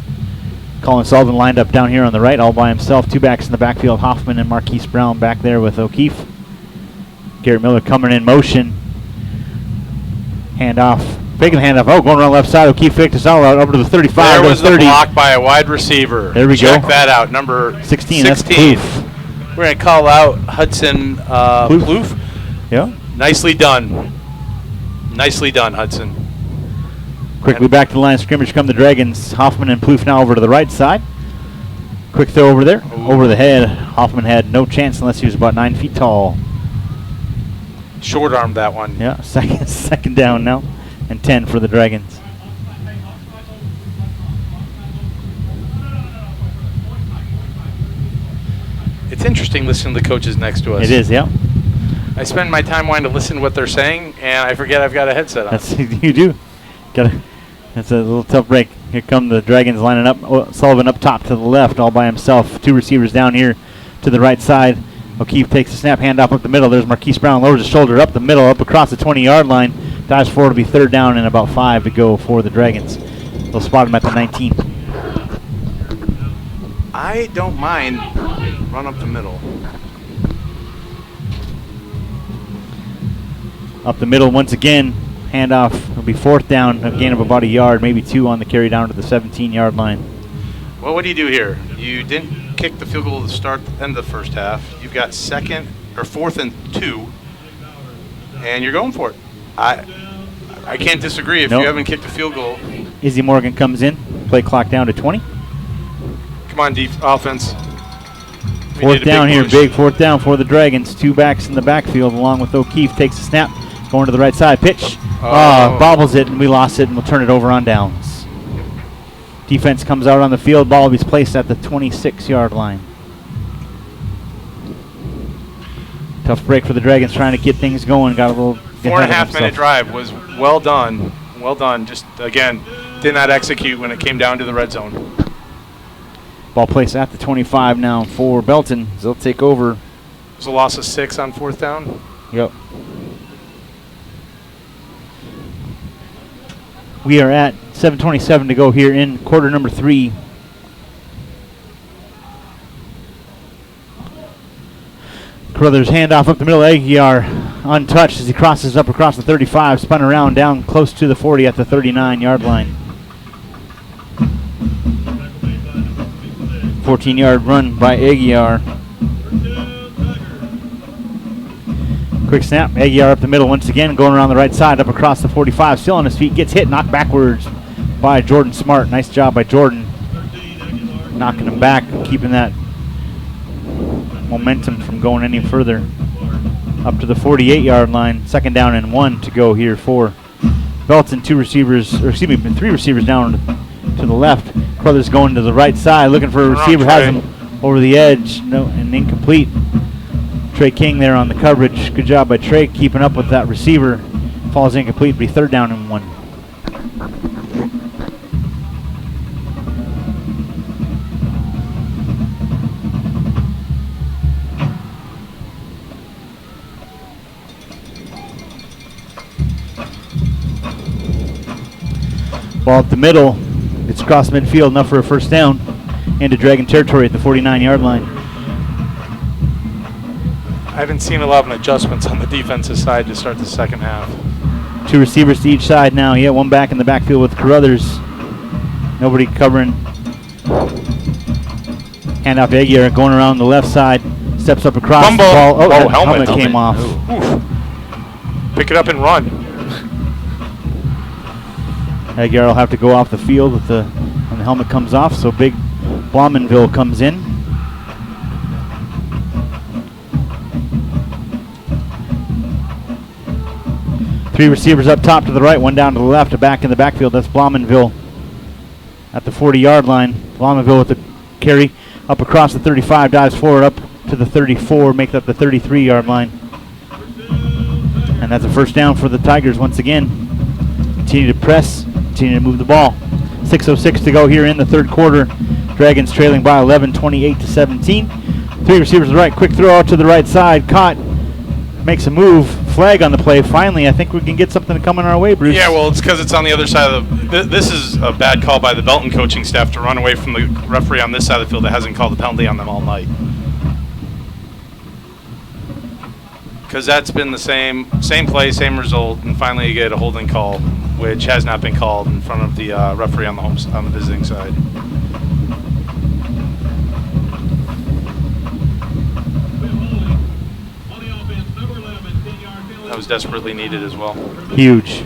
Colin Sullivan lined up down here on the right all by himself. 2 backs in the backfield, Hoffman and Marquise Brown back there with O'Keefe. Garrett Miller coming in motion. Handoff. Faking the handoff. Oh, going around left side. O'Keefe faked us out over to the 35. There was the 30. block by a wide receiver. There we Check go. that out. Number 16. That's Plouffe. We're going to call out Hudson Plouffe. Yeah. Nicely done. Nicely done, Hudson. Quickly back to the line of scrimmage come the Dragons. Hoffman and Plouffe now over to the right side. Quick throw over there. Ooh. Over the head. Hoffman had no chance unless he was about 9 feet tall. Short armed that one. Yeah, second down now. And 10 for the Dragons. It's interesting listening to the coaches next to us. It is, yeah. I spend my time wanting to listen to what they're saying, and I forget I've got a headset on. You do. That's a little tough break. Here come the Dragons lining up. Sullivan up top to the left all by himself. 2 receivers down here to the right side. O'Keefe takes the snap, handoff up the middle. There's Marquise Brown, lowers his shoulder up the middle, up across the 20-yard line. Dives forward to be 3rd down and about 5 to go for the Dragons. They'll spot him at the 19. I don't mind run up the middle. Up the middle once again. Handoff. It'll be 4th down. A gain of about a yard, maybe 2 on the carry down to the 17-yard line. Well, what do you do here? You didn't kick the field goal to start the end of the first half. You've got 4th and 2, and you're going for it. I can't disagree if you haven't kicked a field goal. Izzy Morgan comes in. Play clock down to 20. Come on, offense. 4th down here, big 4th down for the Dragons. 2 backs in the backfield along with O'Keefe. Takes a snap, going to the right side. Pitch. Bobbles it, and we lost it, and we'll turn it over on downs. Defense comes out on the field. Ball will be placed at the 26-yard line. Tough break for the Dragons trying to get things going. Got a little 4.5 minute drive was well done. Well done. Just, again, did not execute when it came down to the red zone. Ball placed at the 25 now for Belton. They'll take over. It was a loss of 6 on 4th down. Yep. We are at 7:27 to go here in quarter number 3. Carruthers handoff up the middle. Aguiar untouched as he crosses up across the 35, spun around down close to the 40 at the 39-yard line. 14-yard run by Aguiar. Quick snap. Aguiar up the middle once again, going around the right side, up across the 45, still on his feet, gets hit, knocked backwards by Jordan Smart. Nice job by Jordan, knocking him back, keeping that momentum from going any further. Up to the 48-yard line, 2nd down and 1 to go here for Belton. 3 receivers down to the left. Carruthers going to the right side, looking for a receiver, has him over the edge, and incomplete. Trey King there on the coverage. Good job by Trey keeping up with that receiver. Falls incomplete, be 3rd down and 1. Ball up the middle. It's across midfield, enough for a 1st down into Dragon territory at the 49-yard line. I haven't seen a lot of adjustments on the defensive side to start the second half. 2 receivers to each side now. Yeah, 1 back in the backfield with Carruthers. Nobody covering. Handoff to Aguiar going around the left side. Steps up across the ball. Oh, helmet came off. Oof. Pick it up and run. Aguiar will have to go off the field when the helmet comes off. So big Blaumanville comes in. Three receivers up top to the right, 1 down to the left, a back in the backfield. That's Blaumanville at the 40-yard line. Blaumanville with the carry up across the 35, dives forward up to the 34, makes up the 33-yard line. And that's a 1st down for the Tigers once again. Continue to press, continue to move the ball. 6:06 to go here in the 3rd quarter. Dragons trailing by 11, 28-17. 3 receivers to the right, quick throw out to the right side, caught, makes a move, flag on the play. Finally, I think we can get something coming our way, Bruce. Yeah, well, it's because it's on the other side of the... This is a bad call by the Belton coaching staff to run away from the referee on this side of the field that hasn't called a penalty on them all night. Because that's been the same play, same result, and finally you get a holding call, which has not been called in front of the referee on the visiting side. That was desperately needed as well. Huge.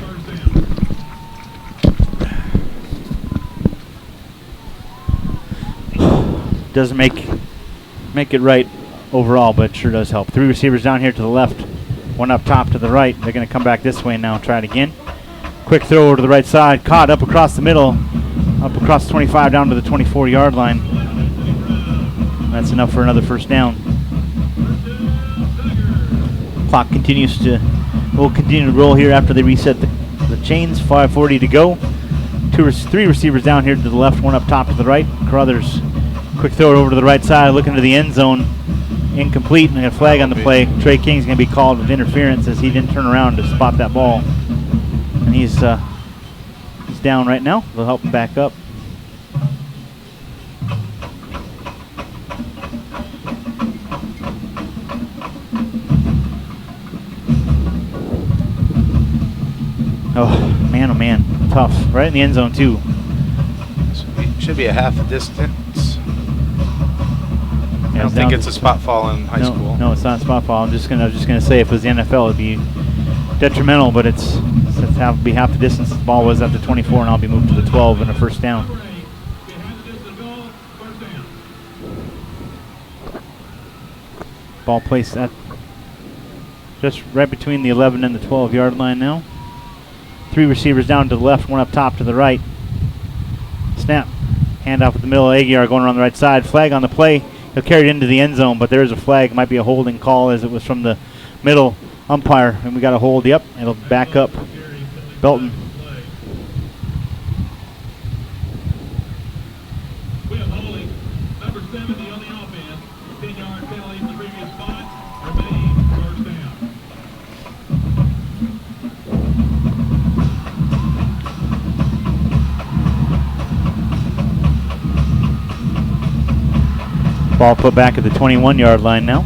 Doesn't make it right overall, but it sure does help. 3 receivers down here to the left, 1 up top to the right. They're going to come back this way now and try it again. Quick throw over to the right side, caught up across the middle, up across the 25 down to the 24-yard line. And that's enough for another 1st down. Clock will continue to roll here after they reset the chains. 5:40 to go. 3 receivers down here to the left, 1 up top to the right. Carruthers, quick throw over to the right side, looking to the end zone. Incomplete, and a flag on the play. Trey King's going to be called with interference as he didn't turn around to spot that ball. And he's down right now. They'll help him back up. Oh man, tough. Right in the end zone too. Should be a half distance. I Yeah, don't think it's a spot fall in high school. No, it's not a spot fall. I was just gonna say if it was the NFL, it'd be detrimental, but it's be half the distance. The ball was at the 24, and I'll be moved to the 12 and a first down. Ball placed at just right between the 11 and the 12-yard line now. 3 receivers down to the left, 1 up top to the right. Snap. Handoff at the middle. Aguiar going around the right side. Flag on the play. He'll carry it into the end zone, but there's a flag. Might be a holding call as it was from the middle umpire. And we got a hold. Yep, it'll back up Belton. We have holding. Number 70 on the offense. 10-yard penalty from the previous spot. Remaining first down. Ball put back at the 21-yard line now.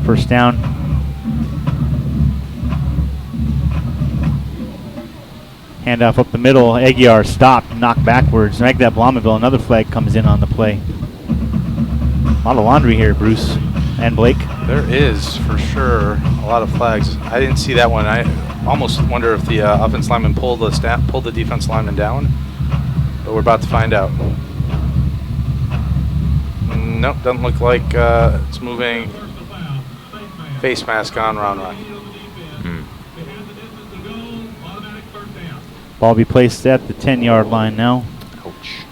First down. Handoff up the middle. Aguiar stopped, knocked backwards. Magdab Blomaville, another flag comes in on the play. A lot of laundry here, Bruce and Blake. There is, for sure, a lot of flags. I didn't see that one. I almost wonder if the offense lineman pulled the defense lineman down. But we're about to find out. Nope, doesn't look like it's moving. Face mask on, Ron Rock. Ball be placed at the 10-yard line now. Ouch.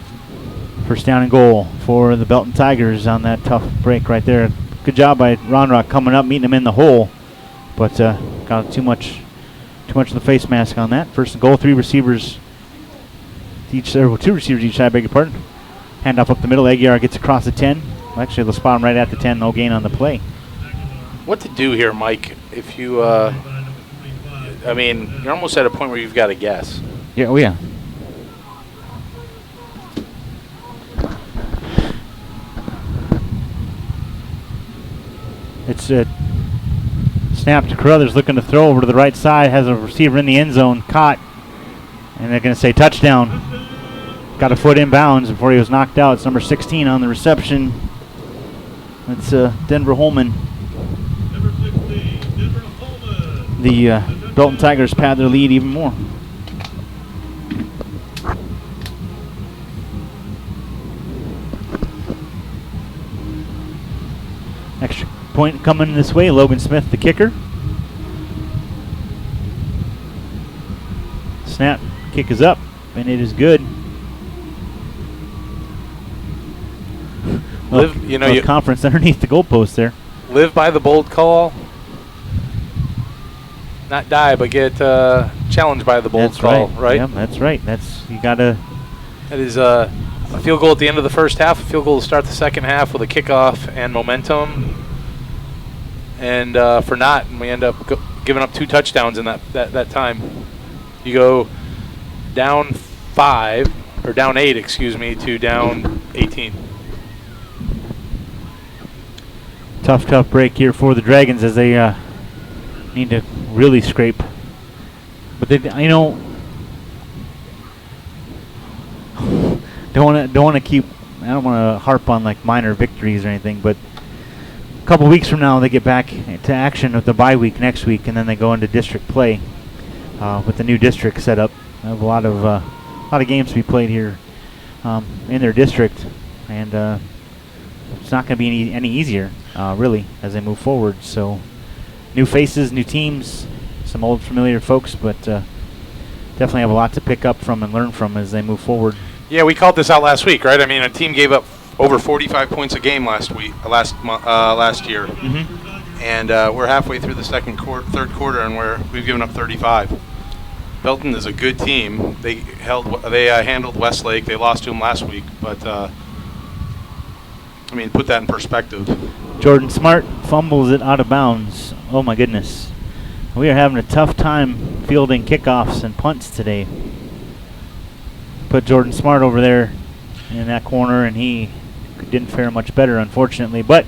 First down and goal for the Belton Tigers on that tough break right there. Good job by Ron Rock coming up, meeting him in the hole, but got too much of the face mask on that. First and goal, 2 receivers each side, beg your pardon. Handoff up the middle. Aguiar gets across the 10. Actually, they'll spot him right at the 10. No gain on the play. What to do here, Mike, if you, I mean, you're almost at a point where you've got to guess. Yeah, oh yeah. It's a snap to Carruthers, looking to throw over to the right side. Has a receiver in the end zone, caught. And they're going to say touchdown. Got a foot inbounds before he was knocked out. It's number 16 on the reception. It's Denver Holman. The Belton Tigers pad their lead even more. Extra point coming this way. Logan Smith, the kicker. Snap, kick is up, and it is good. Live, you know, you conference underneath the goalpost there. Live by the bold call. Not die, but get challenged by the bold call, right? Yeah, that's right. That's you gotta. That is a field goal at the end of the first half, a field goal to start the second half with a kickoff and momentum. And for not, we end up giving up 2 touchdowns in that time. You go down 5 or down 8, excuse me, to down 18. Tough break here for the Dragons as they need to really scrape. But they, you know, don't want to keep. I don't want to harp on like minor victories or anything, but a couple weeks from now they get back to action with the bye week next week, and then they go into district play with the new district set up. They have a lot of games to be played here in their district, and it's not going to be any easier really as they move forward. So new faces, new teams, some old familiar folks, but definitely have a lot to pick up from and learn from as they move forward. Yeah, we called this out last week, right? I mean, a team gave up over 45 points a game last year, and we're halfway through the third quarter, and we've given up 35. Belton is a good team. They handled Westlake. They lost to them last week, but I mean, put that in perspective. Jordan Smart fumbles it out of bounds. Oh my goodness. We are having a tough time fielding kickoffs and punts today. Put Jordan Smart over there in that corner, and he didn't fare much better, unfortunately. But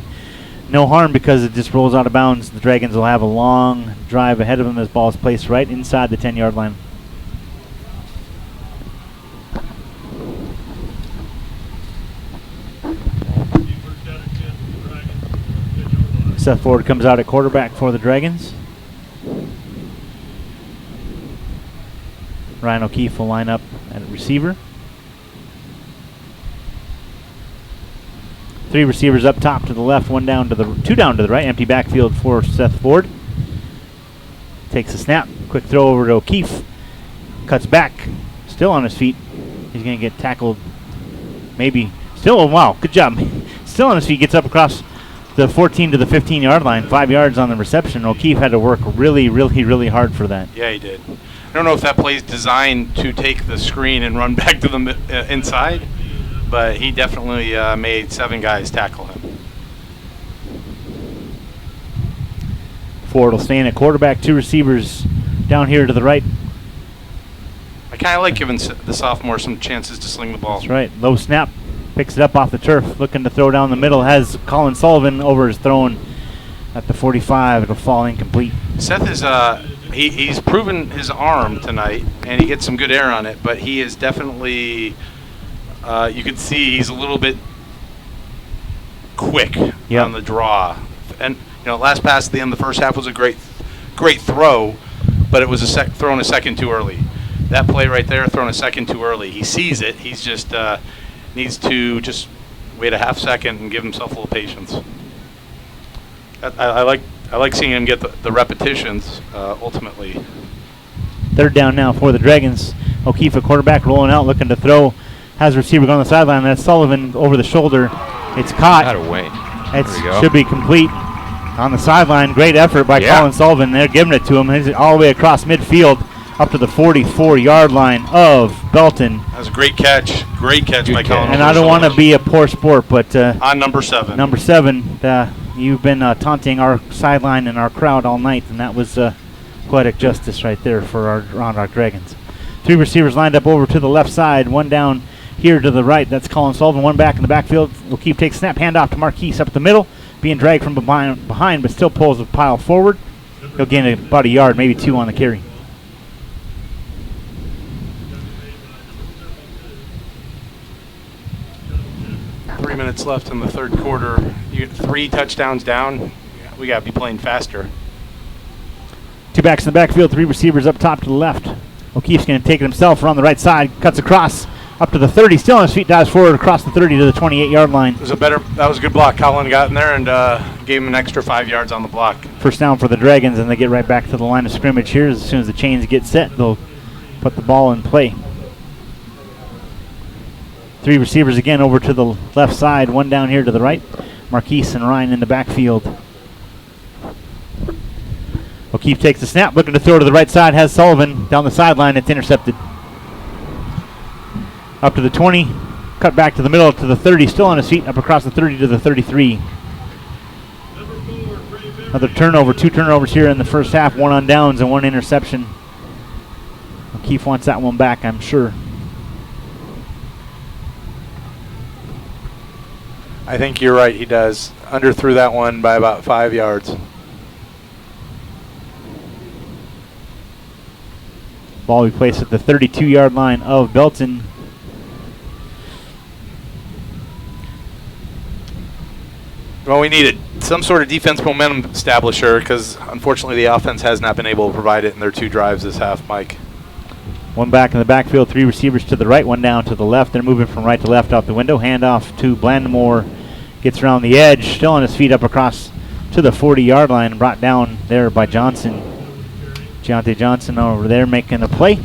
no harm because it just rolls out of bounds. The Dragons will have a long drive ahead of them as ball is placed right inside the 10-yard line. Seth Ford comes out at quarterback for the Dragons. Ryan O'Keefe will line up at receiver. 3 receivers up top to the left, 2 down to the right. Empty backfield for Seth Ford. Takes a snap, quick throw over to O'Keefe. Cuts back, still on his feet. He's going to get tackled. Maybe still. Oh, wow, good job. Still on his feet, gets up across the 14 to the 15-yard line, 5 yards on the reception. O'Keefe had to work really, really, really hard for that. Yeah, he did. I don't know if that play is designed to take the screen and run back to the inside, but he definitely made 7 guys tackle him. Ford will stay in at quarterback, 2 receivers down here to the right. I kind of like giving the sophomore some chances to sling the ball. That's right. Low snap. Picks it up off the turf. Looking to throw down the middle. Has Colin Sullivan over his throwing at the 45. It'll fall incomplete. Seth is he's proven his arm tonight, and he gets some good air on it, but he is definitely you can see he's a little bit quick on the draw. And last pass at the end of the first half was a great throw, but it was thrown a second too early. That play right there, thrown a second too early. He sees it. He's just needs to just wait a half second and give himself a little patience. I like seeing him get the repetitions ultimately. 3rd down now for the Dragons. O'Keefe, a quarterback, rolling out, looking to throw. Has a receiver going on the sideline. That's Sullivan over the shoulder. It's caught. Got away. It should be complete on the sideline. Great effort by Colin Sullivan. They're giving it to him. He's all the way across midfield up to the 44-yard line of Belton. That was a great catch. Great catch by Colin. And I don't want to be a poor sport, but on number 7. Number 7, you've been taunting our sideline and our crowd all night, and that was poetic justice right there for our Dragons. 3 receivers lined up over to the left side, 1 down here to the right. That's Colin Sullivan. 1 back in the backfield. O'Keefe takes snap, handoff to Marquise up the middle, being dragged from behind, but still pulls the pile forward. He'll gain about a yard, maybe 2 on the carry. Three minutes left in the 3rd quarter. You get 3 touchdowns down. We got to be playing faster. 2 backs in the backfield, 3 receivers up top to the left. O'Keefe's going to take it himself around the right side, cuts across up to the 30, still on his feet, dives forward across the 30 to the 28-yard line. That was a good block. Colin got in there and gave him an extra 5 yards on the block. 1st down for the Dragons, and they get right back to the line of scrimmage here. As soon as the chains get set, they'll put the ball in play. 3 receivers again over to the left side, 1 down here to the right. Marquise and Ryan in the backfield. O'Keefe takes the snap, looking to throw to the right side, has Sullivan down the sideline. It's intercepted. Up to the 20, cut back to the middle to the 30, still on his feet, up across the 30 to the 33. Another turnover, 2 turnovers here in the first half, 1 on downs and 1 interception. O'Keefe wants that one back, I'm sure. I think you're right, he does. Underthrew that one by about 5 yards. Ball will be placed at the 32-yard line of Belton. Well, we needed some sort of defense momentum establisher because, unfortunately, the offense has not been able to provide it in their 2 drives this half, Mike. 1 back in the backfield, 3 receivers to the right, 1 down to the left. They're moving from right to left out the window. Handoff to Blandamore. Gets around the edge, still on his feet up across to the 40-yard line. Brought down there by Johnson. Deontay Johnson over there making a play.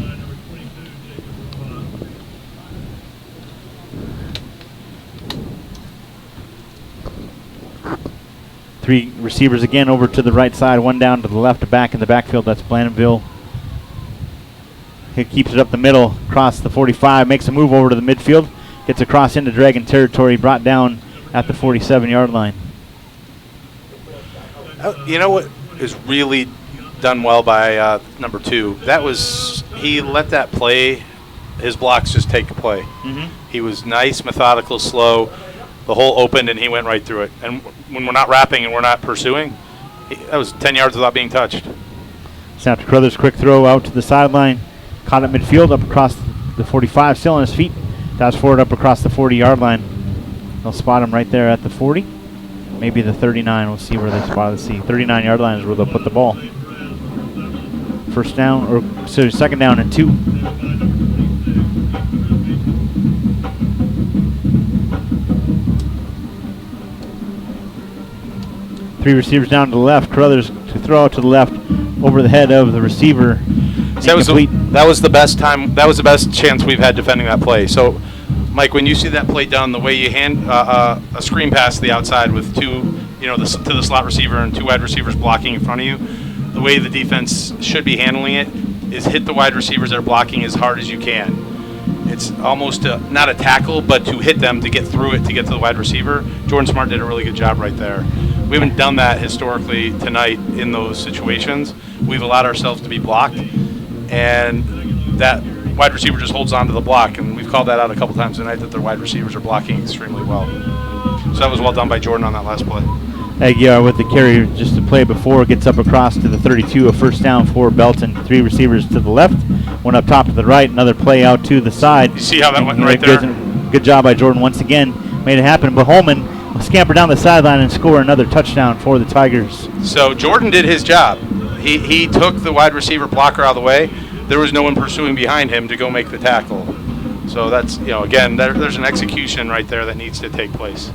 Three receivers again over to the right side, 1 down to the left, back in the backfield. That's Blandonville. He keeps it up the middle, across the 45, makes a move over to the midfield, gets across into Dragon territory, brought down at the 47-yard line. You know what is really done well by number 2. He let that play, his blocks just take the play. He was nice, methodical, slow. The hole opened and he went right through it. And when we're not wrapping and we're not pursuing, that was 10 yards without being touched. Snap to Carruthers, quick throw out to the sideline. Caught at midfield, up across the 45, still on his feet. Dives forward up across the 40-yard line. They'll spot him right there at the 40. Maybe the 39. We'll see where they spot it. See, 39-yard line is where they'll put the ball. First down, or so second down and 2. Three receivers down to the left. Carruthers to throw out to the left over the head of the receiver. That was the best time. That was the best chance we've had defending that play. So, Mike, when you see that play done, the way you hand a screen pass to the outside with two, to the slot receiver and 2 wide receivers blocking in front of you, the way the defense should be handling it is hit the wide receivers that are blocking as hard as you can. It's almost not a tackle, but to hit them to get through it to get to the wide receiver. Jordan Smart did a really good job right there. We haven't done that historically tonight in those situations. We've allowed ourselves to be blocked, and that wide receiver just holds on to the block, and we've called that out a couple times tonight that their wide receivers are blocking extremely well. So that was well done by Jordan on that last play. Aguiar with the carry just to play before, gets up across to the 32, a first down for Belton. 3 receivers to the left, 1 up top to the right, another play out to the side. You see how that went right there? Good job by Jordan once again, made it happen, but Holman will scamper down the sideline and score another touchdown for the Tigers. So Jordan did his job. He took the wide receiver blocker out of the way. There was no one pursuing behind him to go make the tackle. So that's, again, there's an execution right there that needs to take place.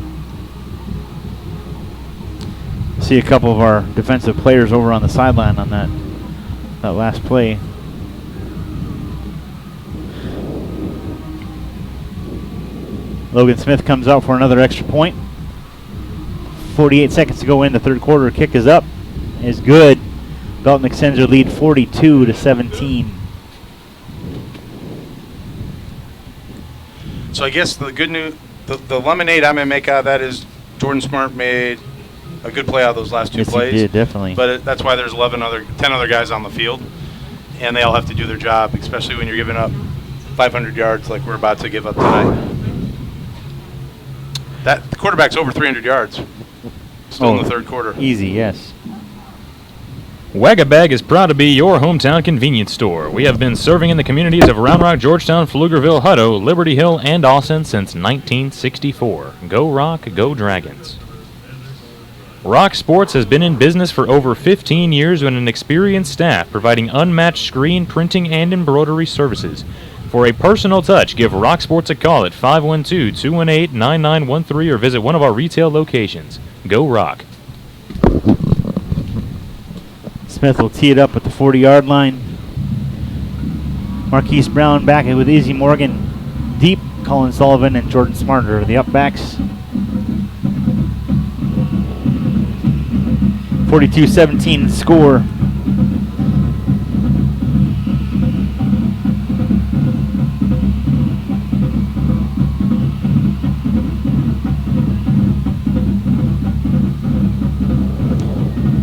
See a couple of our defensive players over on the sideline on that last play. Logan Smith comes out for another extra point. 48 seconds to go in the third quarter. Kick is up. Is good. Belton extends their lead 42-17. So I guess the good news, the lemonade I'm going to make out of that is Jordan Smart made a good play out of those last 2 plays. He did, definitely. But that's why there's 10 other guys on the field, and they all have to do their job, especially when you're giving up 500 yards like we're about to give up tonight. The quarterback's over 300 yards still in the third quarter. Easy, yes. Wag-A-Bag is proud to be your hometown convenience store. We have been serving in the communities of Round Rock, Georgetown, Pflugerville, Hutto, Liberty Hill, and Austin since 1964. Go Rock, go Dragons. Rock Sports has been in business for over 15 years with an experienced staff providing unmatched screen printing and embroidery services. For a personal touch, give Rock Sports a call at 512-218-9913 or visit one of our retail locations. Go Rock. Smith will tee it up at the 40-yard line. Marquise Brown back with Izzy Morgan deep. Colin Sullivan and Jordan Smarter are the upbacks. 42-17 score.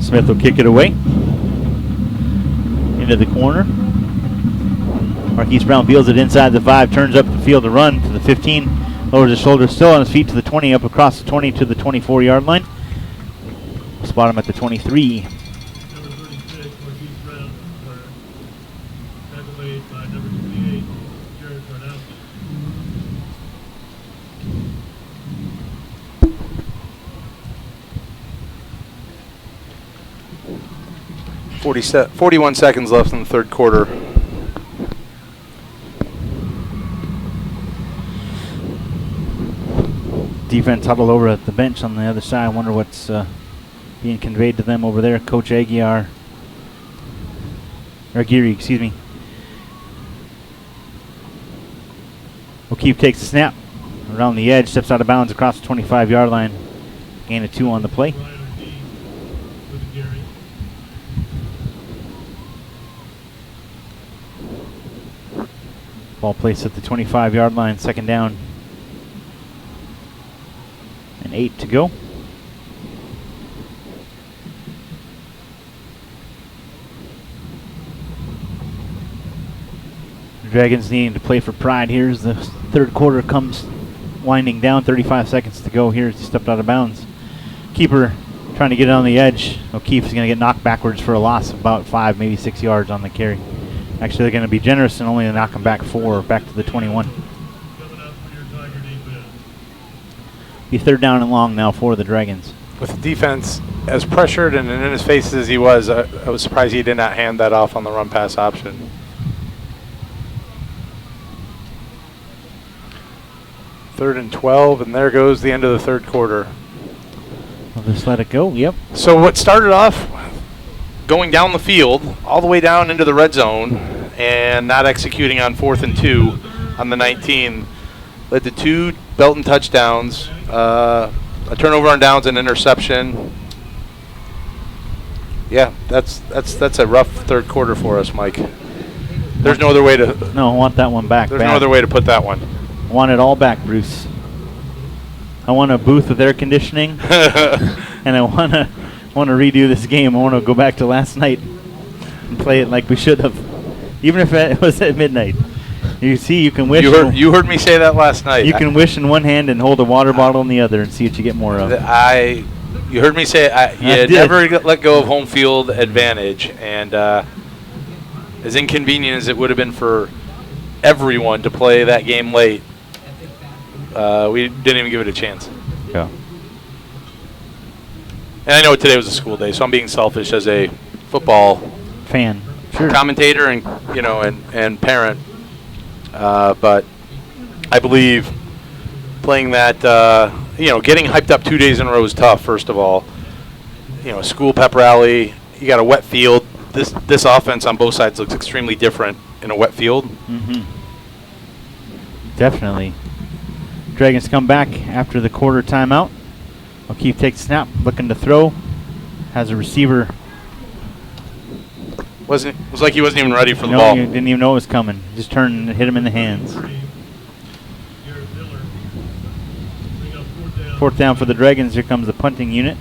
Smith will kick it away into the corner. Marquise Brown fields it inside the 5, turns up the field to run to the 15, lowers his shoulder, still on his feet to the 20, up across the 20 to the 24-yard line. Spot him at the 23. Number 36, Marquise Brown, tackle made by number 28, Jared Karnowski. 41 seconds left in the third quarter. Defense huddled over at the bench on the other side. I wonder what's being conveyed to them over there. Coach Aguirre, excuse me. O'Keefe takes the snap around the edge, steps out of bounds across the 25-yard line. Gain of 2 on the play. Ball placed at the 25-yard line, second down. And 8 to go. Dragons needing to play for pride here as the third quarter comes winding down. 35 seconds to go here as he stepped out of bounds. Keeper trying to get it on the edge. O'Keefe's going to get knocked backwards for a loss of about 5, maybe 6 yards on the carry. Actually, they're going to be generous and only knock him back 4, back to the 21. Be third down and long now for the Dragons. With the defense as pressured and in his face as he was, I was surprised he did not hand that off on the run pass option. Third and 12, and there goes the end of the third quarter. I'll just let it go, yep. So what started off going down the field, all the way down into the red zone, and not executing on 4th and 2 on the 19, led to 2 Belton touchdowns, a turnover on downs, and interception. Yeah, that's a rough third quarter for us, Mike. There's no other way to. No, I want that one back. There's no other way to put that one. I want it all back, Bruce. I want a booth with air conditioning, and I want to redo this game. I want to go back to last night and play it like we should have, even if it was at midnight. You see, you can wish. You heard me say that last night. You can wish in one hand and hold a water bottle in the other and see what you get more of. You heard me say you never let go of home field advantage, and as inconvenient as it would have been for everyone to play that game late, we didn't even give it a chance. Yeah. And I know today was a school day, so I'm being selfish as a football fan, sure, commentator, and and parent. But I believe playing that, getting hyped up 2 days in a row is tough. First of all, school pep rally, you got a wet field. This offense on both sides looks extremely different in a wet field. Mm-hmm. Definitely. Dragons come back after the quarter timeout. O'Keefe takes a snap, looking to throw. Has a receiver. It was like he wasn't even ready for the ball. He didn't even know it was coming. Just turned and hit him in the hands. Fourth down for the Dragons. Here comes the punting unit.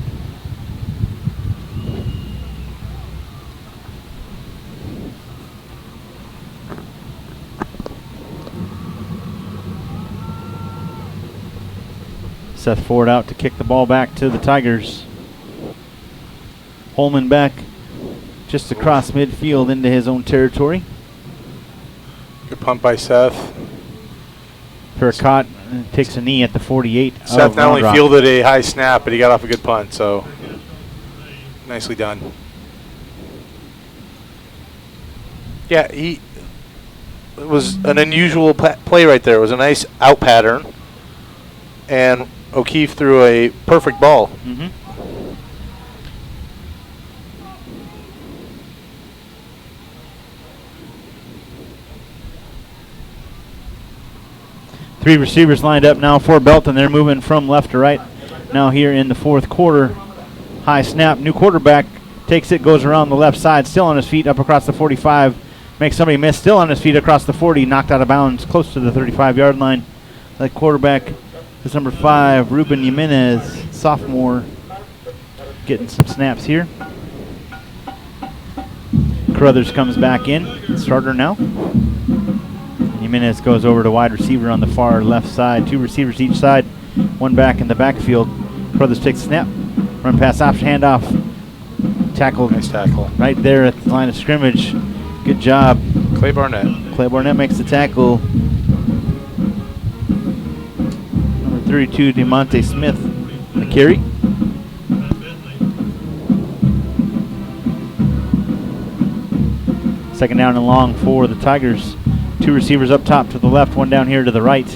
Seth Ford out to kick the ball back to the Tigers. Holman back just across midfield into his own territory. Good punt by Seth. Pericott takes a knee at the 48. Seth not only fielded a high snap, but he got off a good punt, so nicely done. Yeah, it was an unusual play right there. It was a nice out pattern, and O'Keefe threw a perfect ball. Mm-hmm. Three receivers lined up now for Belton. They're moving from left to right now here in the fourth quarter. High snap. New quarterback takes it, goes around the left side, still on his feet, up across the 45. Makes somebody miss, still on his feet across the 40. Knocked out of bounds close to the 35-yard line. That quarterback is number 5, Ruben Jimenez, sophomore, getting some snaps here. Carruthers comes back in, starter now. Jimenez goes over to wide receiver on the far left side. 2 receivers each side, 1 back in the backfield. Carruthers takes a snap, run pass option, handoff. Tackle. Nice tackle. Right there at the line of scrimmage. Good job. Clay Barnett. Clay Barnett makes the tackle. Number 32, DeMonte Smith, the carry. Second down and long for the Tigers. 2 receivers up top to the left, 1 down here to the right.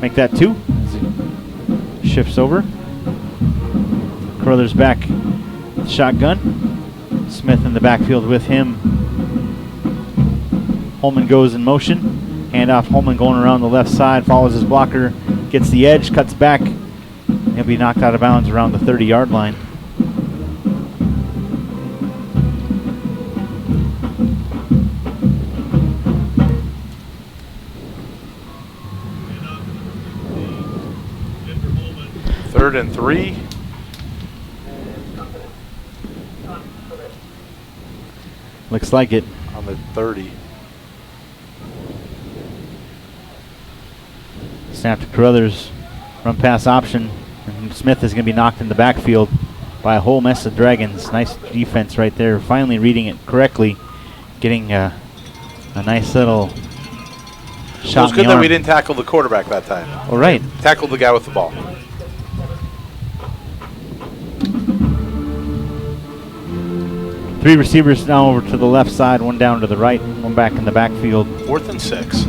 Make that 2. Shifts over. Carruthers back, shotgun. Smith in the backfield with him. Holman goes in motion. Handoff, Holman going around the left side, follows his blocker, gets the edge, cuts back. He'll be knocked out of bounds around the 30-yard line. Third and 3. Looks like it. On the 30. Snap to Carruthers. Run pass option. And Smith is going to be knocked in the backfield by a whole mess of Dragons. Nice defense right there. Finally reading it correctly. Getting a nice little shot. Well, it's good that we didn't tackle the quarterback that time. All right. Tackled the guy with the ball. Three receivers now over to the left side, one down to the right, one back in the backfield. 4th and 6.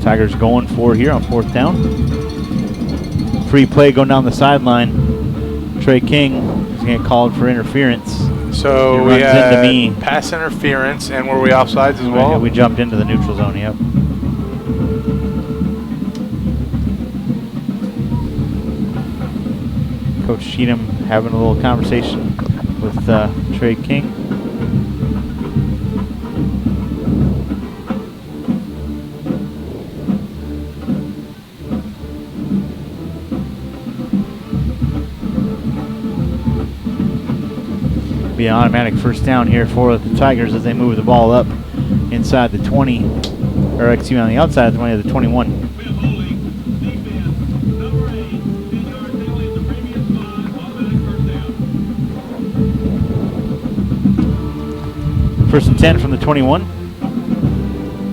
Tigers going for here on 4th down. Free play going down the sideline. Trey King is going to get called for interference. So we had pass interference, and were we offsides as well? Yeah, we jumped into the neutral zone, yep. Coach Cheatham having a little conversation with Trey King. Be an automatic first down here for the Tigers as they move the ball up inside the 20, or excuse me, on the outside of the 20 of the 21. First and 10 from the 21.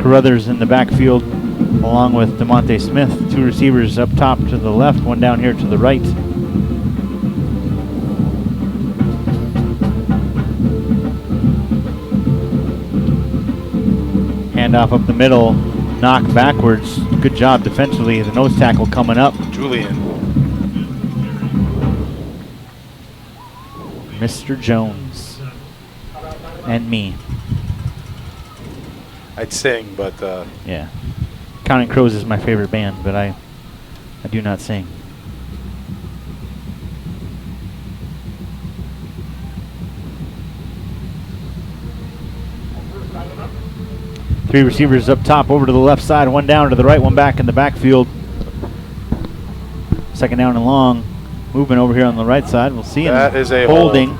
Carruthers in the backfield along with DeMonte Smith. Two receivers up top to the left, one down here to the right. Handoff up the middle, knock backwards. Good job defensively. The nose tackle coming up. Julian. Mr. Jones. And me. I'd sing, but yeah. Counting Crows is my favorite band, but I do not sing. Three receivers up top, over to the left side, one down to the right, one back in the backfield. Second down and long. Movement over here on the right side. We'll see. That is a holding.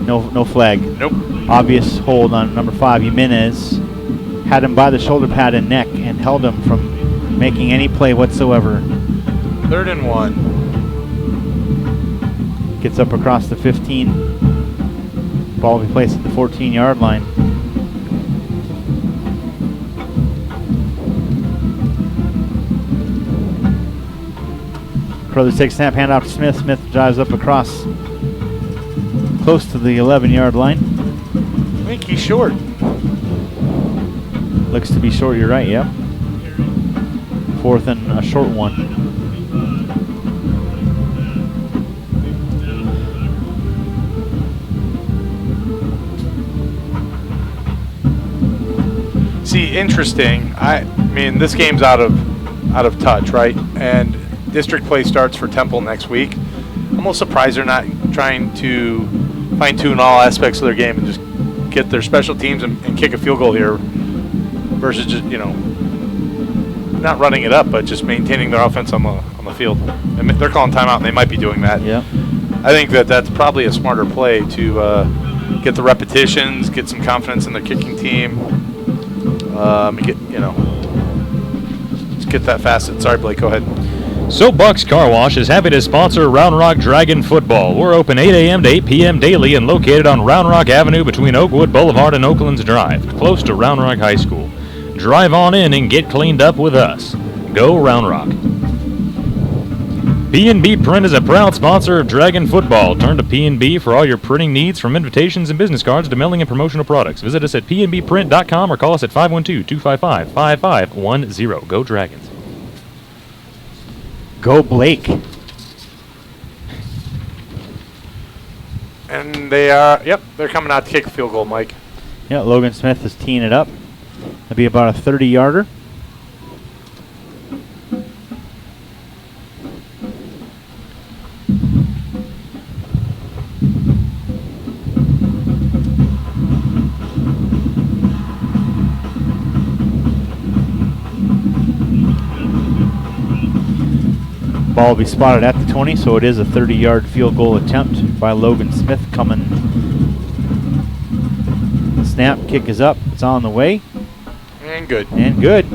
No flag. Nope. Obvious hold on number 5, Jimenez. Had him by the shoulder pad and neck and held him from making any play whatsoever. 3rd and 1. Gets up across the 15. Ball will be placed at the 14-yard line. Carruthers takes snap, hand off to Smith. Smith drives up across close to the 11-yard line. I think he's short. Looks to be short, you're right, yep. 4th and a short one. See, interesting. I mean, this game's out of touch, right? And district play starts for Temple next week. I'm almost surprised they're not trying to fine-tune all aspects of their game and just get their special teams and kick a field goal here versus just, not running it up, but just maintaining their offense on the field. And they're calling timeout, and they might be doing that. Yeah. I think that's probably a smarter play to get the repetitions, get some confidence in their kicking team. Just get that facet. Sorry, Blake, go ahead. So Buck's Car Wash is happy to sponsor Round Rock Dragon Football. We're open 8 a.m. to 8 p.m. daily and located on Round Rock Avenue between Oakwood Boulevard and Oaklands Drive, close to Round Rock High School. Drive on in and get cleaned up with us. Go Round Rock. P&B Print is a proud sponsor of Dragon Football. Turn to P&B for all your printing needs, from invitations and business cards to mailing and promotional products. Visit us at pnbprint.com or call us at 512-255-5510. Go Dragons. Go Blake. And they're coming out to kick a field goal, Mike. Yeah, Logan Smith is teeing it up. It'll be about a 30-yarder. Ball will be spotted at the 20, so it is a 30-yard field goal attempt by Logan Smith coming. Snap, kick is up, it's on the way. And good. And good.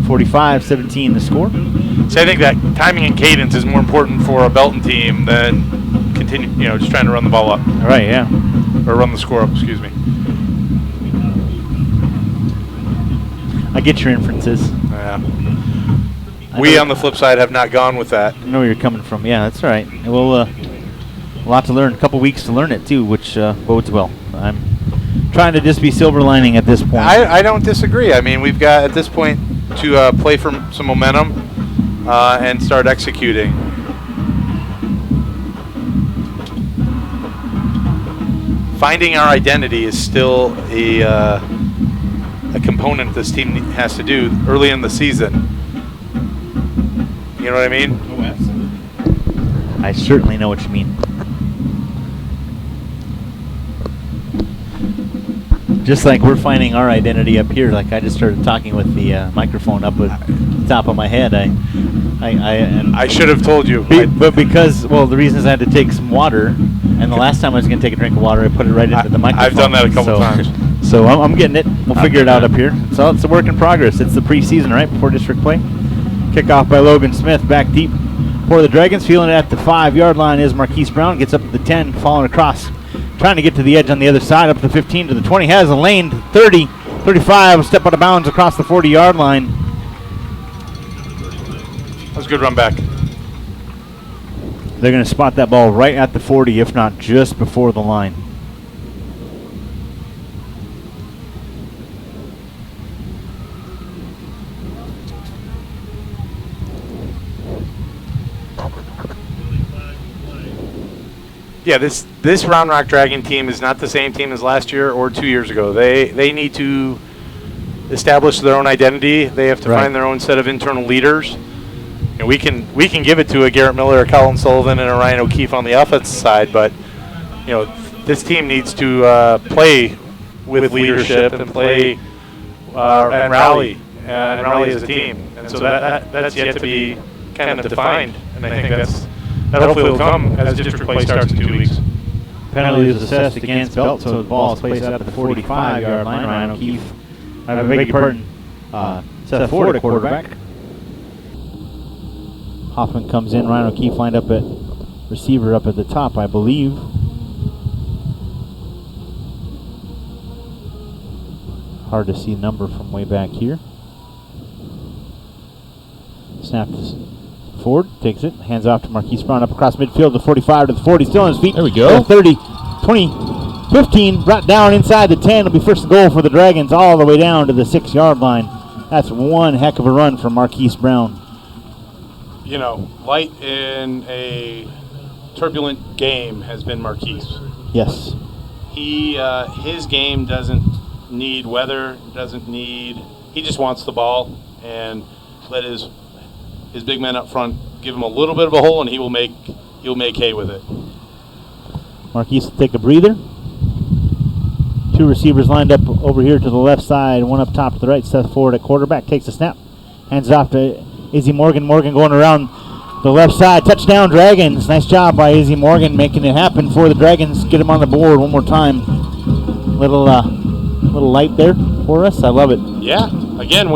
45-17 the score. So I think that timing and cadence is more important for a Belton team than just trying to run the ball up. All right, yeah. Or run the score up, excuse me. I get your inferences. Yeah. We, on the flip side, have not gone with that. I know where you're coming from. Yeah, that's all right. Well, a lot to learn. A couple weeks to learn it, too, which bodes well. I'm trying to just be silver lining at this point. I don't disagree. I mean, we've got, at this point, to play for some momentum and start executing. Finding our identity is still a component this team has to do early in the season. You know what I mean? Oh, absolutely. I certainly know what you mean. Just like we're finding our identity up here, like I just started talking with the microphone up at the top of my head. I should have told you. But because, the reason is I had to take some water, and the last time I was going to take a drink of water, I put it right into the microphone. I've done that a couple times. So I'm getting it. We'll figure it out up here. So it's a work in progress. It's the preseason, right, before district play. Kickoff by Logan Smith, back deep for the Dragons. Feeling it at the 5-yard line is Marquise Brown. Gets up to the 10, falling across. Trying to get to the edge on the other side, up to the 15 to the 20. Has a lane to 30, 35. Step out of bounds across the 40-yard line. That was a good run back. They're going to spot that ball right at the 40, if not just before the line. Yeah, this Round Rock Dragon team is not the same team as last year or 2 years ago. They need to establish their own identity. They have to find their own set of internal leaders. And we can give it to a Garrett Miller, a Colin Sullivan, and a Ryan O'Keefe on the offensive side, but this team needs to play with leadership and play and rally as a team. And so that's yet to be kind of defined. And I think that hopefully will come as district play starts in 2 weeks. Penalty is assessed against Belton, so the ball is placed at the 45-yard line. Ryan O'Keefe, I beg your pardon, Seth Ford at quarterback. Hoffman comes in. Ryan O'Keefe lined up at receiver up at the top, I believe. Hard to see number from way back here. Snap to Ford, takes it, hands off to Marquise Brown up across midfield, the 45 to the 40, still on his feet. There we go. 30, 20, 15, brought down inside the 10. It'll be first and goal for the Dragons all the way down to the 6-yard line. That's one heck of a run from Marquise Brown. Light in a turbulent game has been Marquise. Yes. His game doesn't need weather, he just wants the ball and let his big men up front give him a little bit of a hole, and he'll make hay with it. Marquise will take a breather. Two receivers lined up over here to the left side, one up top to the right. Seth Ford at quarterback takes a snap, hands it off to Izzy Morgan. Morgan going around the left side. Touchdown Dragons. Nice job by Izzy Morgan making it happen for the Dragons. Get him on the board one more time. Little light there for us. I love it. Yeah. Again,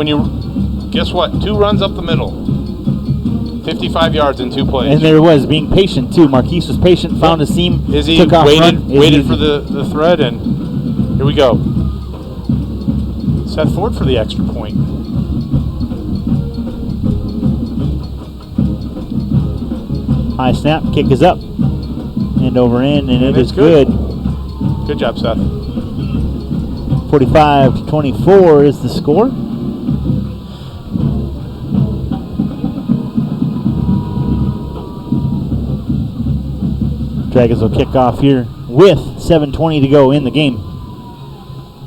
guess what? 2 runs up the middle. 55 yards in 2 plays. And there was being patient too. Marquise was patient, found a seam, Izzy took off, waited for the thread, and here we go. Seth Ford for the extra point. High snap, kick is up, end over end, and it is good. Good job, Seth. 45-24 is the score. Dragons will kick off here with 7:20 to go in the game.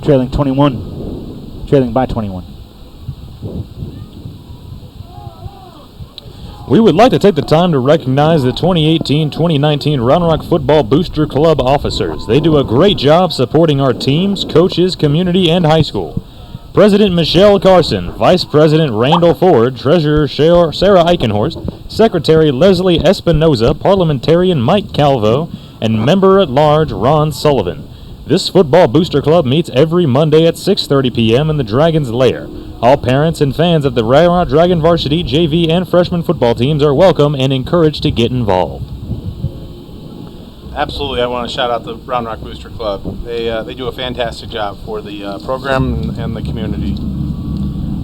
Trailing by 21. We would like to take the time to recognize the 2018-2019 Round Rock Football Booster Club officers. They do a great job supporting our teams, coaches, community, and high school. President Michelle Carson, Vice President Randall Ford, Treasurer Sarah Eichenhorst, Secretary Leslie Espinoza, Parliamentarian Mike Calvo, and Member-at-Large Ron Sullivan. This football booster club meets every Monday at 6:30 p.m. in the Dragon's Lair. All parents and fans of the Round Rock Dragon varsity, JV, and freshman football teams are welcome and encouraged to get involved. Absolutely, I want to shout out the Round Rock Booster Club. They do a fantastic job for the program and the community.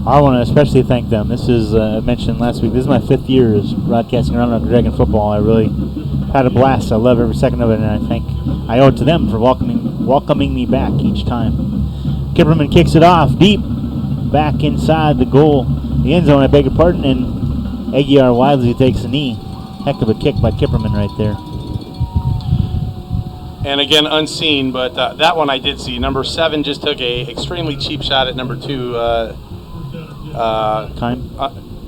I want to especially thank them. This is, I mentioned last week, this is my 5th year as broadcasting Round Rock Dragon football. I really had a blast. I love every second of it, and I think I owe it to them for welcoming me back each time. Kipperman kicks it off deep, back inside the goal, the end zone, I beg your pardon, and Aguiar wisely takes a knee. Heck of a kick by Kipperman right there. And again, unseen, but that one I did see. Number 7 just took a extremely cheap shot at number 2,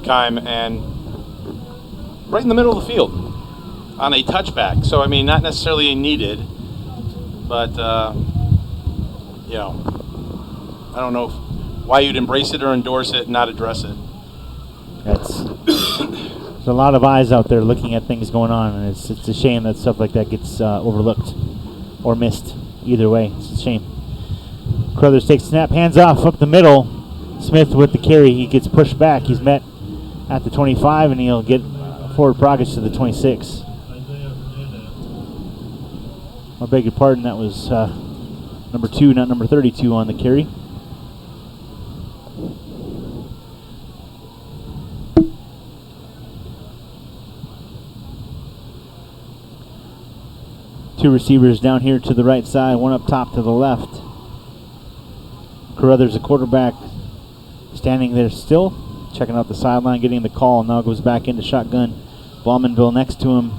Kime, and right in the middle of the field on a touchback. So, I mean, not necessarily needed, but, you know, I don't know why you'd embrace it or endorse it and not address it. There's a lot of eyes out there looking at things going on, and it's a shame that stuff like that gets overlooked or missed. Either way, it's a shame. Crothers takes snap, hands off up the middle. Smith with the carry. He gets pushed back. He's met at the 25, and he'll get forward progress to the 26. I beg your pardon, that was number 2, not number 32 on the carry. Two receivers down here to the right side, one up top to the left. Carruthers, the quarterback, standing there still, checking out the sideline, getting the call. Now goes back into shotgun. Blaumanville next to him.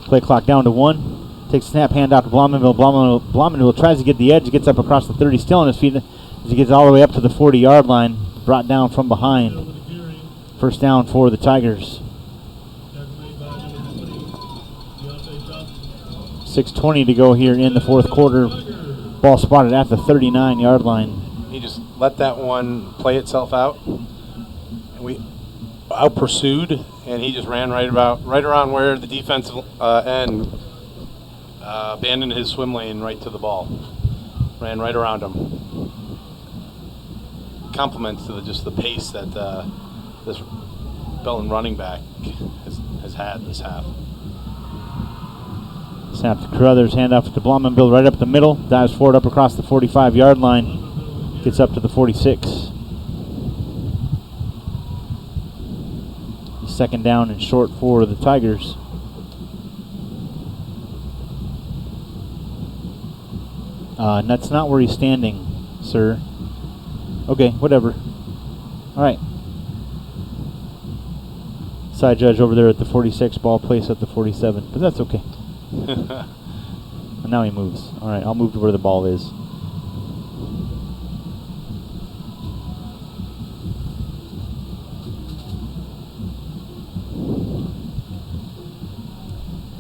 Play clock down to 1. Takes a snap, hand out to Blaumanville. Blaumanville tries to get the edge, gets up across the 30, still on his feet as he gets all the way up to the 40-yard line. Brought down from behind. First down for the Tigers. 6:20 to go here in the fourth quarter. Ball spotted at the 39-yard line. He just let that one play itself out. And we out pursued, and he just ran right around where the defensive end abandoned his swim lane right to the ball. Ran right around him. Compliments to just the pace that this Belton running back has had this half. Snap to Carruthers, handoff to Blaumanville right up the middle. Dives forward up across the 45-yard line. Gets up to the 46. Second down and short for the Tigers. That's not where he's standing, sir. Okay, whatever. All right. Side judge over there at the 46, ball placed at the 47, but that's okay. And now he moves. All right, I'll move to where the ball is.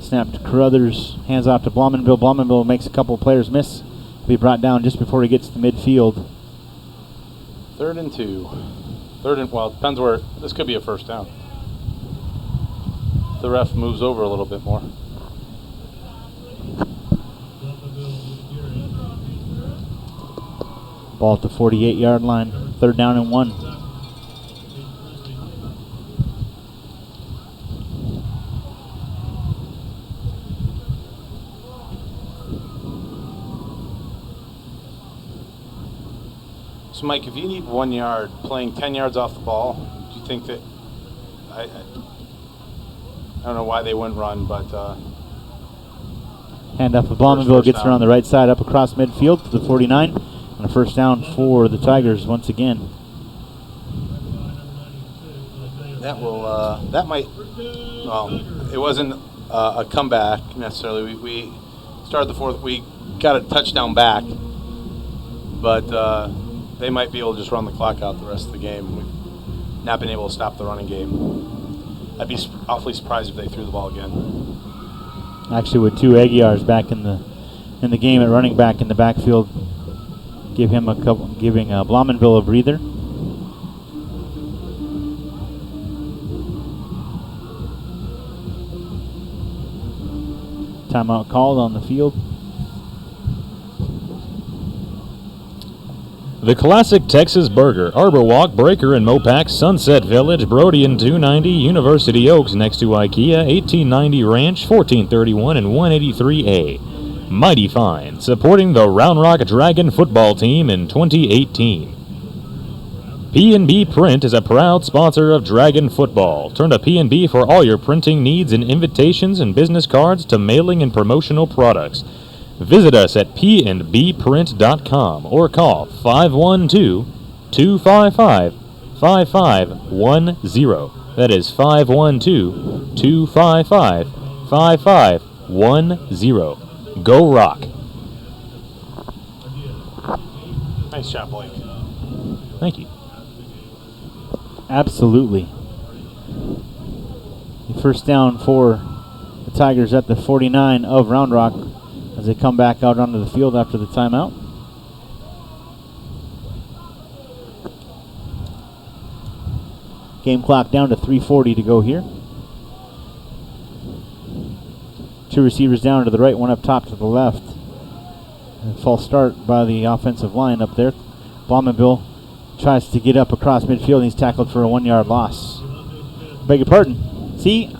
Snap to Carruthers, hands off to Blaumanville. Blaumanville makes a couple of players miss. Be brought down just before he gets to midfield. 3rd and 2. Well, it depends where. This could be a first down. The ref moves over a little bit more. Ball at the 48-yard line. 3rd down and 1. So, Mike, if you need 1 yard playing 10 yards off the ball, do you think that I don't know why they wouldn't run, but hand off to Blaumanville, gets around the right side up across midfield to the 49. And a first down for the Tigers once again. That might, well, it wasn't a comeback necessarily. We started the fourth, we got a touchdown back, but they might be able to just run the clock out the rest of the game. We've not been able to stop the running game. I'd be awfully surprised if they threw the ball again. Actually, with 2 Aguiars back in the game at running back in the backfield, giving Blaumanville a breather. Timeout called on the field. The Classic Texas Burger, Arbor Walk, Breaker and Mopac, Sunset Village, Brody and 290, University Oaks next to IKEA, 1890 Ranch, 1431 and 183A. Mighty Fine, supporting the Round Rock Dragon football team in 2018. P&B Print is a proud sponsor of Dragon football. Turn to P&B for all your printing needs and invitations and business cards to mailing and promotional products. Visit us at pnbprint.com or call 512-255-5510. That is 512-255-5510. Go Rock. Nice shot, Blake. Thank you. Absolutely. First down for the Tigers at the 49 of Round Rock as they come back out onto the field after the timeout. Game clock down to 3:40 to go here. Two receivers down to the right, one up top to the left. A false start by the offensive line up there. Baumanville tries to get up across midfield and he's tackled for a 1-yard loss. Beg your pardon. See?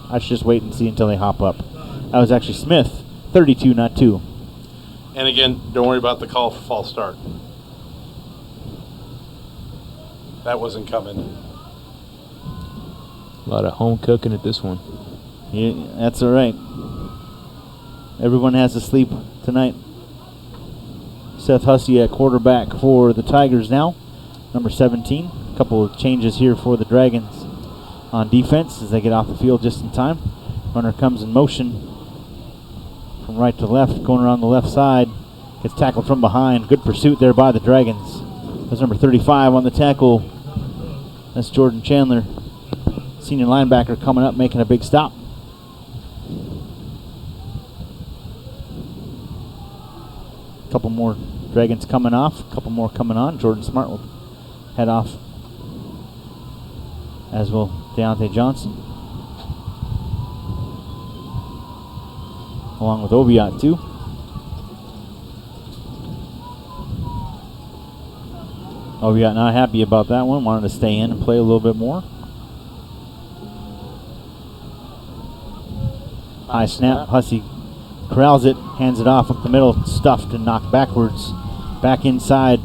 I should just wait and see until they hop up. That was actually Smith. 32, not 2. And again, don't worry about the call for false start. That wasn't coming. A lot of home cooking at this one. Yeah, that's all right. Everyone has to sleep tonight. Seth Hussey at quarterback for the Tigers now. Number 17. A couple of changes here for the Dragons on defense as they get off the field just in time. Runner comes in motion from right to left, going around the left side. Gets tackled from behind. Good pursuit there by the Dragons. That's number 35 on the tackle. That's Jordan Chandler. Senior linebacker coming up, making a big stop. Couple more Dragons coming off, couple more coming on. Jordan Smart will head off, as will Deontay Johnson, along with Oviatt too. Oviatt not happy about that one, wanted to stay in and play a little bit more. High snap, Hussey corrals it, hands it off up the middle, stuffed and knocked backwards. Back inside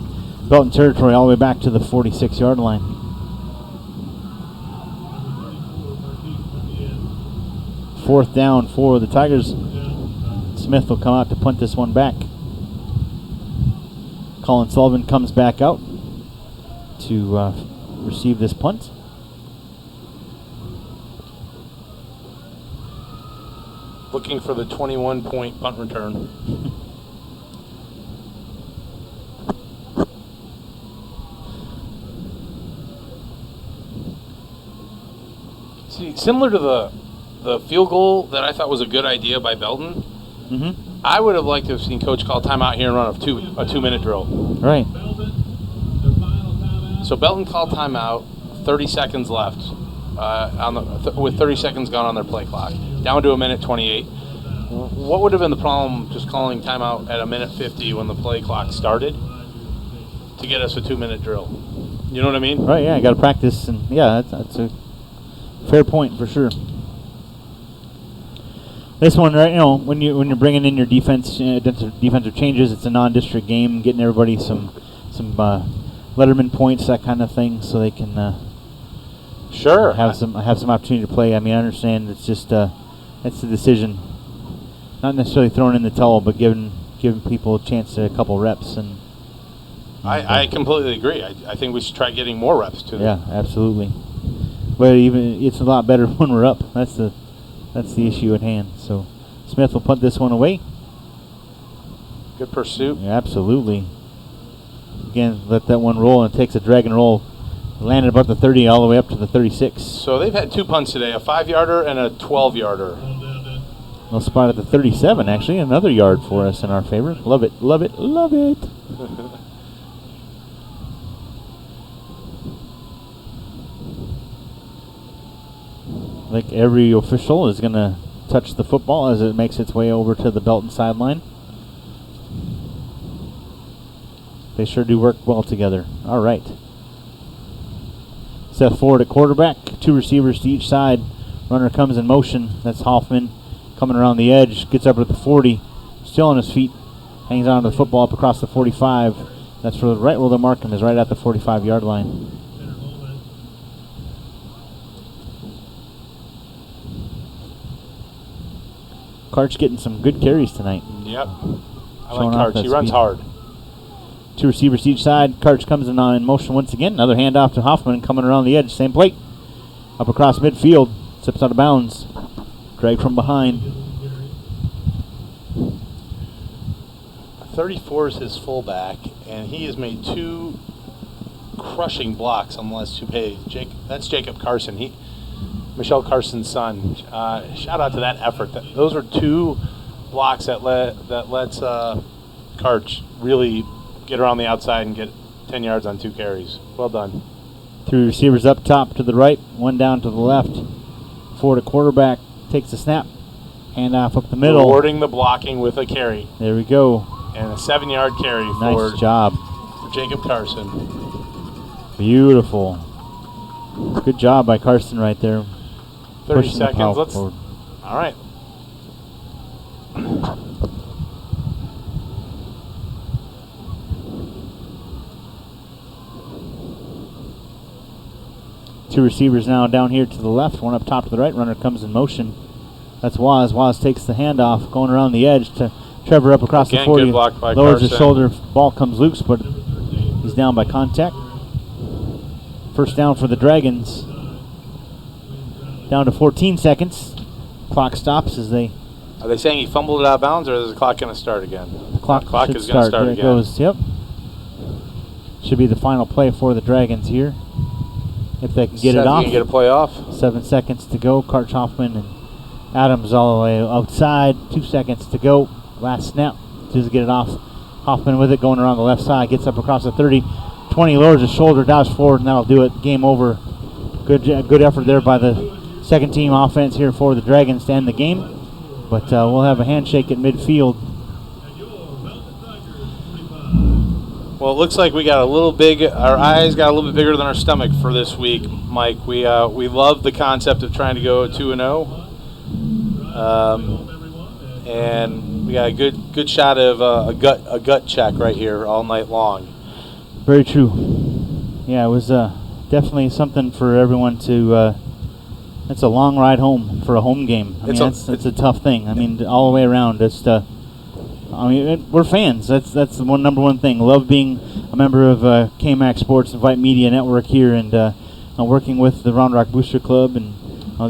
Belton territory, all the way back to the 46-yard line. Fourth down for the Tigers. Smith will come out to punt this one back. Colin Sullivan comes back out to receive this punt. Looking for the 21-point punt return. See, similar to the field goal that I thought was a good idea by Belton, I would have liked to have seen Coach call timeout here and run a 2-minute drill. Right. So Belton called timeout, 30 seconds left, with 30 seconds gone on their play clock, down to 1:28. What would have been the problem just calling timeout at 1:50 when the play clock started to get us a 2-minute drill? You know what I mean? Right, yeah, got to practice, and yeah, that's a fair point for sure. This one, right? You know, when you're bringing in your defensive changes, it's a non-district game, getting everybody some Letterman points, that kind of thing, so they can have some opportunity to play. I mean, I understand it's just it's the decision, not necessarily throwing in the towel, but giving people a chance to a couple reps. And I completely agree. I think we should try getting more reps too. Yeah, absolutely. But even it's a lot better when we're up. That's the issue at hand. So Smith will punt this one away. Good pursuit. Yeah, absolutely. Again, let that one roll, and it takes a drag and roll. Landed about the 30 all the way up to the 36. So they've had 2 punts today, a 5-yarder and a 12-yarder. No spot at the 37, actually. Another yard for us in our favor. Love it, love it, love it. Like every official is going to touch the football as it makes its way over to the Belton sideline. They sure do work well together. All right. Seth Ford at quarterback, 2 receivers to each side. Runner comes in motion. That's Hoffman coming around the edge, gets up at the 40, still on his feet, hangs on to the football up across the 45. That's for right where the mark him is, right at the 45-yard line. Karch getting some good carries tonight. Yep. I Showing like off Karch. that He runs speed. hard. 2 receivers to each side. Karch comes in motion once again. Another handoff to Hoffman coming around the edge. Same plate. Up across midfield. Steps out of bounds. Drag from behind. 34 is his fullback, and he has made 2 crushing blocks on the last 2 plays. That's Jacob Carson. Michelle Carson's son. Shout out to that effort. Those are 2 blocks that lets Karch really get around the outside and get 10 yards on 2 carries. Well done. 3 receivers up top to the right, 1 down to the left. Ford at quarterback takes the snap. Handoff up the middle. Rewarding the blocking with a carry. There we go. And a 7-yard carry Nice job. for Jacob Carson. Beautiful. Good job by Carson right there. 30 Pushing the seconds. power Let's. forward. All right. Two receivers now down here to the left, 1 up top to the right. Runner comes in motion. That's Waz. Waz takes the handoff, going around the edge to Trevor up across Again, the 40. good block by Lowers his Carson. shoulder. Ball comes loose, but he's down by contact. First down for the Dragons. Down to 14 seconds. Clock stops as they. Are they saying he fumbled it out of bounds, or is the clock going to start again? The clock should is going to start There again. it goes. Yep. Should be the final play for the Dragons here. If they can get Seth, it off. you can get a play off. 7 seconds to go. Karch Hoffman and Adams all the way outside. 2 seconds to go. Last snap. Just get it off. Hoffman with it going around the left side. Gets up across the 30. 20 lowers his shoulder, dives forward, and that'll do it. Game over. Good effort there by the second team offense here for the Dragons to end the game. But we'll have a handshake at midfield. Well, it looks like we got a little big. Our eyes got a little bit bigger than our stomach for this week, Mike. We love the concept of trying to go 2-0, and we got a good shot of a gut check right here all night long. Very true. Yeah, it was definitely something for everyone to. It's a long ride home for a home game. I mean, it's a tough thing. I mean, all the way around. We're fans. That's the number one thing. Love being a member of KMAX Sports and Vype Media Network here, and working with the Round Rock Booster Club. And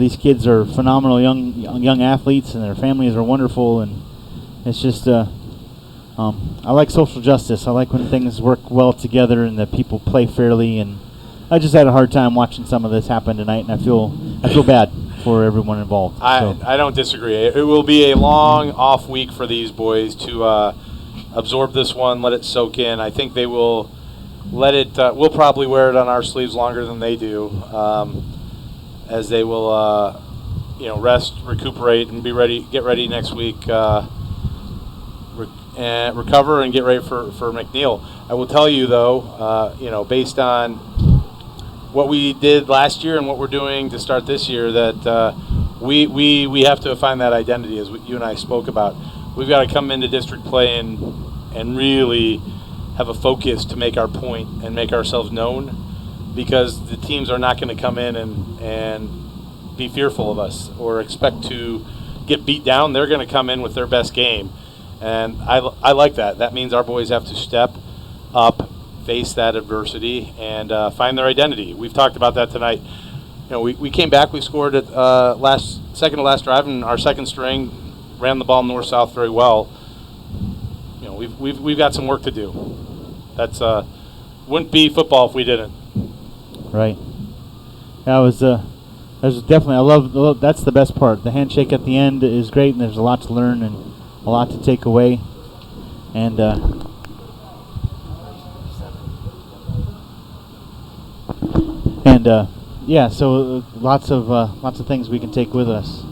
these kids are phenomenal young athletes, and their families are wonderful. And it's just I like social justice. I like when things work well together and that people play fairly. And I just had a hard time watching some of this happen tonight, and I feel bad for everyone involved. I don't disagree. It will be a long off week for these boys to absorb this one, let it soak in. I think they will let it. We'll probably wear it on our sleeves longer than they do, as they will, rest, recuperate, and get ready next week. And recover and get ready for McNeil. I will tell you though, based on what we did last year and what we're doing to start this year, that we have to find that identity, as you and I spoke about. We've got to come into district play and really have a focus to make our point and make ourselves known, because the teams are not going to come in and be fearful of us or expect to get beat down. They're going to come in with their best game, and I like that. That means our boys have to step up, face that adversity, and find their identity. We've talked about that tonight. We came back. We scored at second to last drive, and our second string ran the ball north-south very well. We've got some work to do. That's wouldn't be football if we didn't. Right. That was there's definitely I love that's the best part. The handshake at the end is great, and there's a lot to learn and a lot to take away. And so lots of things we can take with us.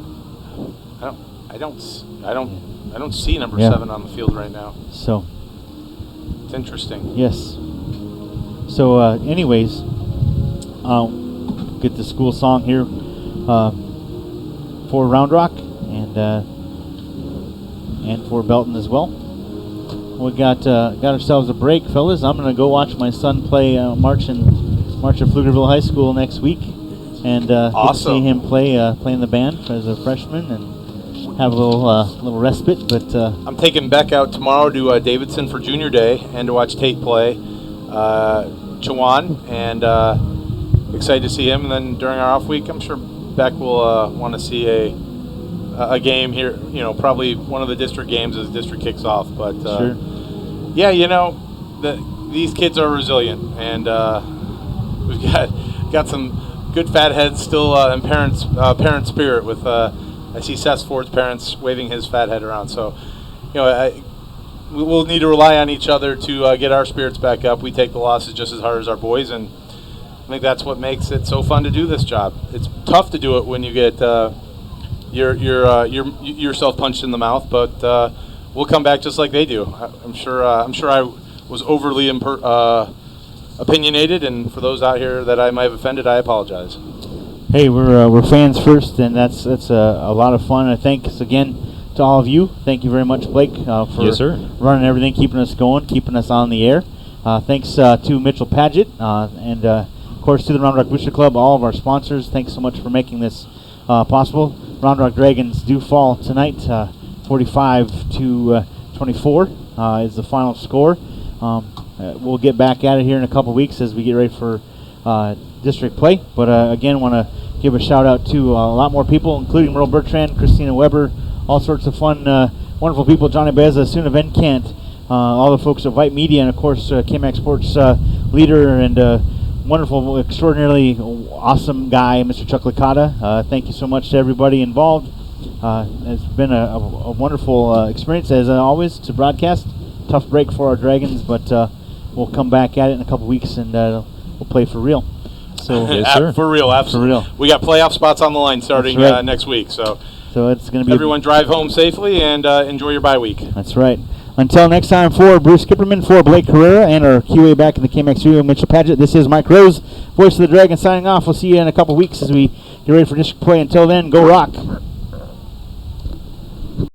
I don't see number Yeah. 7 on the field right now. So. It's interesting. Yes. So, anyways, get the school song here for Round Rock and for Belton as well. We got ourselves a break, fellas. I'm gonna go watch my son play march at Pflugerville High School next week, and get to see him play in the band as a freshman and have a little respite. But I'm taking Beck out tomorrow to Davidson for Junior Day and to watch Tate play Chawan, and excited to see him. And then during our off week, I'm sure Beck will want to see a game here. Probably one of the district games as district kicks off. But sure. Yeah, these kids are resilient, and we've got some good fat heads still in parent spirit with. I see Seth Ford's parents waving his fat head around. So, we'll need to rely on each other to get our spirits back up. We take the losses just as hard as our boys, and I think that's what makes it so fun to do this job. It's tough to do it when you get yourself punched in the mouth, but we'll come back just like they do. I'm sure I was overly opinionated, and for those out here that I might have offended, I apologize. Hey, we're fans first, and that's a lot of fun. And thanks again to all of you. Thank you very much, Blake, for Yes, sir. running everything, keeping us going, keeping us on the air. Thanks to Mitchell Paget, and of course to the Round Rock Booster Club, all of our sponsors. Thanks so much for making this possible. Round Rock Dragons do fall tonight, 45-24 is the final score. We'll get back at it here in a couple weeks as we get ready for district play. But again, want to give a shout out to a lot more people, including Merle Bertrand, Christina Weber, all sorts of fun, wonderful people, Johnny Beza, Suna Van Kant, all the folks at Vype Media, and of course KMAX Sports leader and wonderful, extraordinarily awesome guy, Mr. Chuck Licata. Thank you so much to everybody involved. It's been a wonderful experience, as always, to broadcast. Tough break for our Dragons, but we'll come back at it in a couple weeks, and we'll play for real. So yes, sir. For real, absolutely. For real. We got playoff spots on the line starting That's right. next week, so it's going to be everyone drive home safely and enjoy your bye week. That's right. Until next time, for Bruce Kipperman, for Blake Carrera, and our QA back in the KMAX studio, Mitchell Paget, this is Mike Rose, voice of the Dragon, signing off. We'll see you in a couple weeks as we get ready for district play. Until then, go Rock.